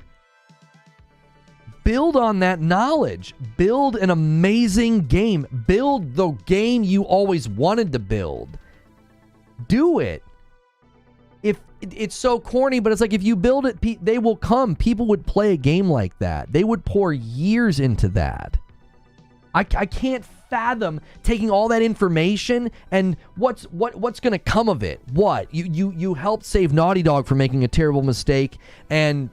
Build on that knowledge. Build an amazing game. Build the game you always wanted to build. Do it. If it's so corny, but it's like if you build it, they will come. People would play a game like that. They would pour years into that. I can't fathom taking all that information and what's going to come of it. What? You helped save Naughty Dog from making a terrible mistake, and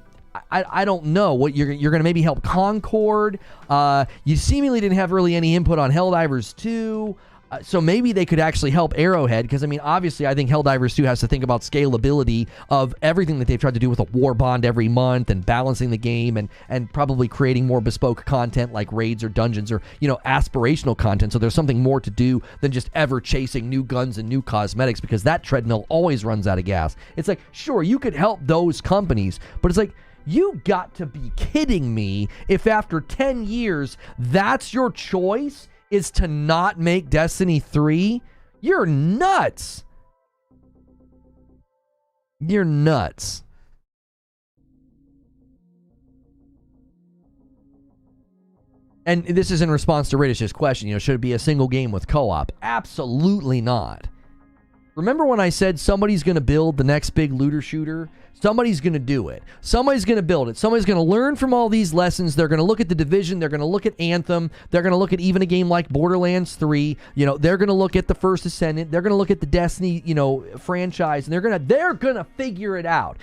I don't know what you're going to maybe help Concord. You seemingly didn't have really any input on Helldivers 2. So maybe they could actually help Arrowhead, because, I mean, obviously I think Helldivers 2 has to think about scalability of everything that they've tried to do with a war bond every month and balancing the game and probably creating more bespoke content like raids or dungeons or, aspirational content. So there's something more to do than just ever chasing new guns and new cosmetics, because that treadmill always runs out of gas. It's like, sure, you could help those companies, but it's like, you got to be kidding me if after 10 years that's your choice, is to not make Destiny 3? You're nuts. You're nuts. And this is in response to Ritish's question, should it be a single game with co-op? Absolutely not. Remember when I said somebody's going to build the next big looter shooter? Somebody's going to do it. Somebody's going to build it. Somebody's going to learn from all these lessons. They're going to look at the Division. They're going to look at Anthem. They're going to look at even a game like Borderlands 3. They're going to look at the First Ascendant. They're going to look at the Destiny, franchise, and they're going to figure it out.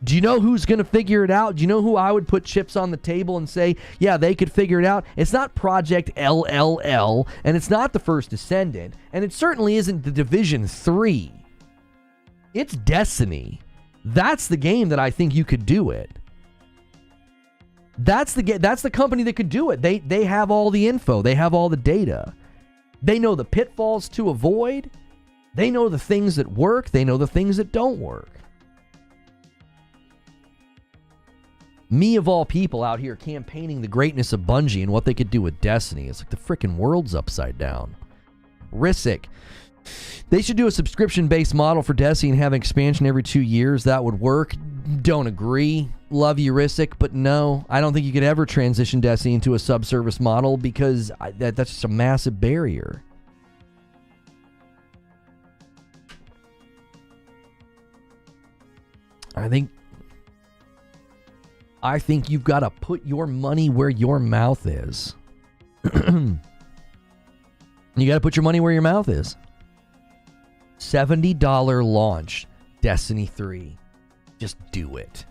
Do you know who's going to figure it out? Do you know who I would put chips on the table and say, yeah, they could figure it out? It's not Project LLL, and it's not the First Ascendant, and it certainly isn't the Division 3. It's Destiny. That's the game that I think you could do it. That's the company that could do it. They have all the info. They have all the data. They know the pitfalls to avoid. They know the things that work. They know the things that don't work. Me of all people out here campaigning the greatness of Bungie and what they could do with Destiny. It's like the frickin' world's upside down. Rissick. They should do a subscription-based model for Destiny and have an expansion every 2 years. That would work. Don't agree. Love you, Rissick, but no. I don't think you could ever transition Destiny into a subservice model because that's just a massive barrier. I think you've got to put your money where your mouth is. You got to put your money where your mouth is. $70 launch, Destiny 3. Just do it.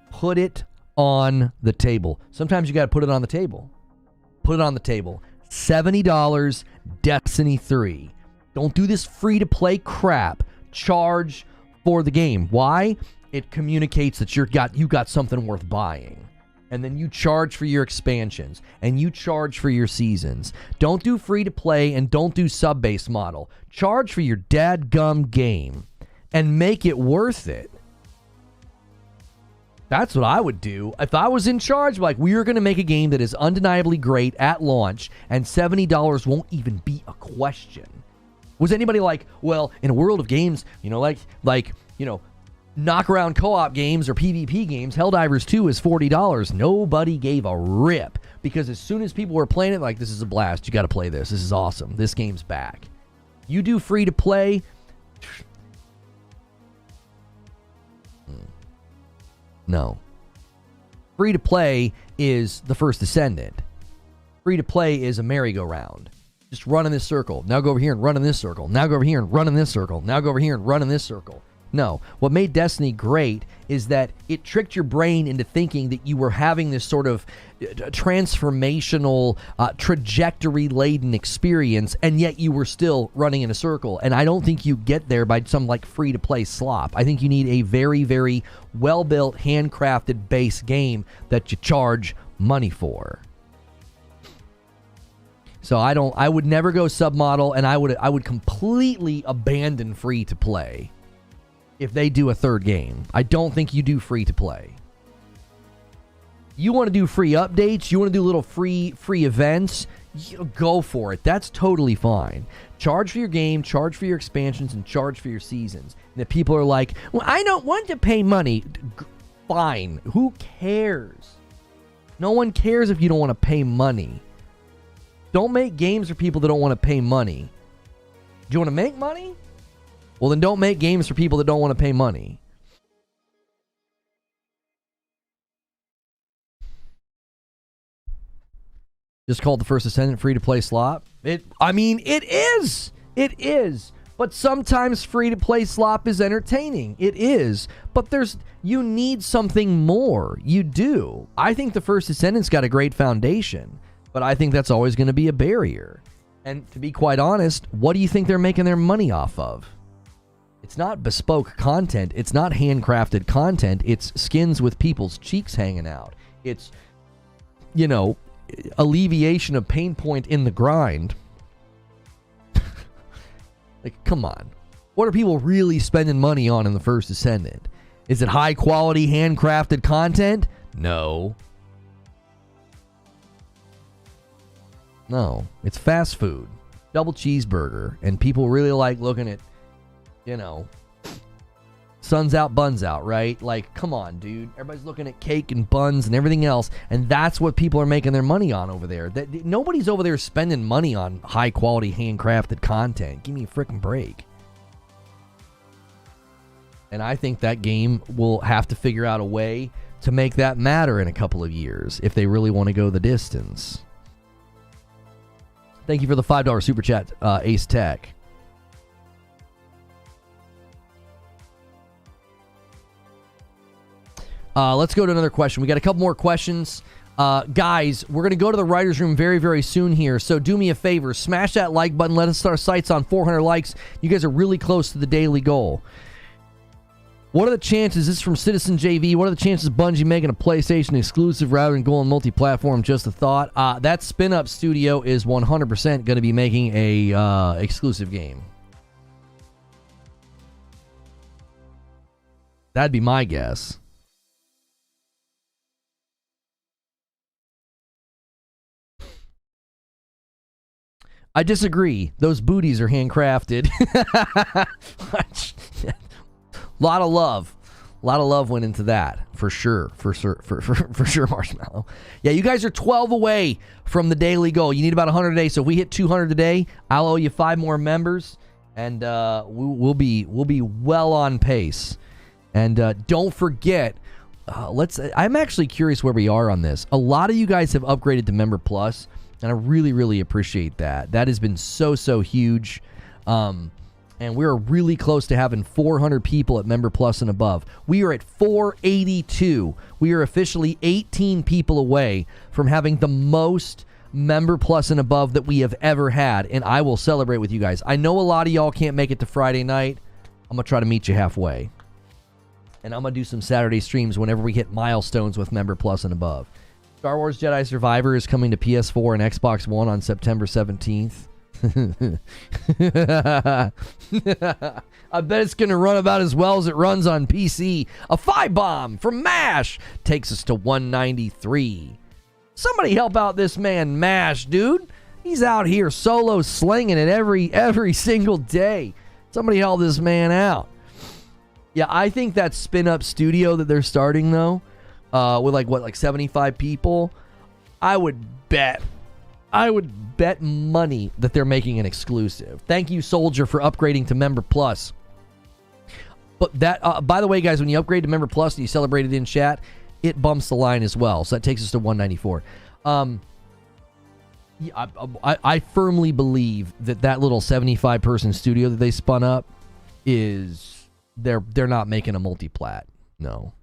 Put it on the table. Sometimes you got to put it on the table. Put it on the table. $70, Destiny 3. Don't do this free-to-play crap. Charge for the game. Why? It communicates that you got something worth buying. And then you charge for your expansions, and you charge for your seasons. Don't do free-to-play, and don't do sub-base model. Charge for your dadgum game, and make it worth it. That's what I would do. If I was in charge, we are going to make a game that is undeniably great at launch, and $70 won't even be a question. Was anybody like, well, in a world of games, knock-around co-op games or PvP games, Helldivers 2 is $40. Nobody gave a rip because as soon as people were playing it, this is a blast. You got to play this. This is awesome. This game's back. You do free-to-play. No. Free-to-play is the First Ascendant. Free-to-play is a merry-go-round. Just run in this circle. Now go over here and run in this circle. Now go over here and run in this circle. Now go over here and run in this circle. No. What made Destiny great is that it tricked your brain into thinking that you were having this sort of transformational, trajectory-laden experience, and yet you were still running in a circle. And I don't think you get there by some free-to-play slop. I think you need a very, very well-built, handcrafted base game that you charge money for. So I would never go submodel, and I would completely abandon free-to-play. If they do a third game, I don't think you do free to play. You want to do free updates, you want to do little free events, go for it. That's totally fine. Charge for your game, charge for your expansions, and charge for your seasons. And if people are like, well, I don't want to pay money. fine. Who cares? No one cares if you don't want to pay money. Don't make games for people that don't want to pay money. Do you want to make money? Well, then don't make games for people that don't want to pay money. Just called the First Ascendant free-to-play slop. It is. It is. But sometimes free-to-play slop is entertaining. It is. But you need something more. You do. I think the First Ascendant's got a great foundation, but I think that's always going to be a barrier. And to be quite honest, what do you think they're making their money off of? It's not bespoke content. It's not handcrafted content. It's skins with people's cheeks hanging out. It's, alleviation of pain point in the grind. Like, come on. What are people really spending money on in the First Ascendant? Is it high quality handcrafted content? No. No. It's fast food. Double cheeseburger. And people really like looking at, suns out, buns out, right? Like, come on, dude. Everybody's looking at cake and buns and everything else, and that's what people are making their money on over there. Nobody's over there spending money on high-quality, handcrafted content. Give me a freaking break. And I think that game will have to figure out a way to make that matter in a couple of years if they really want to go the distance. Thank you for the $5 super chat, Ace Tech. Let's go to another question. We got a couple more questions. Guys, we're going to go to the writer's room very, very soon here. So do me a favor. Smash that like button. Let us start our sights on 400 likes. You guys are really close to the daily goal. What are the chances, this is from Citizen JV, what are the chances of Bungie making a PlayStation exclusive rather than going multi-platform? Just a thought. That Spinoffs studio is 100% going to be making a exclusive game. That'd be my guess. I disagree. Those booties are handcrafted. Lot of love. A lot of love went into that. For sure. For sure, Marshmallow. Yeah, you guys are 12 away from the daily goal. You need about 100 a day. So if we hit 200 today, I'll owe you 5 more members. And we'll be well on pace. And don't forget, I'm actually curious where we are on this. A lot of you guys have upgraded to Member Plus. And I really, really appreciate that. That has been so huge. And we're really close to having 400 people at Member Plus and above. We are at 482. We are officially 18 people away from having the most Member Plus and above that we have ever had. And I will celebrate with you guys. I know a lot of y'all can't make it to Friday night. I'm going to try to meet you halfway. And I'm going to do some Saturday streams whenever we hit milestones with Member Plus and above. Star Wars Jedi Survivor is coming to PS4 and Xbox One on September 17th. I bet it's going to run about as well as it runs on PC. A 5-bomb from MASH takes us to 193. Somebody help out this man MASH, dude. He's out here solo slinging it every single day. Somebody help this man out. Yeah, I think that spin-up studio that they're starting, though, with like 75 people, I would bet money that they're making an exclusive. Thank you, Soldier, for upgrading to Member Plus. But that, by the way, guys, when you upgrade to Member Plus and you celebrate it in chat, it bumps the line as well. So that takes us to 194. Yeah, I firmly believe that little 75-person studio that they spun up is they're not making a multi-plat. No.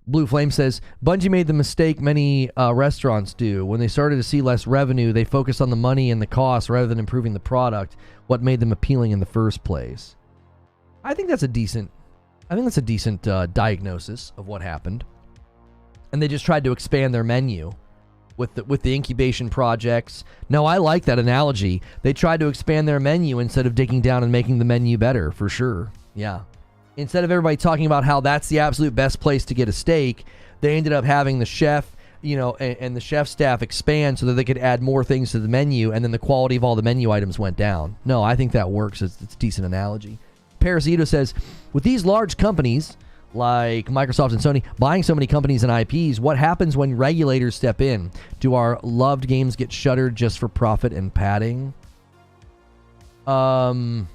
Blue Flame says, Bungie made the mistake many restaurants do. When they started to see less revenue, they focused on the money and the cost rather than improving the product, what made them appealing in the first place. I think that's a decent diagnosis of what happened. And they just tried to expand their menu with the incubation projects. No, I like that analogy. They tried to expand their menu instead of digging down and making the menu better, for sure. Yeah. Instead of everybody talking about how that's the absolute best place to get a steak, they ended up having the chef, and the chef staff expand so that they could add more things to the menu, and then the quality of all the menu items went down. No, I think that works. It's a decent analogy. Parasito says, with these large companies like Microsoft and Sony buying so many companies and IPs, what happens when regulators step in? Do our loved games get shuttered just for profit and padding? I'm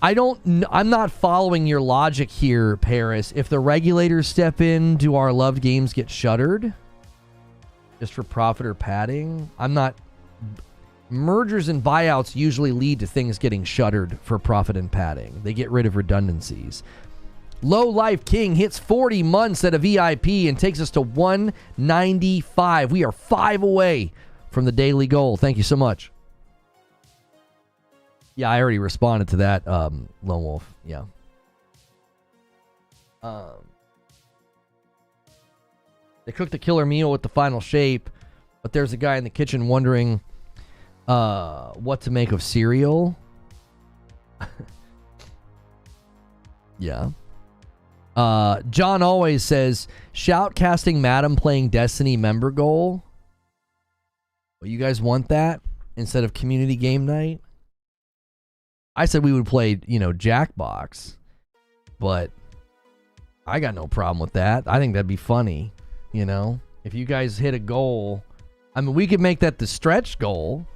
not following your logic here, Paris. If the regulators step in, do our loved games get shuttered just for profit or padding? Mergers and buyouts usually lead to things getting shuttered for profit and padding. They get rid of redundancies. Low Life King hits 40 months at a VIP and takes us to 195. We are 5 away from the daily goal. Thank you so much. Yeah, I already responded to that, Lone Wolf. Yeah. They cooked the killer meal with the final shape, but there's a guy in the kitchen wondering what to make of cereal. Yeah. John always says, shoutcasting Madam playing Destiny member goal. Well, you guys want that instead of community game night? I said we would play, Jackbox, but I got no problem with that. I think that'd be funny, If you guys hit a goal, I mean, we could make that the stretch goal,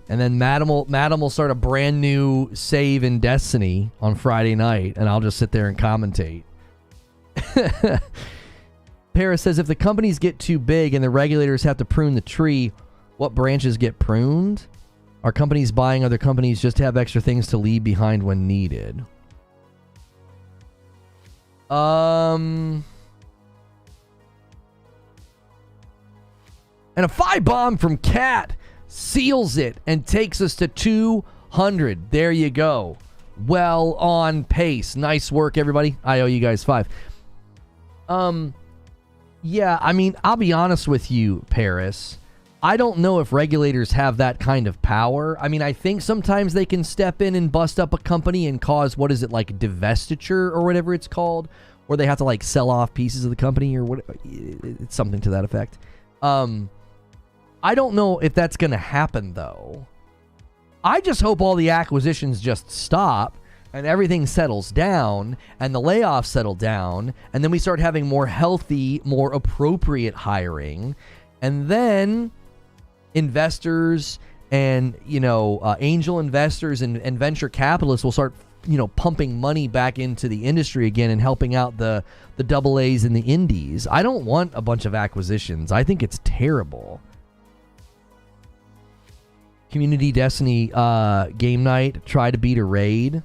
and then Madam will start a brand new save in Destiny on Friday night, and I'll just sit there and commentate. Paris says, if the companies get too big and the regulators have to prune the tree, what branches get pruned? Are companies buying other companies just to have extra things to leave behind when needed? And a 5 bomb from Cat seals it and takes us to 200. There you go. Well on pace. Nice work, everybody. I owe you guys 5. Yeah, I mean, I'll be honest with you, Paris. I don't know if regulators have that kind of power. I mean, I think sometimes they can step in and bust up a company and cause, what is it, like divestiture or whatever it's called, where they have to like sell off pieces of the company or what, it's something to that effect. I don't know if that's going to happen though. I just hope all the acquisitions just stop and everything settles down and the layoffs settle down and then we start having more healthy, more appropriate hiring, and then investors and angel investors and venture capitalists will start pumping money back into the industry again and helping out the double A's and the indies. I don't want a bunch of acquisitions. I think it's terrible. Community Destiny game night, try to beat a raid.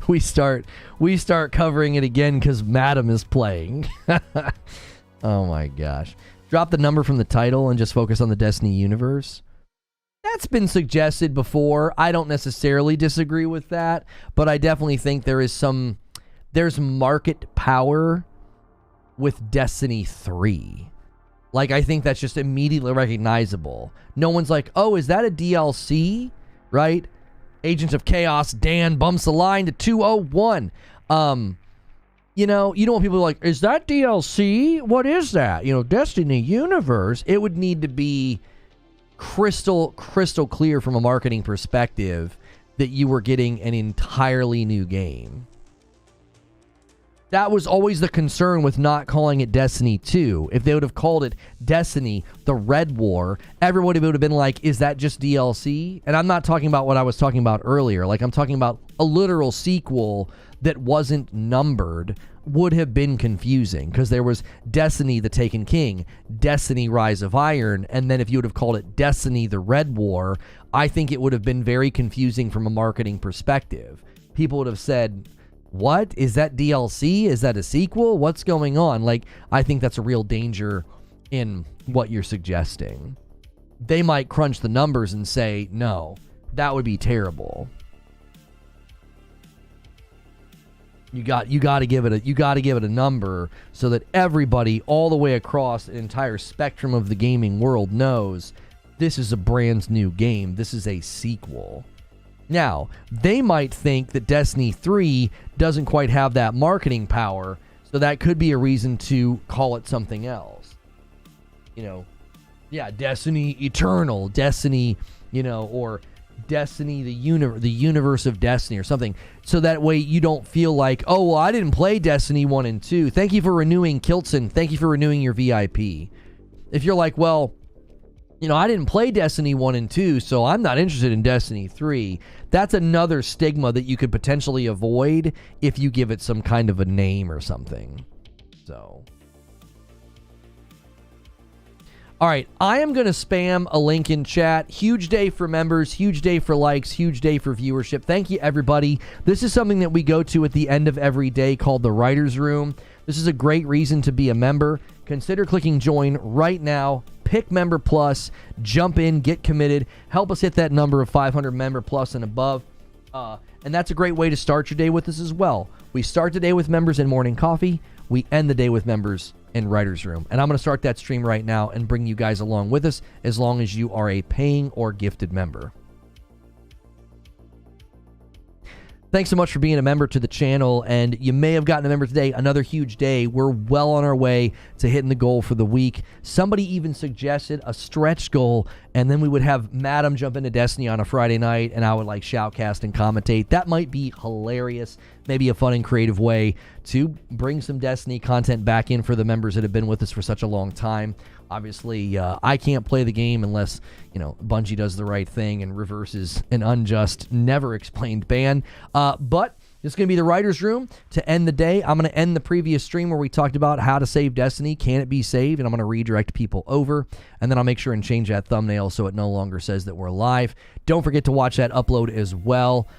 we start covering it again because Madam is playing. Oh my gosh. Drop the number from the title and just focus on the Destiny universe. That's been suggested before. I don't necessarily disagree with that, but I definitely think there's market power with Destiny 3. Like, I think that's just immediately recognizable. No one's like, oh, is that a DLC? Right? Agents of Chaos, Dan bumps the line to 201. You don't want people like, is that DLC? What is that? Destiny Universe. It would need to be crystal clear from a marketing perspective that you were getting an entirely new game. That was always the concern with not calling it Destiny 2. If they would have called it Destiny, the Red War, everybody would have been like, is that just DLC? And I'm not talking about what I was talking about earlier. Like, I'm talking about a literal sequel that wasn't numbered would have been confusing because there was Destiny the Taken King, Destiny Rise of Iron, and then if you would have called it Destiny the Red War, I think it would have been very confusing from a marketing perspective. People would have said, what? Is that DLC? Is that a sequel? What's going on? Like, I think that's a real danger in what you're suggesting. They might crunch the numbers and say, no, that would be terrible. You got to give it a number so that everybody all the way across the entire spectrum of the gaming world knows this is a brand new game. This is a sequel. Now, they might think that Destiny 3 doesn't quite have that marketing power, so that could be a reason to call it something else. Yeah, Destiny Eternal, Destiny, or Destiny, the universe of Destiny or something. So that way you don't feel like, oh, well, I didn't play Destiny 1 and 2. Thank you for renewing, Kiltson. Thank you for renewing your VIP. If you're like, well, I didn't play Destiny 1 and 2, so I'm not interested in Destiny 3. That's another stigma that you could potentially avoid if you give it some kind of a name or something. So, all right, I am going to spam a link in chat. Huge day for members, huge day for likes, huge day for viewership. Thank you, everybody. This is something that we go to at the end of every day called the Writer's Room. This is a great reason to be a member. Consider clicking join right now. Pick Member Plus. Jump in, get committed. Help us hit that number of 500 Member Plus and above. And that's a great way to start your day with us as well. We start the day with members in Morning Coffee. We end the day with members in Writer's Room. And I'm going to start that stream right now and bring you guys along with us as long as you are a paying or gifted member. Thanks so much for being a member to the channel, and you may have gotten a member today. Another huge day. We're well on our way to hitting the goal for the week. Somebody even suggested a stretch goal, and then we would have Madam jump into Destiny on a Friday night, and I would shoutcast and commentate. That might be hilarious. Maybe a fun and creative way to bring some Destiny content back in for the members that have been with us for such a long time. Obviously, I can't play the game unless, Bungie does the right thing and reverses an unjust, never explained ban. But this is going to be the Writer's Room to end the day. I'm going to end the previous stream where we talked about how to save Destiny. Can it be saved? And I'm going to redirect people over. And then I'll make sure and change that thumbnail so it no longer says that we're live. Don't forget to watch that upload as well.